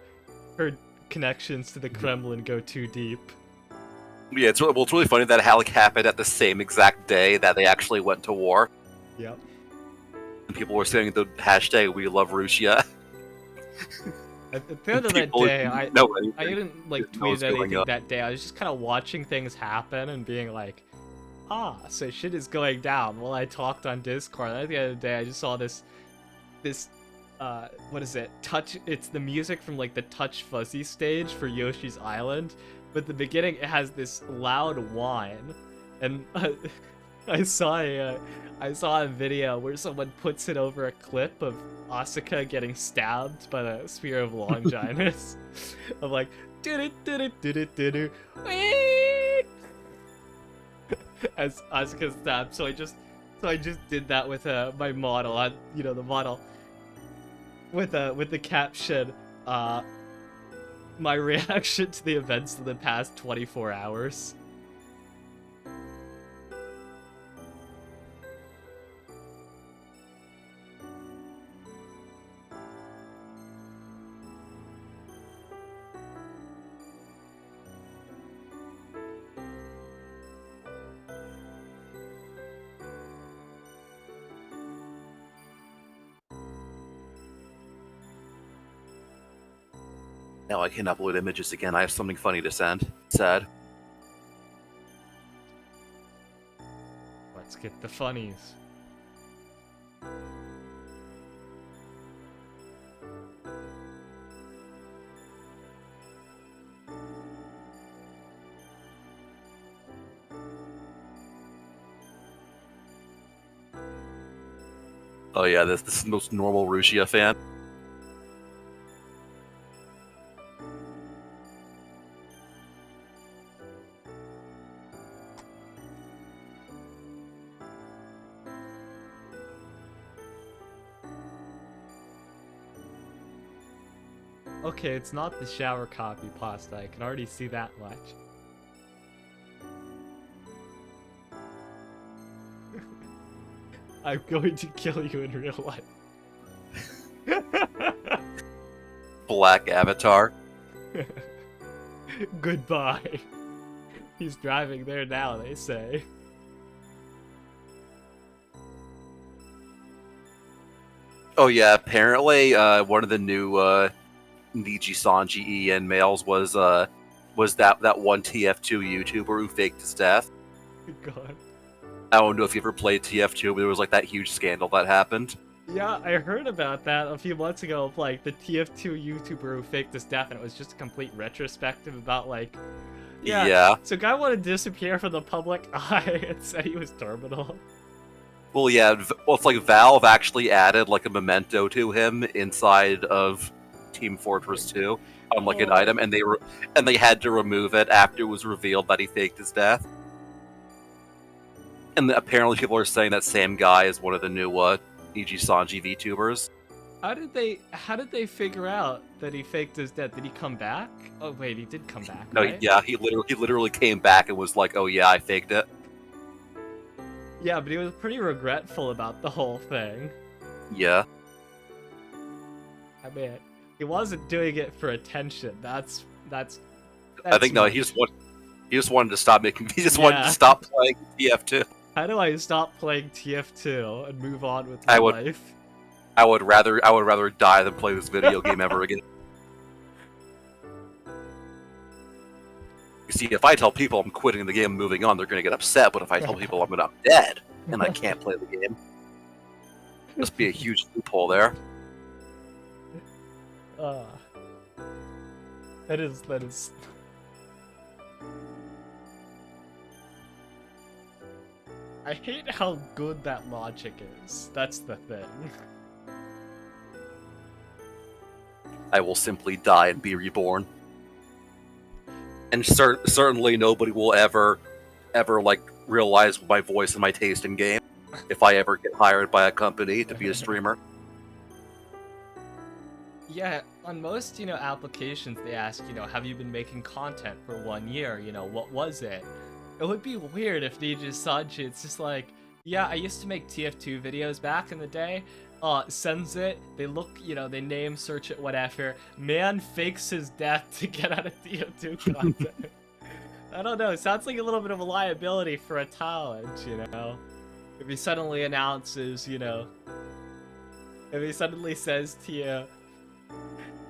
Her connections to the Kremlin go too deep.
Yeah, it's really funny that it happened at the same exact day that they actually went to war.
Yep.
And people were saying the hashtag "We love Russia."
At the end of that day, I didn't like tweet anything that day. I was just kind of watching things happen and being like, so shit is going down. While I talked on Discord, at the end of the day, I just saw this, what is it? It's the music from like the Touch Fuzzy stage for Yoshi's Island. But at the beginning, it has this loud whine, and I saw a video where someone puts it over a clip of Asuka getting stabbed by the Sphere of Longinus. I'm like, do as Asuka stabbed. So I just did that with my model, the model with the caption, my reaction to the events of the past 24 hours.
Now I can upload images again. I have something funny to send. Sad.
Let's get the funnies.
Oh yeah, this is the most normal Russia fan.
Okay, it's not the shower copy pasta. I can already see that much. I'm going to kill you in real life.
Black Avatar.
Goodbye. He's driving there now, they say.
Oh yeah, apparently one of the new Niji Sanji EN mails was that one TF2 YouTuber who faked his death.
God.
I don't know if you ever played TF2, but there was like that huge scandal that happened.
Yeah, I heard about that a few months ago of like the TF2 YouTuber who faked his death, and it was just a complete retrospective about like,
Yeah.
so guy wanted to disappear from the public eye and said he was terminal.
Well, yeah. Well, it's like Valve actually added like a memento to him inside of Team Fortress 2 on like an item, and they had to remove it after it was revealed that he faked his death. And apparently, people are saying that same guy is one of the new Niji Sanji VTubers.
How did they figure out that he faked his death? Did he come back? Oh wait, he did come back.
No,
right?
yeah, he literally came back and was like, "Oh yeah, I faked it."
Yeah, but he was pretty regretful about the whole thing.
Yeah.
I mean, he wasn't doing it for attention. That's
I think no,
much.
he just wanted to stop making. He just wanted to stop playing TF2.
How do I stop playing TF2 and move on with my life?
I would rather die than play this video game ever again. You see, if I tell people I'm quitting the game and moving on, they're going to get upset. But if I tell people I'm dead and I can't play the game, must be a huge loophole there.
That is. I hate how good that logic is. That's the thing.
I will simply die and be reborn. And certainly nobody will ever like realize my voice and my taste in game if I ever get hired by a company to be a streamer.
Yeah, on most, applications they ask, have you been making content for 1 year? What was it? It would be weird if Niji Sanji, it's just like, yeah, I used to make TF2 videos back in the day. Sends it, they look, they name search it, whatever. Man fakes his death to get out of TF2 content. I don't know, it sounds like a little bit of a liability for a talent, If he suddenly announces, if he suddenly says to you,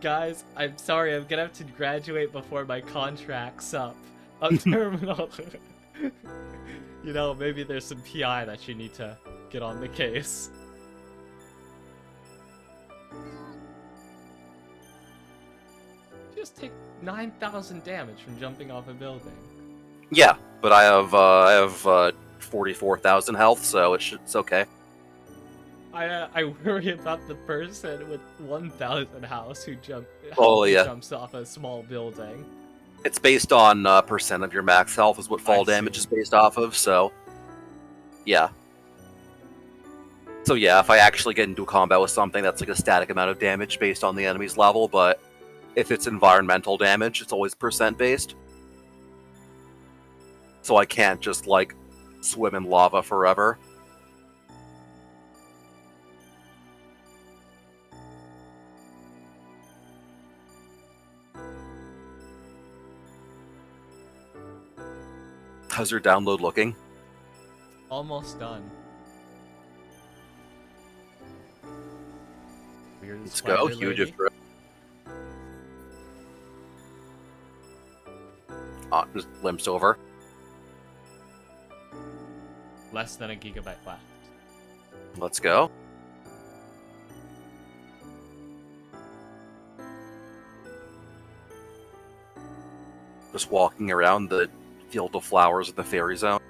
guys, I'm sorry, I'm gonna have to graduate before my contract's up. I'm terminal. Maybe there's some PI that you need to get on the case. Just take 9,000 damage from jumping off a building.
Yeah, but I have 44,000 health, so it's okay.
I worry about the person with 1,000 house who
yeah.
jumps off a small building.
It's based on percent of your max health is what fall damage is based off of, so yeah. So yeah, if I actually get into a combat with something, that's like a static amount of damage based on the enemy's level, but if it's environmental damage, it's always percent based. So I can't just like swim in lava forever. How's your download looking?
Almost done. Weird
Let's go, huge. Just limps over.
Less than a gigabyte left.
Let's go. Just walking around the field of flowers of the fairy zone.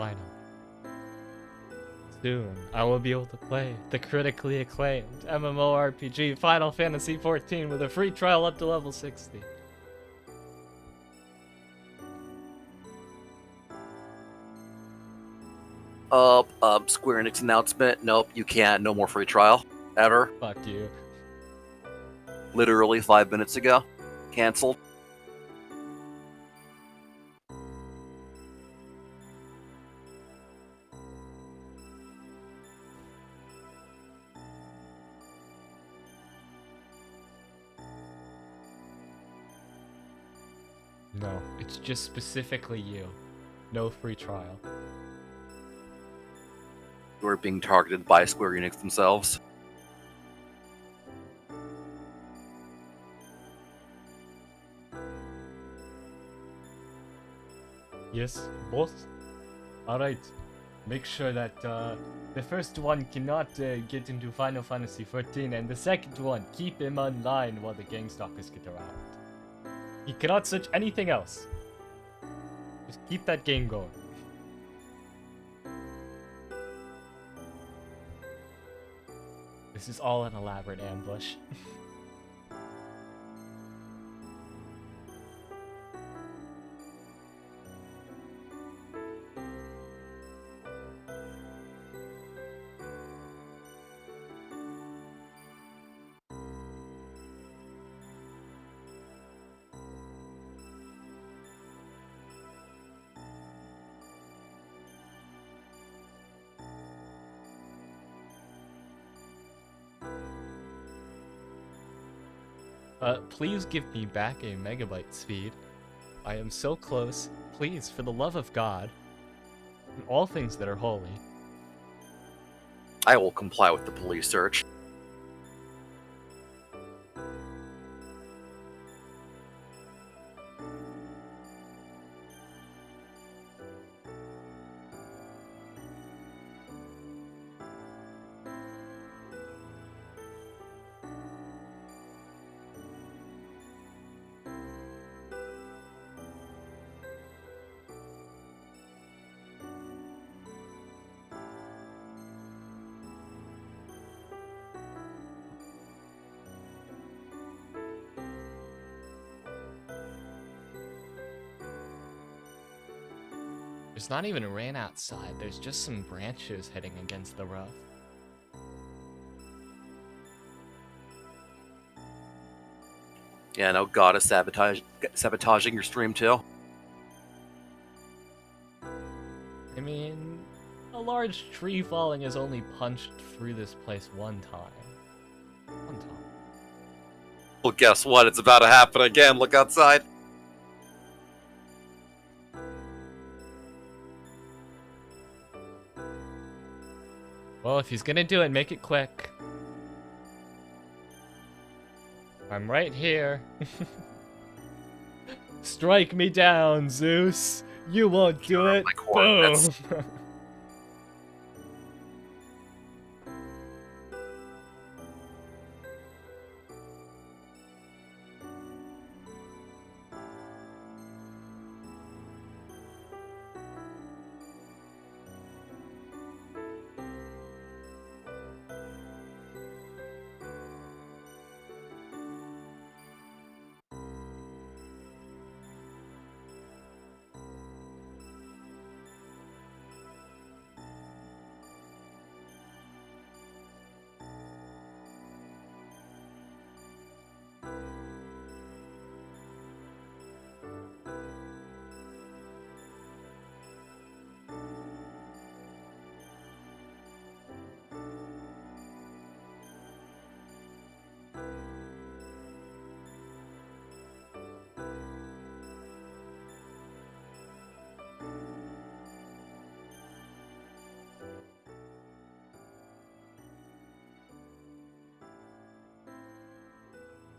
Finally. Soon, I will be able to play the critically acclaimed MMORPG Final Fantasy XIV with a free trial up to level 60.
Square Enix announcement. Nope, you can't. No more free trial. Ever.
Fuck you.
Literally 5 minutes ago. Cancelled.
No, it's just specifically you. No free trial.
We're being targeted by Square Enix themselves.
Yes, boss? Alright. Make sure that the first one cannot get into Final Fantasy XIV, and the second one, keep him online while the gangstalkers get around. He cannot search anything else. Just keep that game going. This is all an elaborate ambush. Please give me back a megabyte speed. I am so close. Please, for the love of God, and all things that are holy.
I will comply with the police search.
There's not even rain outside, there's just some branches hitting against the roof.
Yeah, no, God is sabotaging your stream too.
I mean, a large tree falling has only punched through this place one time. One time.
Well, guess what? It's about to happen again. Look outside.
Well, if he's gonna do it, make it quick. I'm right here. Strike me down, Zeus. You won't do it.
My coordinates.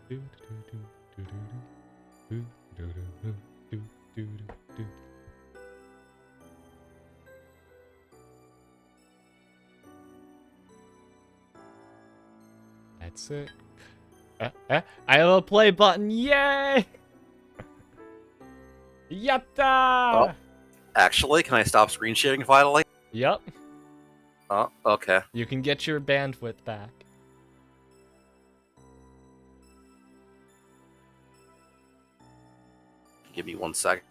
Boom. That's it. I have a play button. Yay! Yatta!
Oh. Actually, can I stop screen sharing finally?
Yep.
Oh, okay.
You can get your bandwidth back.
Give me 1 second.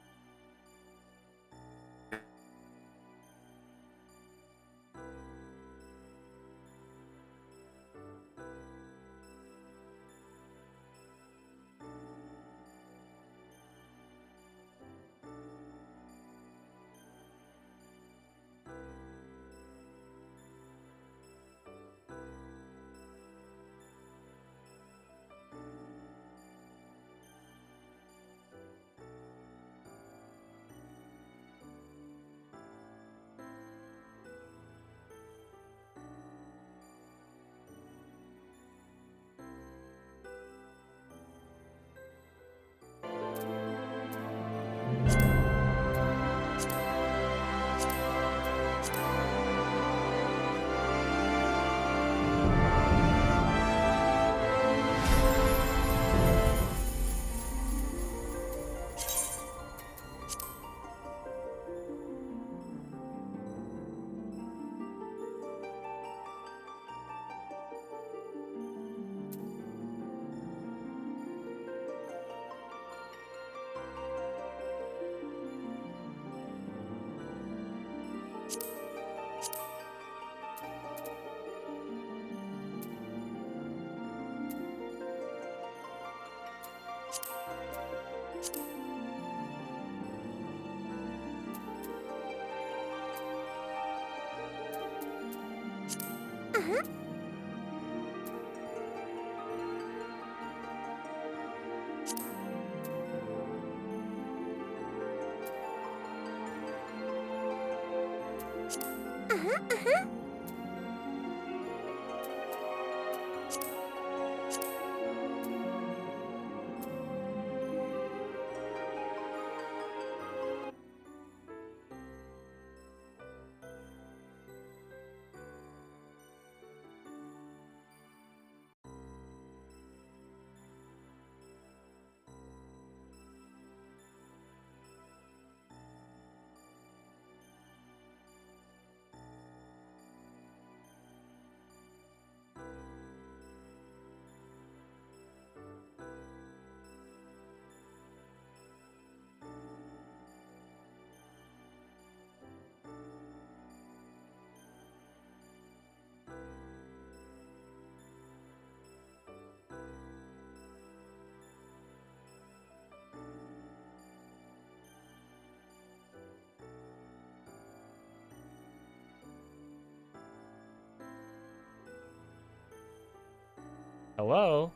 Hello?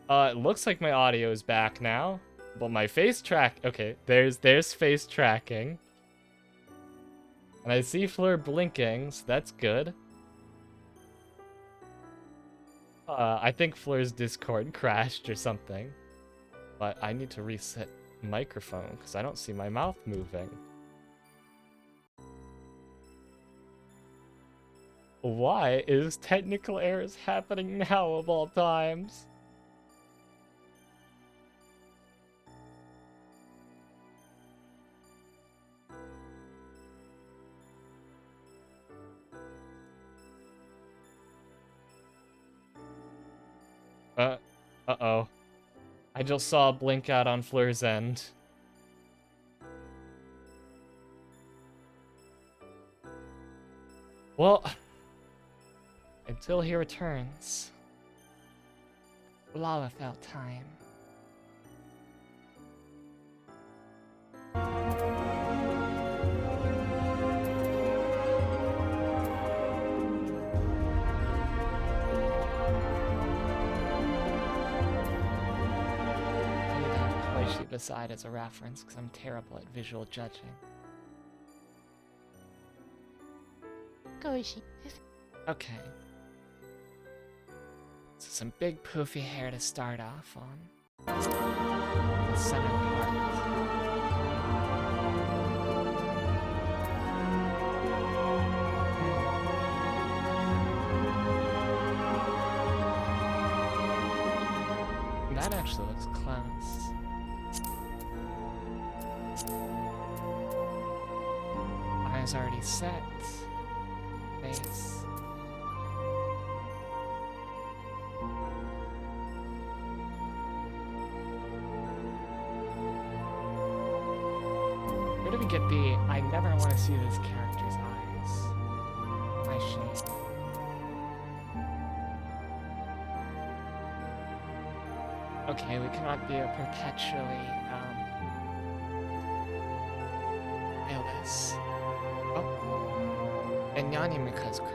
It looks like my audio is back now. But my face track... Okay, there's face tracking. And I see Fleur blinking, so that's good. I think Fleur's Discord crashed or something. But I need to reset microphone, because I don't see my mouth moving. Why is technical errors happening now of all times? Uh-oh. I just saw a blink out on Fleur's end. Well, until he returns, we'll all have felt time. I need to have Koichi beside as a reference, because I'm terrible at visual judging.
Koichi.
Okay. So some big poofy hair to start off on. The center part. That actually looks close. timer's already set. Nice. Where do we get the I never want to see this character's eyes? My shame. Okay, we cannot be a perpetually, illness. Oh. And Yanni Mika's cry.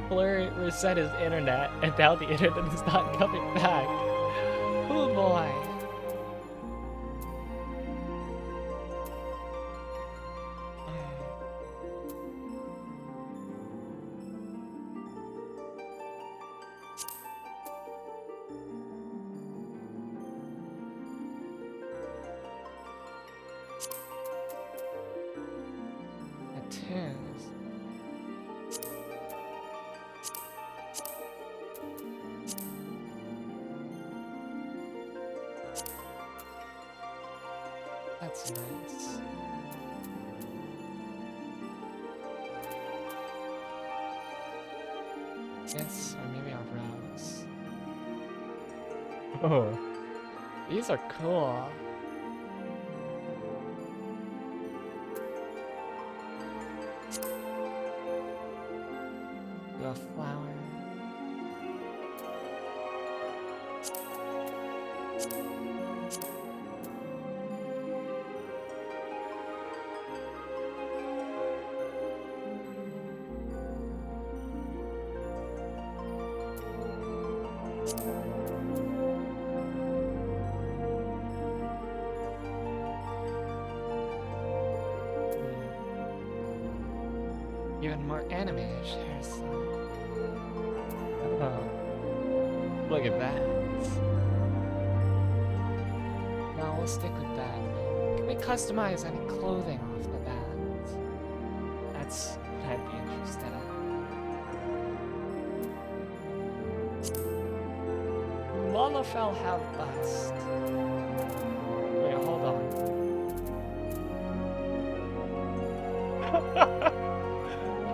Fleur reset his internet, and now the internet is not coming back. Oh boy. That's nice. Yes, or maybe I'll browse. Oh, these are cool. The flower. Even more anime-ish hairstyle. Oh, look at that. No, we'll stick with that. Can we customize any clothing off the bat? That's what I'd be interested in. Lalafell have bust. Wait, hold on.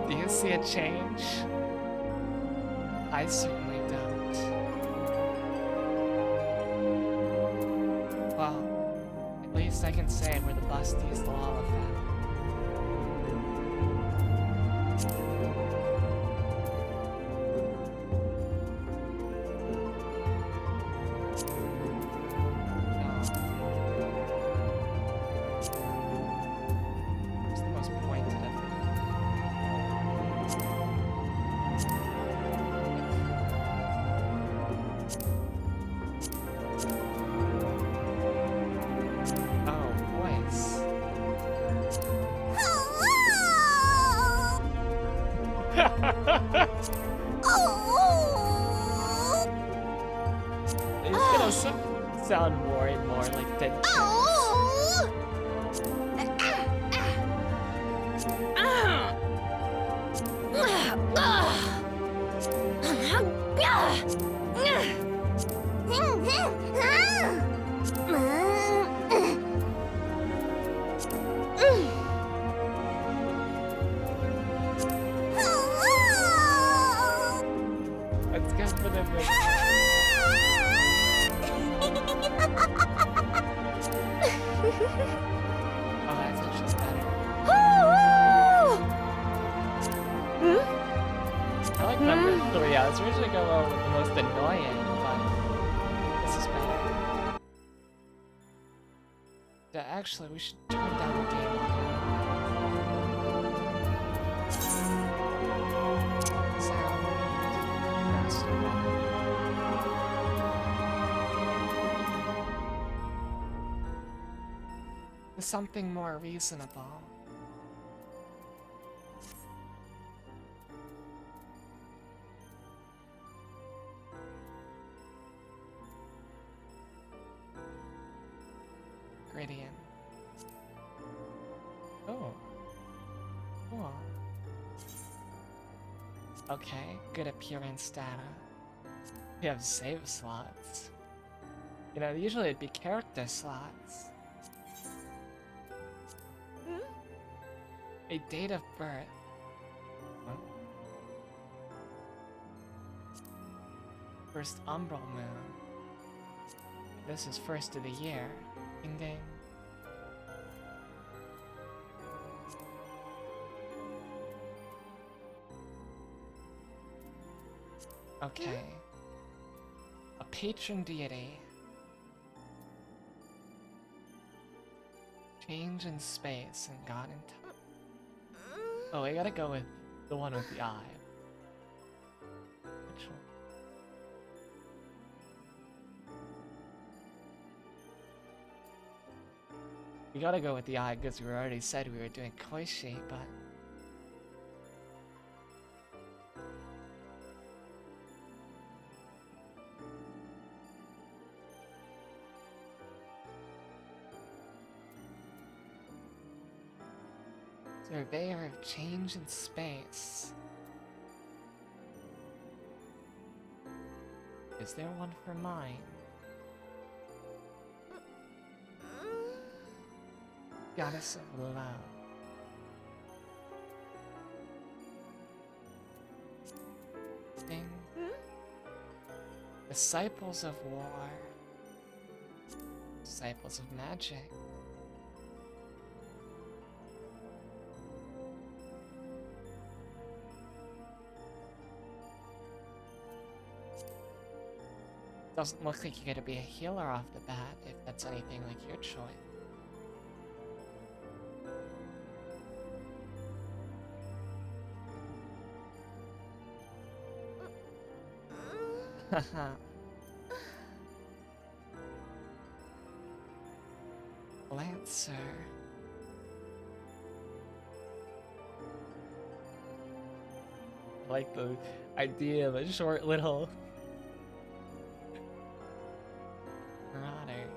Do you see a change? I certainly don't. Well, at least I can say we're the bustiest Lalafell. It's gonna sound more and more like Dead Let's go for the break. Oh, that's actually better. I like number 3. I was originally going to go with the most annoying, but this is better. Yeah, actually, we should turn down the game audio. Sound. Master. Something more reasonable. Gradient. Oh. Cool. Okay, good appearance data. We have save slots. You know, usually it'd be character slots. A date of birth. What? First umbral moon. This is first of the year. Ding ding. Okay. A patron deity. Change in space and God in time. Oh, I gotta go with the one with the eye. Which one? We gotta go with the eye because we already said we were doing Koishi, but... Surveyor of change in space. Is there one for mine? Goddess of love. Thing. Disciples of war. Disciples of magic. Doesn't look like you're gonna be a healer off the bat, if that's anything like your choice. Haha. Lancer. I like the idea of a short little marauder.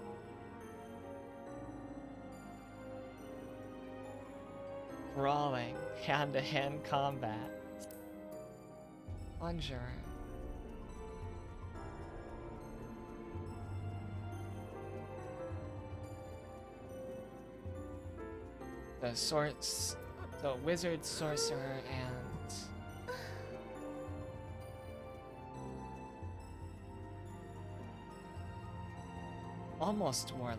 Brawling, hand-to-hand combat. Conjurer. The wizard, sorcerer, and almost warlock.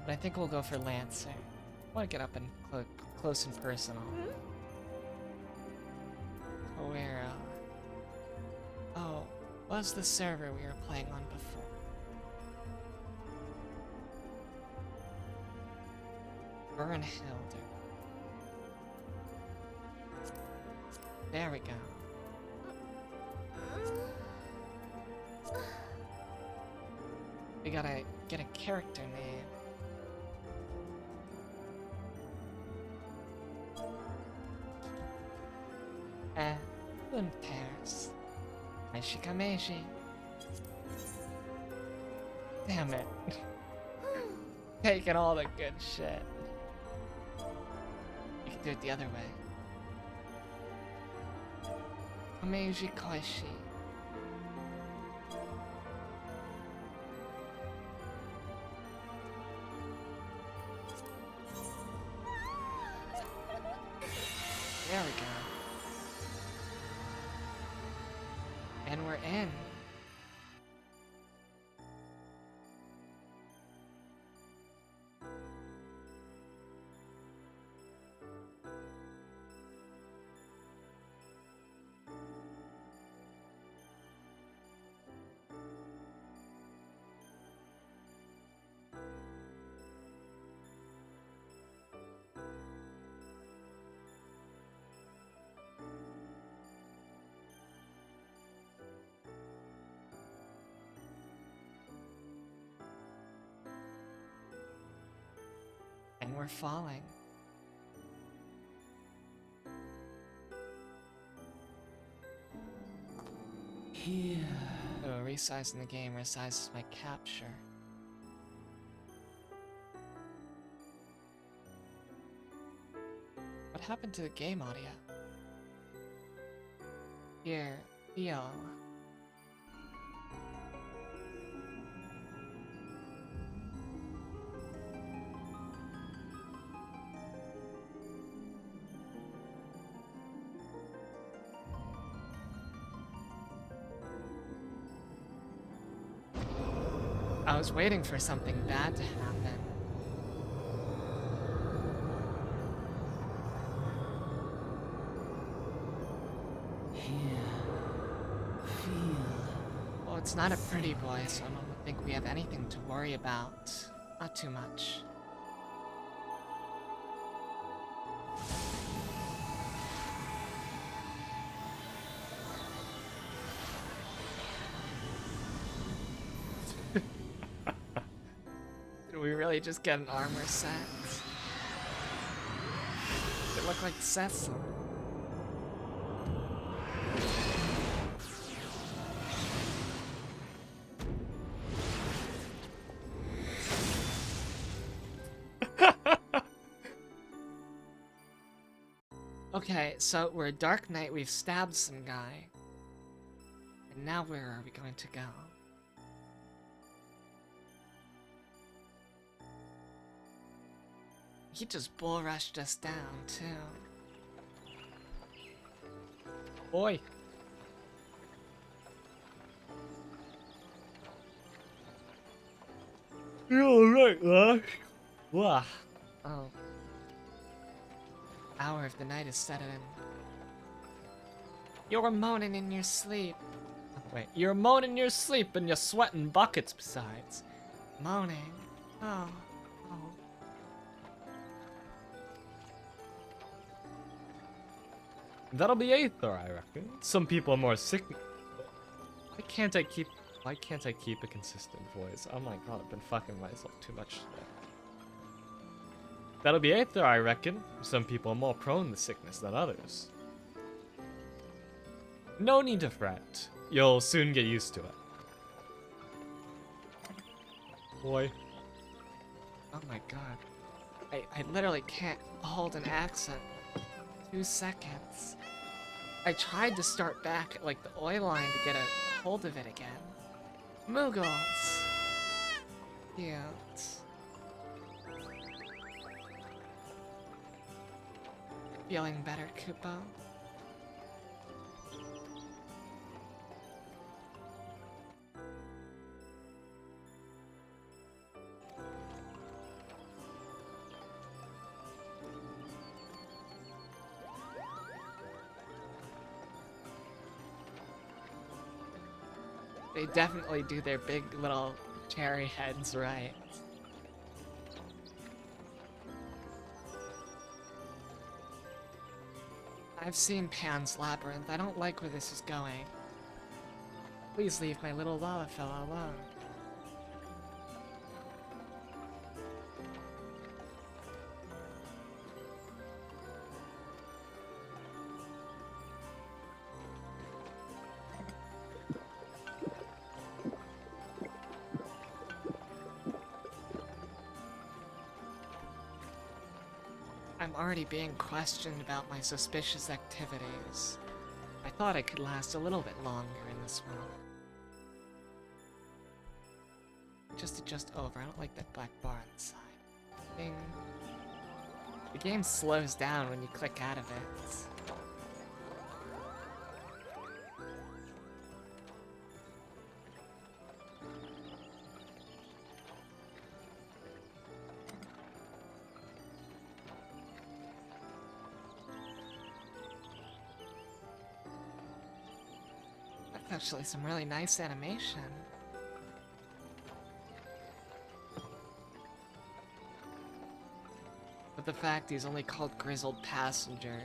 But I think we'll go for lancer. I want to get up and close and personal. Coero. Oh, what was the server we were playing on before? Bernhilder. There we go. We gotta get a character name. Unpairs. Aishikameshi. Damn it. Taking all the good shit. You can do it the other way. Kameji Koishi. There we go. And we're in. And we're falling.
Here.
So resizing the game resizes my capture. What happened to the game audio? Here, feel.
was waiting for something bad to happen. Well, it's not a pretty voice, so I don't think we have anything to worry about. Not too much. Did we really just get an armor set? It looked like Cecil. Okay, so we're a Dark Knight, we've stabbed some guy. And now where are we going to go? He just bull rushed us down, too.
Boy. You're alright, Lash. Wah.
Oh. Hour of the night is set in. You're moaning in your sleep.
Oh, wait, you're moaning in your sleep and you're sweating buckets besides.
Moaning? Oh. Oh.
That'll be Aether, I reckon. Some people are more sick. Why can't I keep a consistent voice? Oh my god, I've been fucking myself too much today. That'll be Aether, I reckon. Some people are more prone to sickness than others. No need to fret. You'll soon get used to it. Boy.
Oh my god. I literally can't hold an accent. 2 seconds. I tried to start back at like the oil line to get a hold of it again. Moogles! Cute. Feeling better, Kupo? They definitely do their big little cherry heads right. I've seen Pan's Labyrinth. I don't like where this is going. Please leave my little Lalafell alone. I'm already being questioned about my suspicious activities. I thought I could last a little bit longer in this world. Just adjust over. I don't like that black bar inside. Ding. The game slows down when you click out of it. Actually, some really nice animation. But the fact he's only called Grizzled Passenger.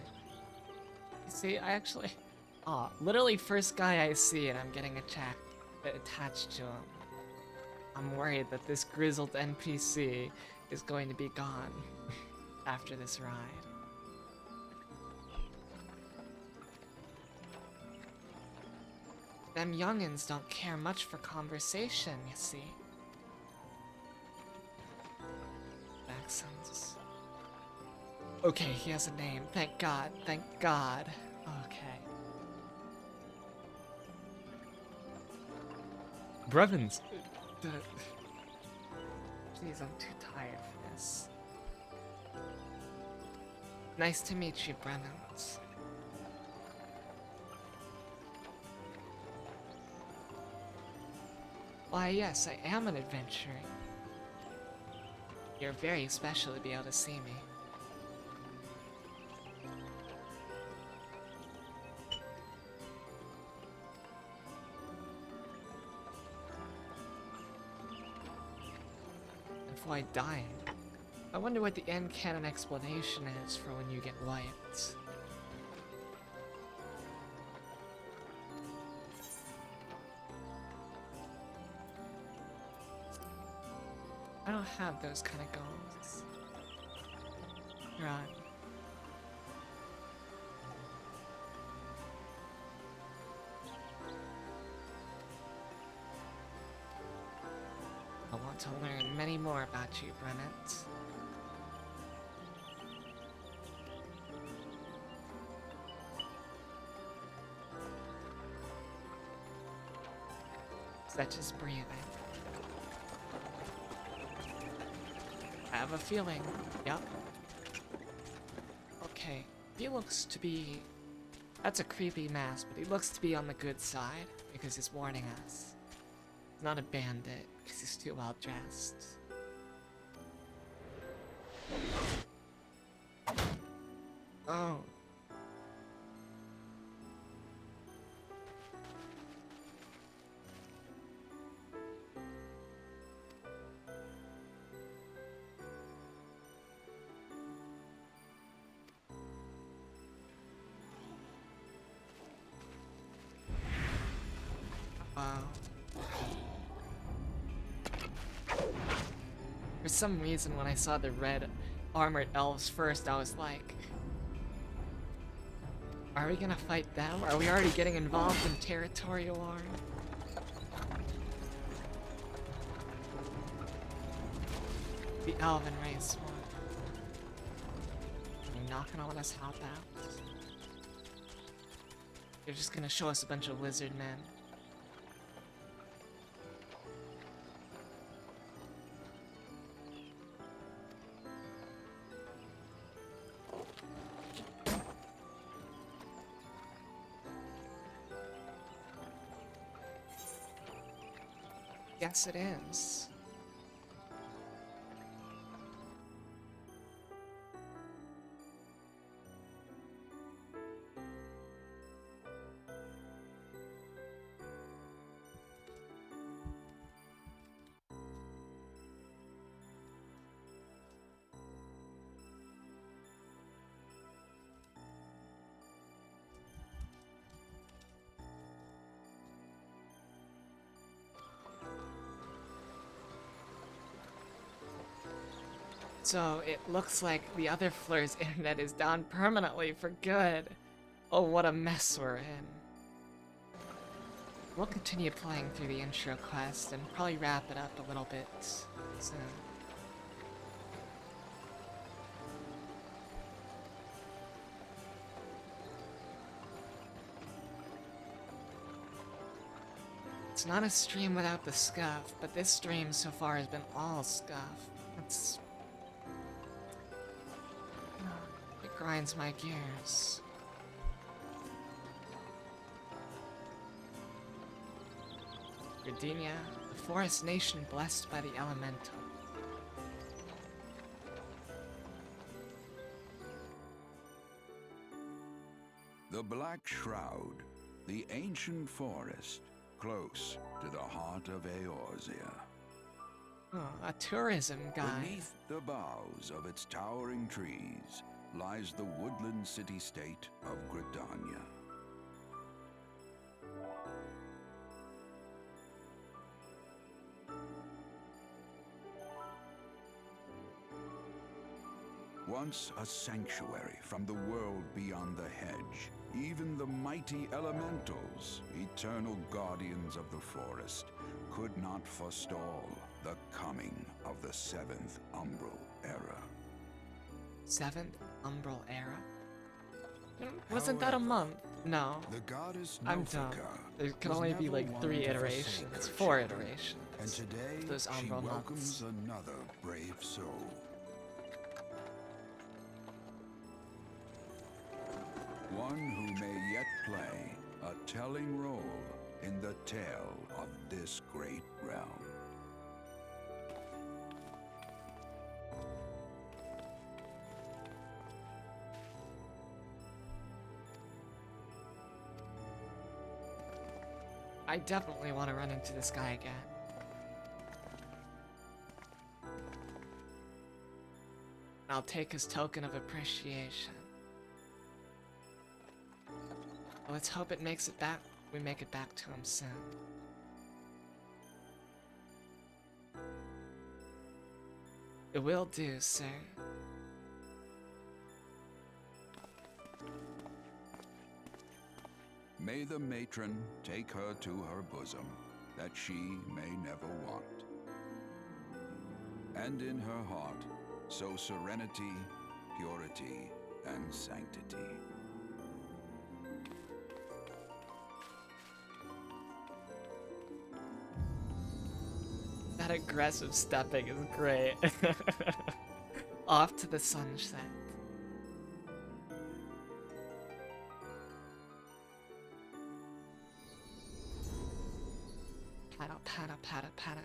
You see, I actually... Aw, literally first guy I see and I'm getting attached to him. I'm worried that this grizzled NPC is going to be gone after this ride. Them youngins don't care much for conversation, you see. Accents. Okay, he has a name. Thank God. Thank God. Okay.
Brevins.
Jeez, I'm too tired for this. Nice to meet you, Brevins. Why, yes, I am an adventurer. You're very special to be able to see me. Avoid dying. I wonder what the end canon explanation is for when you get wiped. I don't have those kind of goals. Right. I want to learn many more about you, Brennett. Is that just breathing? I have a feeling. Yep. Okay. He looks to be... That's a creepy mask, but he looks to be on the good side because he's warning us. He's not a bandit because he's too well dressed. Oh. Wow. For some reason, when I saw the red armored elves first, I was like, are we gonna fight them? Are we already getting involved in territorial war? The elven race one. You're not gonna let us help out? You're just gonna show us a bunch of lizard men. Yes, it is. So it looks like the other Fleur's internet is down permanently for good. Oh, what a mess we're in. We'll continue playing through the intro quest and probably wrap it up a little bit soon. It's not a stream without the scuff, but this stream so far has been all scuff. It's... It grinds my gears. Gardenia, the forest nation blessed by the elemental.
The Black Shroud, the ancient forest, close to the heart of Eorzea.
Oh, a tourism guide.
Beneath the boughs of its towering trees lies the woodland city-state of Gridania. Once a sanctuary from the world beyond the hedge, even the mighty elementals, eternal guardians of the forest, could not forestall the coming of the 7th Umbral Era.
7th Umbral Era? Wasn't that a month? No.
The goddess
I'm dumb. There can only be like 3 iterations, 4 iterations.
And today
Those
she
Umbral
welcomes
months.
another brave soul. One who may yet play a telling role in the tale of this great realm.
I definitely want to run into this guy again. I'll take his token of appreciation. Let's hope it makes it back. We make it back to him soon. It will do, sir.
May the matron take her to her bosom, that she may never want. And in her heart, sow serenity, purity, and sanctity.
That aggressive stepping is great. Off to the sunset. Patta, patta, patta, patta.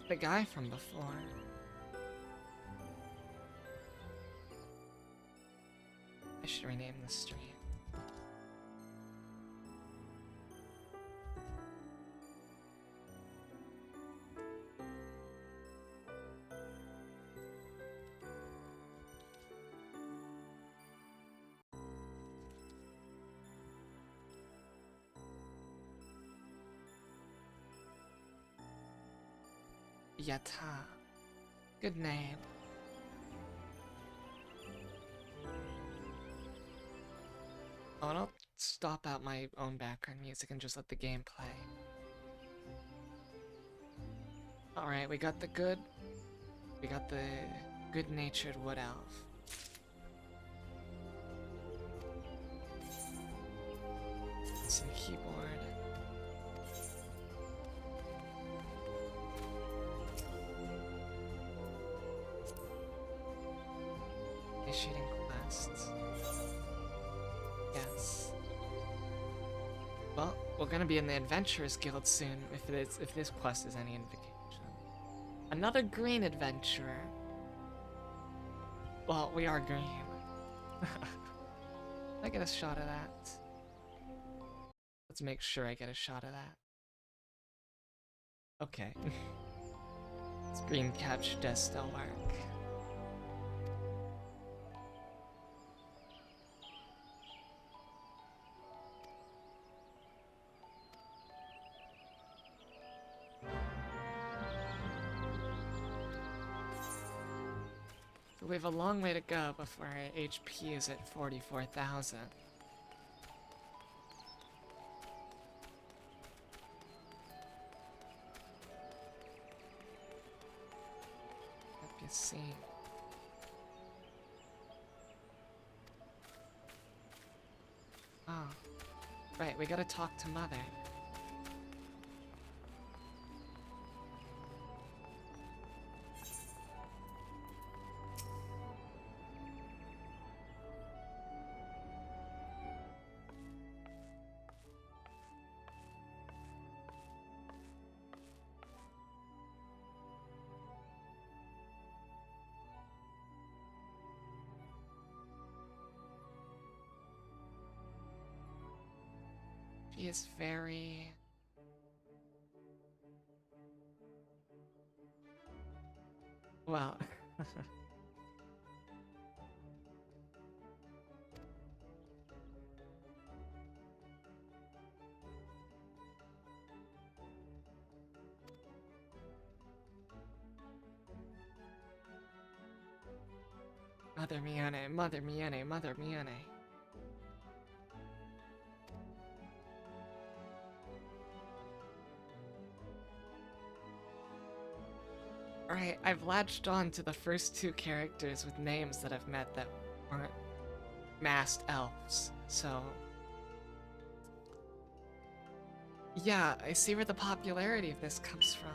The guy from before. I should rename the stream. Yata. Good name. Oh, and I'll stop out my own background music and just let the game play. Alright, we got the good-natured wood elf. Some keyboard. Initiating quests. Yes. Well, we're gonna be in the Adventurers Guild soon, if this quest is any indication. Another green adventurer. Well, we are green. Can I get a shot of that? Let's make sure I get a shot of that. Okay. Screen capture does still work. We have a long way to go before our HP is at 44,000. Let me see. Oh. Right, we gotta talk to Mother. She is very... Well... Mother Mione, Mother Mione, Mother Mione. Alright, I've latched on to the first two characters with names that I've met that aren't masked elves, so... Yeah, I see where the popularity of this comes from.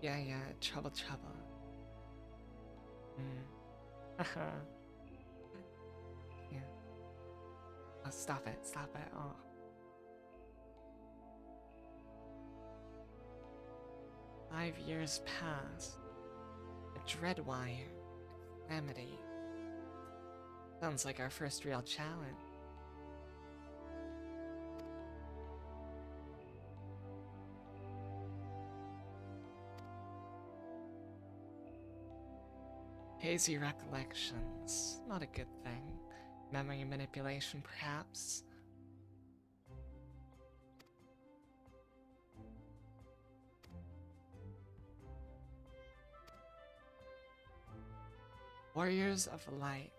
Yeah, trouble. Haha. Yeah. Oh, stop it, oh. Five years pass. A Dreadwire. Calamity. Sounds like our first real challenge. Hazy recollections. Not a good thing. Memory manipulation, perhaps? Warriors of Light.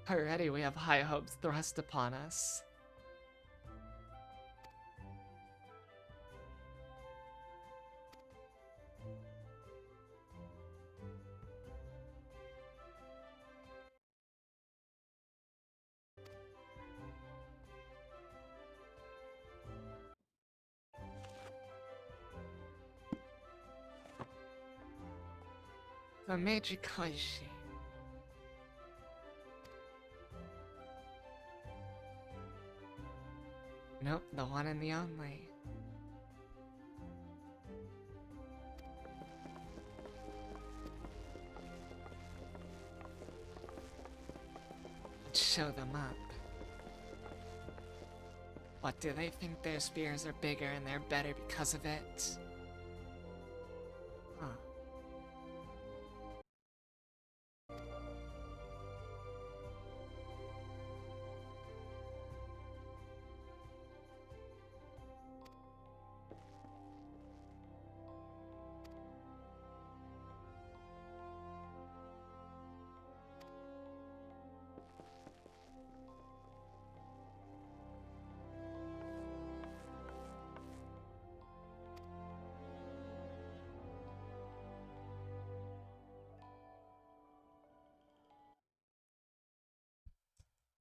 Already we have high hopes thrust upon us. The Meiji Koishi. Nope, the one and the only. Let's show them up. What, do they think their spears are bigger and they're better because of it? Huh.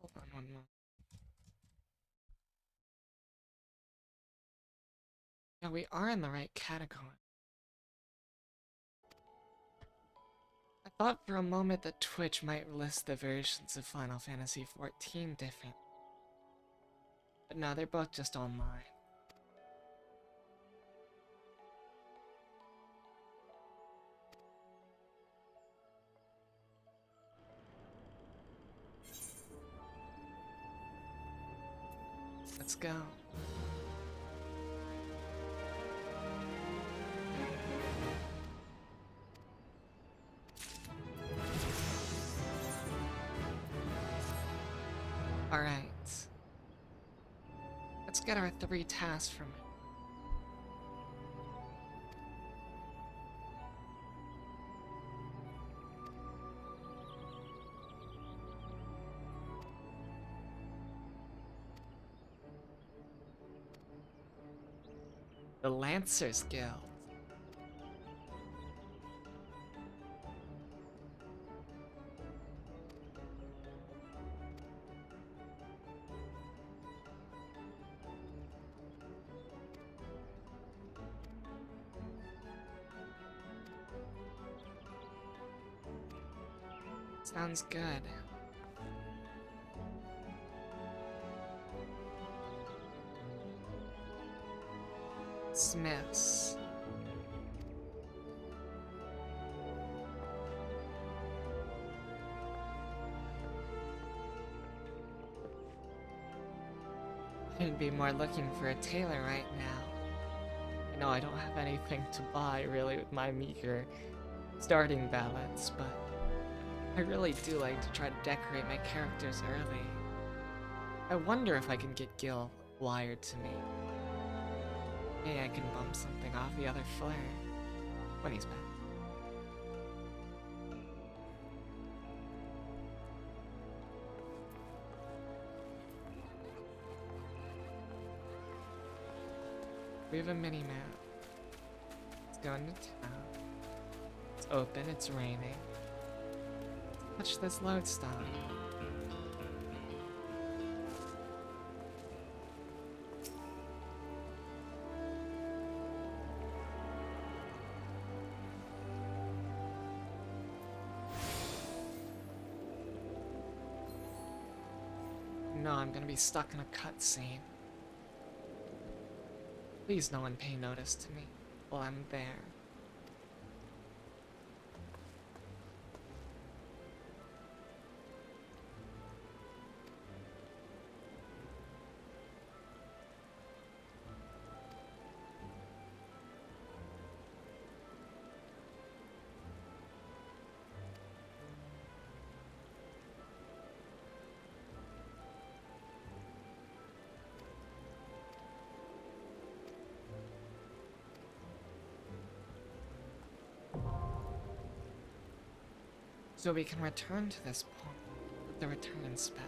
Hold on one moment. Yeah, we are in the right category. I thought for a moment that Twitch might list the versions of Final Fantasy XIV different. But no, they're both just online. Let's go. Alright. Let's get our 3 tasks from it. The Lancers Guild. Sounds good. Smiths. couldn't be more looking for a tailor right now. I know I don't have anything to buy really with my meager starting balance, but I really do like to try to decorate my characters early. I wonder if I can get Gil wired to me. Maybe I can bump something off the other Fleur when he's back. We have a mini-map. Let's go into town. It's open, it's raining. Touch this lodestone. No, I'm gonna be stuck in a cutscene. Please no one pay notice to me while I'm there. So we can return to this point with the return spell.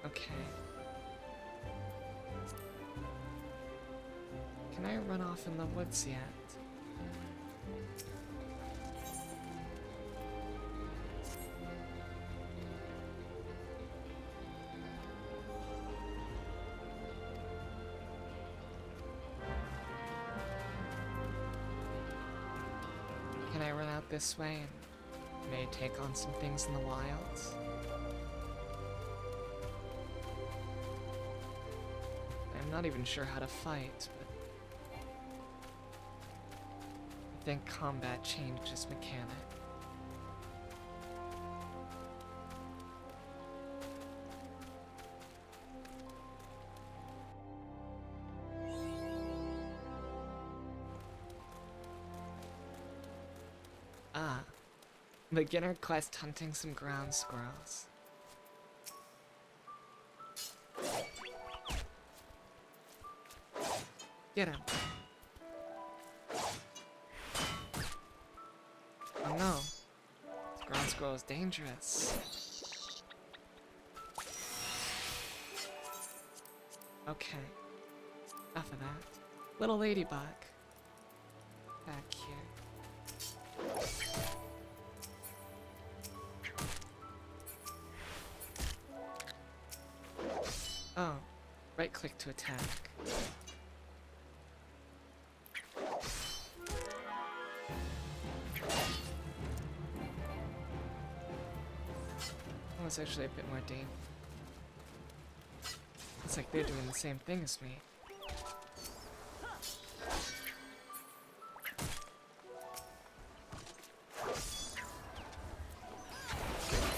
Okay. Can I run off in the woods yet? Can I run out this way and maybe take on some things in the wilds? I'm not even sure how to fight, but I think combat changed its mechanic. Ah, beginner quest hunting some ground squirrels. Get him. Oh no, this ground squirrel is dangerous. Okay, enough of that. Little ladybug. Back here. Oh, right click to attack. That was actually a bit more dangerous. It's like they're doing the same thing as me.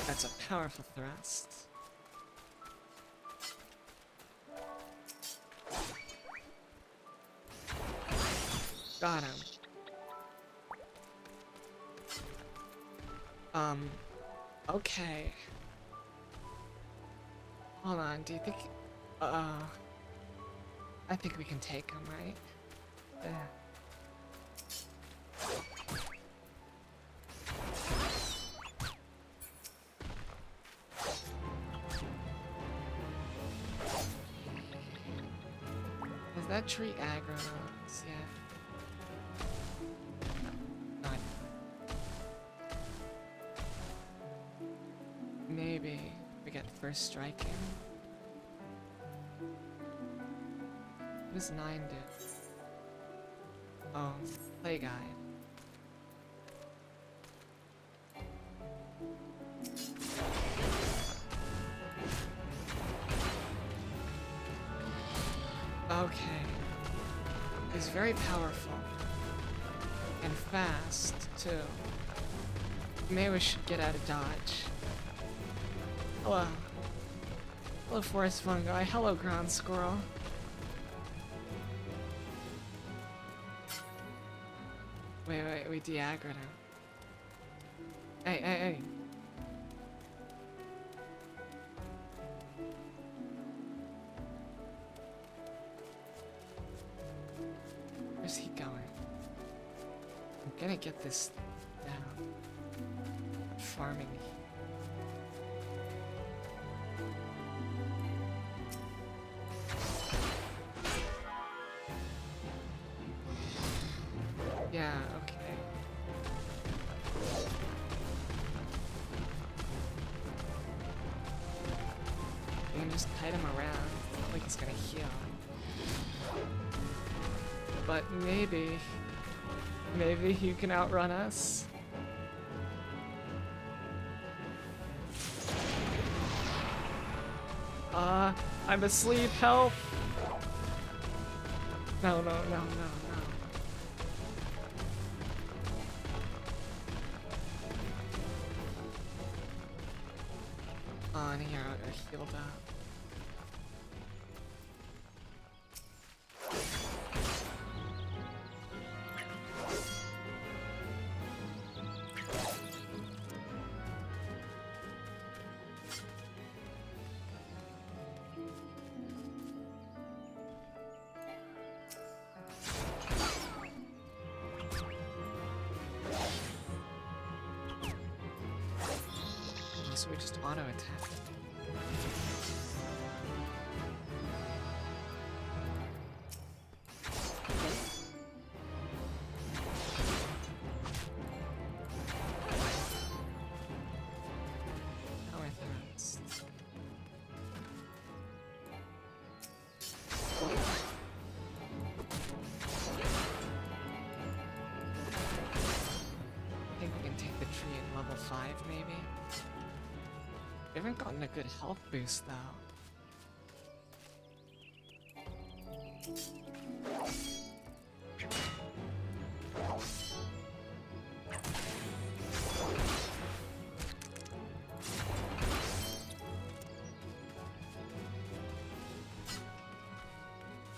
That's a powerful thrust. Got him. Okay. Hold on, do you think... I think we can take him, right? Yeah. Is that tree aggro on us? Yeah. Maybe we get first striking. What does 9 do? Oh, play guide. Okay. It's very powerful. And fast, too. Maybe we should get out of dodge. Hello. Hello, forest fungi. Hello, ground squirrel. Wait, we de-aggroed him. Hey. Where's he going? I'm gonna get this down. Farming. Yeah, okay. You can just kite him around. It's not like he's gonna heal. But maybe he can outrun us. I'm asleep, help! No. Oh, and here, I healed up. So we just auto attack. Power thrust. I think we can take the tree at level 5 maybe? We haven't gotten a good health boost though.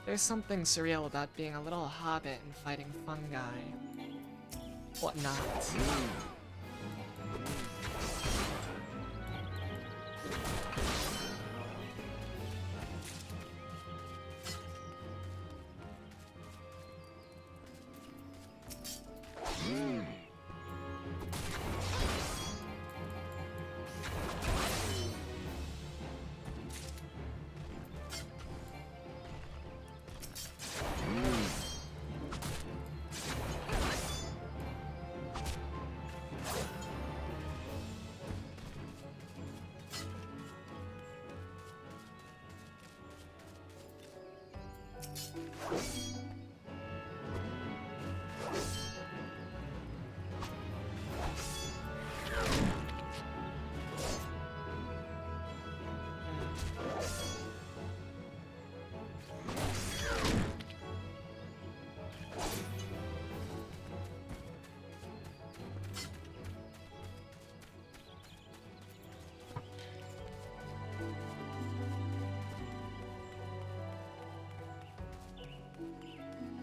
There's something surreal about being a little hobbit and fighting fungi. Whatnot.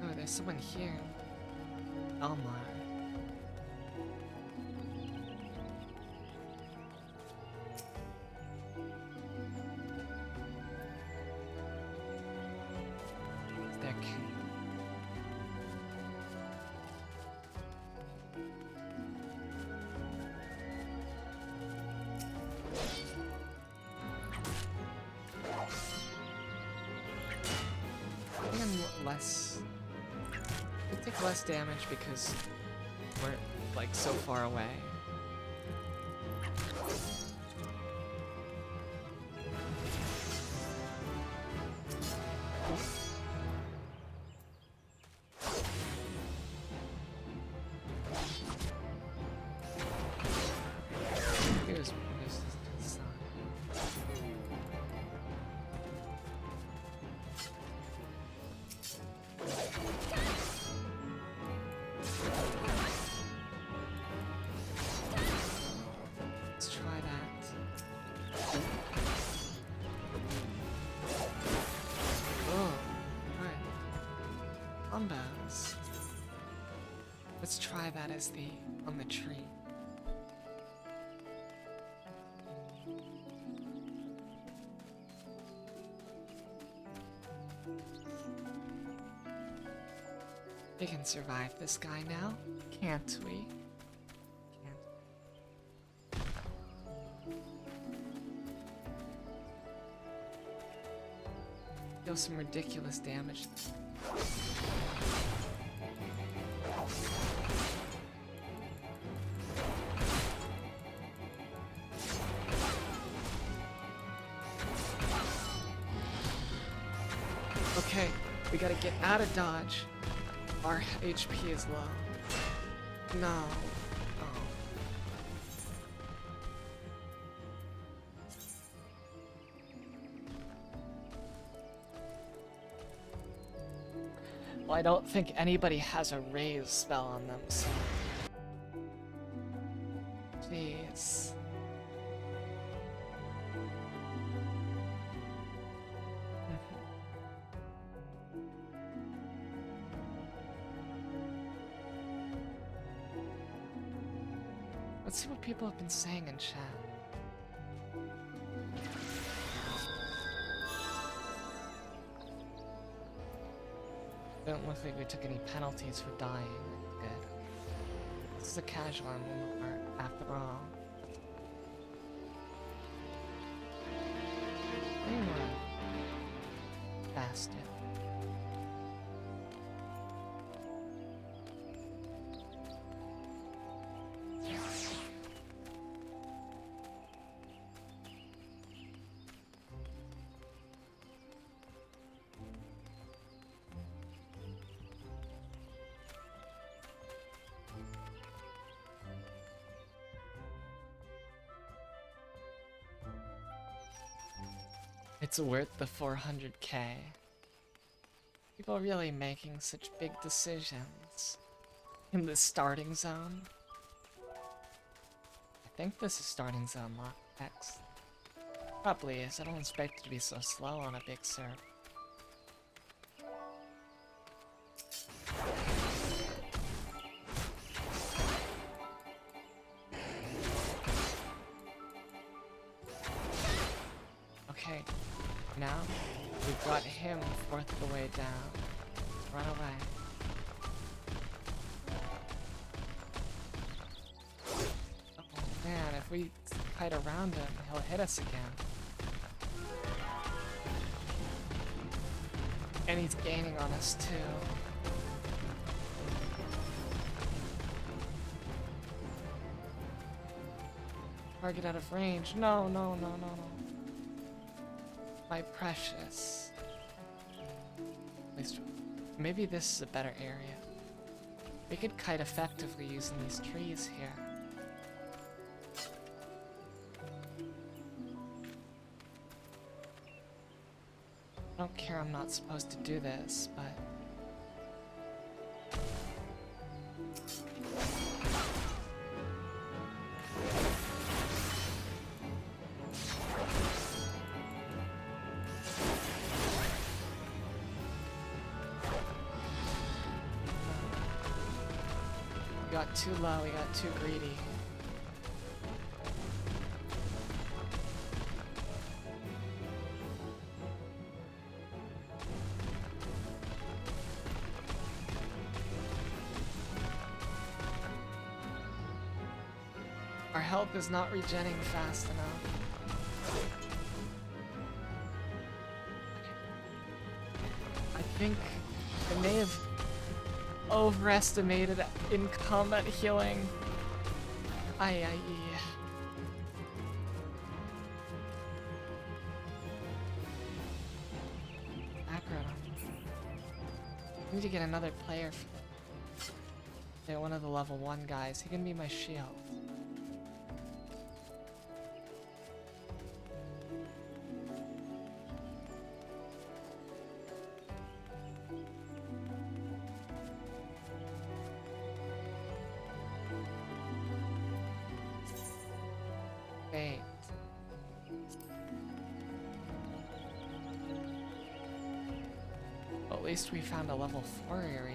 Oh, there's someone here. Elmar. Is there I think I'm less. We take less damage because we're like so far away. Here's the sun. combos. Let's try that as the on the tree. We can survive this guy now, can't we? Can't. Deal some ridiculous damage. Okay, we gotta get out of dodge. Our HP is low. No. Oh. Well, I don't think anybody has a raise spell on them, so... Jeez. Let's see what people have been saying in chat. Don't look like we took any penalties for dying. Good. This is a casual one, after all. Anyway. Bastion. It's worth the 400k. People are really making such big decisions in the starting zone. I think this is starting zone lock X. Probably is. I don't expect it to be so slow on a big server. Okay, now we've got him fourth of the way down. Run away. Oh man, if we kite around him, he'll hit us again. And he's gaining on us too. Target out of range. No, no, no, no, no. My precious. At least, maybe this is a better area. We could kite effectively using these trees here. I don't care, I'm not supposed to do this, but... We got too low, we got too greedy. Our health is not regenerating fast enough. I think I may have overestimated in combat healing. Aye. Aggro. I need to get another player for that. Yeah, one of the level 1 guys. He can be my shield. Wait. least we found a level 4 area.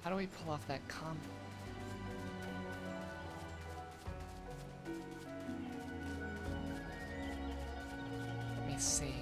How do we pull off that combo? Let me see.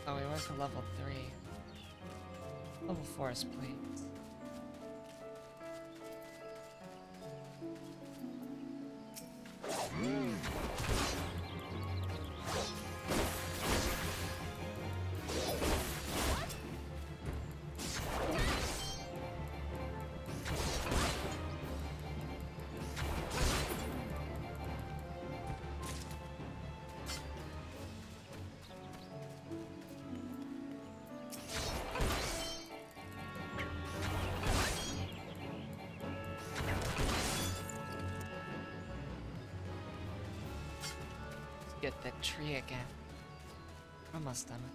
Oh, we went for level 3. Level 4 is please. Get that tree again. Almost done it.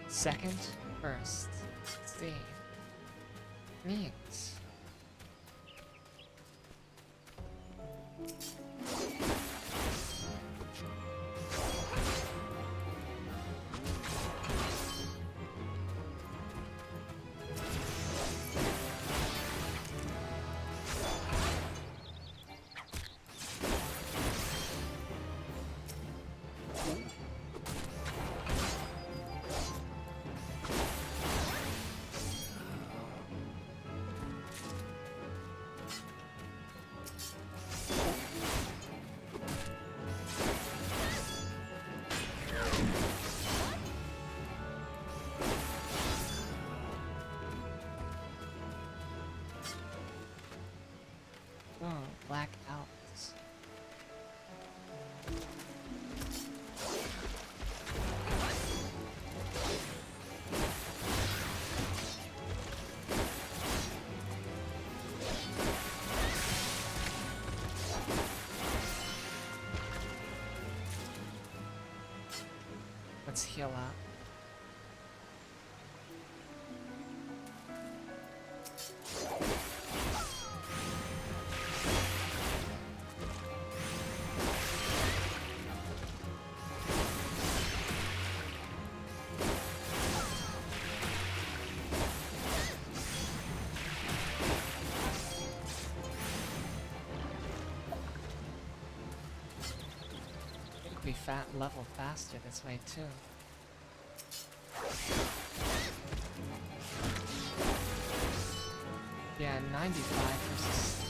Second, first. See. Neat. Oh, black owls. Let's heal up. We level faster this way too. Yeah, 95 versus.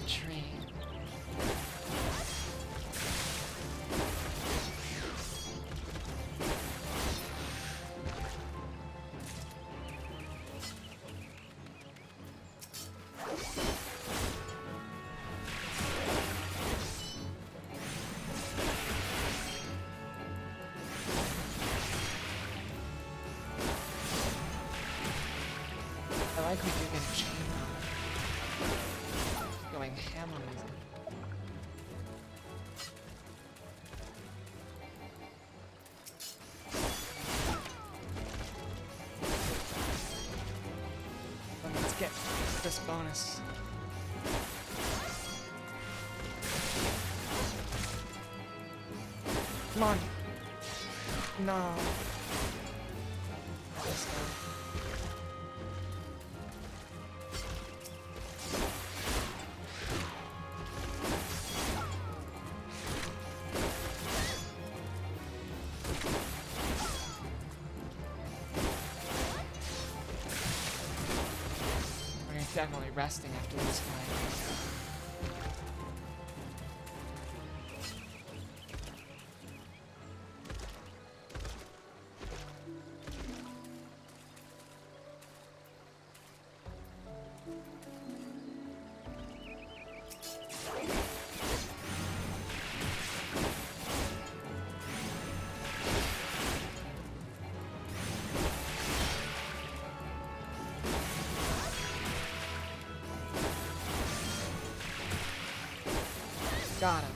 tree. I like when you get a chain on. Going ham on these. Let's get this bonus. Come on. No. This guy. We're definitely resting after this fight. Got him.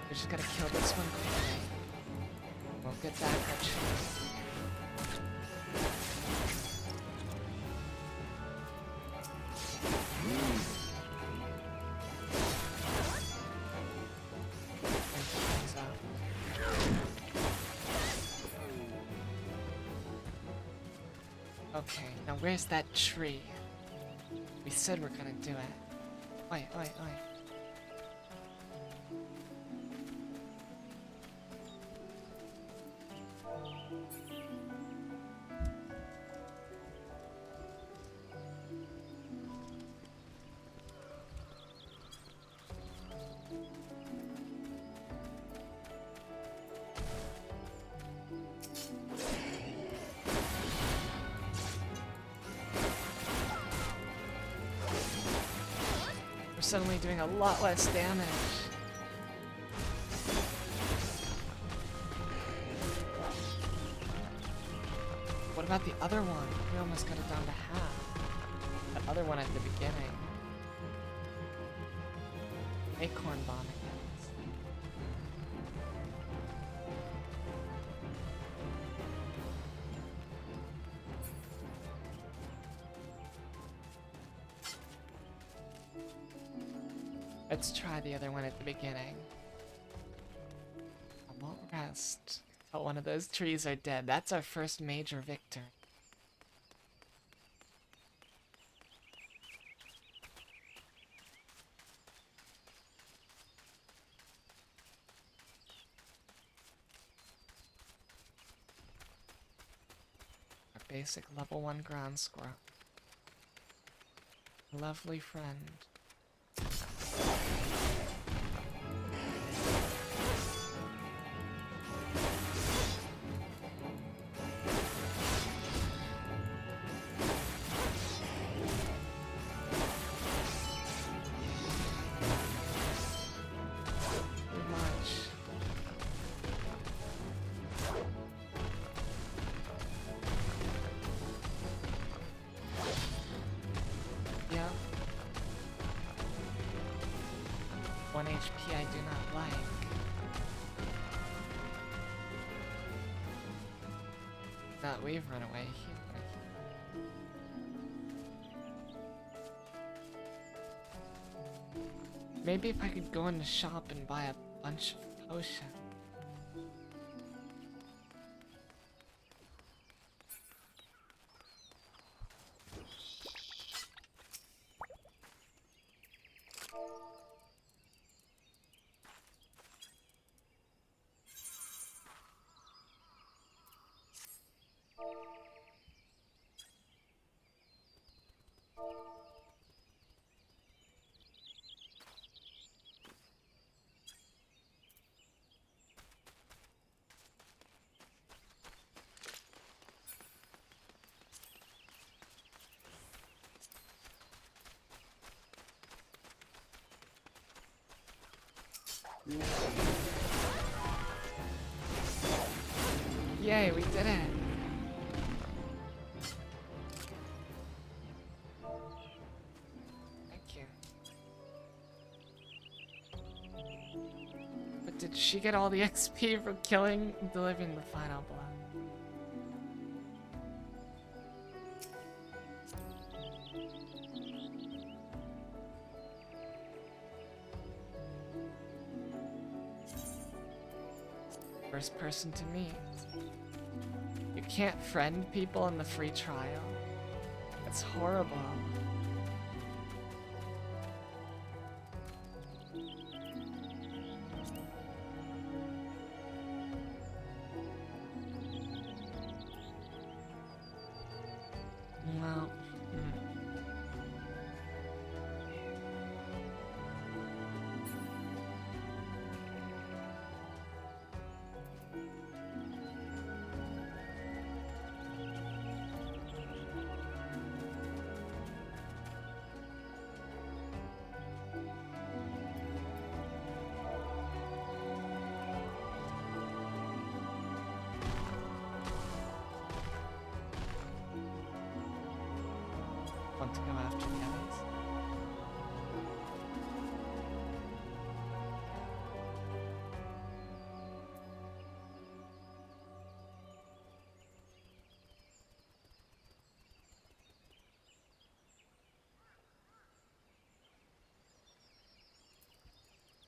We just gotta kill this one quickly. We'll get that much. Okay, now where's that tree? We said we're gonna do it. Oi, oi, oi. We're suddenly doing a lot less damage. What about the other one? We almost got it down to half. That other one at the beginning. Acorn bomb again. Let's try the other one at the beginning. I won't rest until one of those trees are dead. That's our first major victory. Our basic level 1 ground squirrel. Lovely friend. HP I do not like. That we've run away here. Maybe if I could go in the shop and buy a bunch of potions. Yay, we did it! Thank you. But did she get all the XP for killing and delivering the final blow? First person to meet. You can't friend people in the free trial. That's horrible. Well, want to go after the others.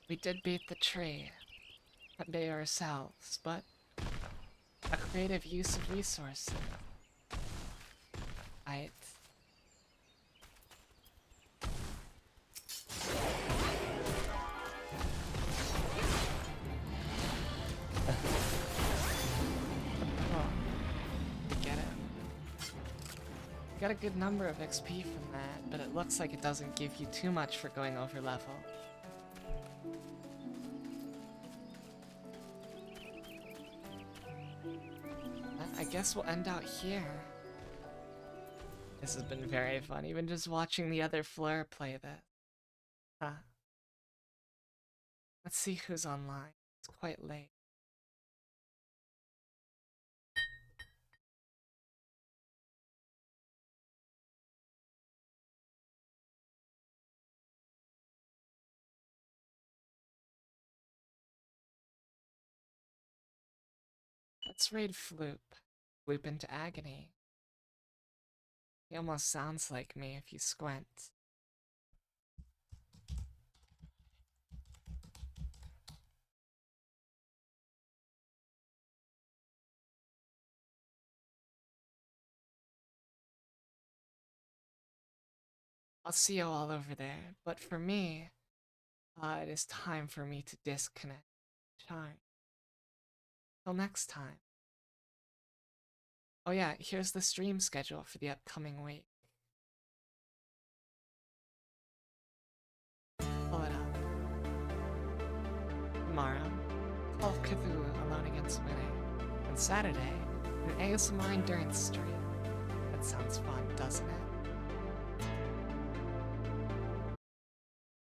We did beat the tree, that day ourselves, but a creative use of resources. Got a good number of XP from that, but it looks like it doesn't give you too much for going over level. I guess we'll end out here. This has been very fun, even just watching the other Fleur play this. Huh. Let's see who's online. It's quite late. Let's raid Floop. Floop into agony. He almost sounds like me if you squint. I'll see you all over there, but for me, it is time for me to disconnect. Charm. Till next time. Oh yeah, here's the stream schedule for the upcoming week. Pull it up. Tomorrow, Call of Cthulhu Alone Against Winning. On Saturday, an ASMR endurance stream. That sounds fun, doesn't it?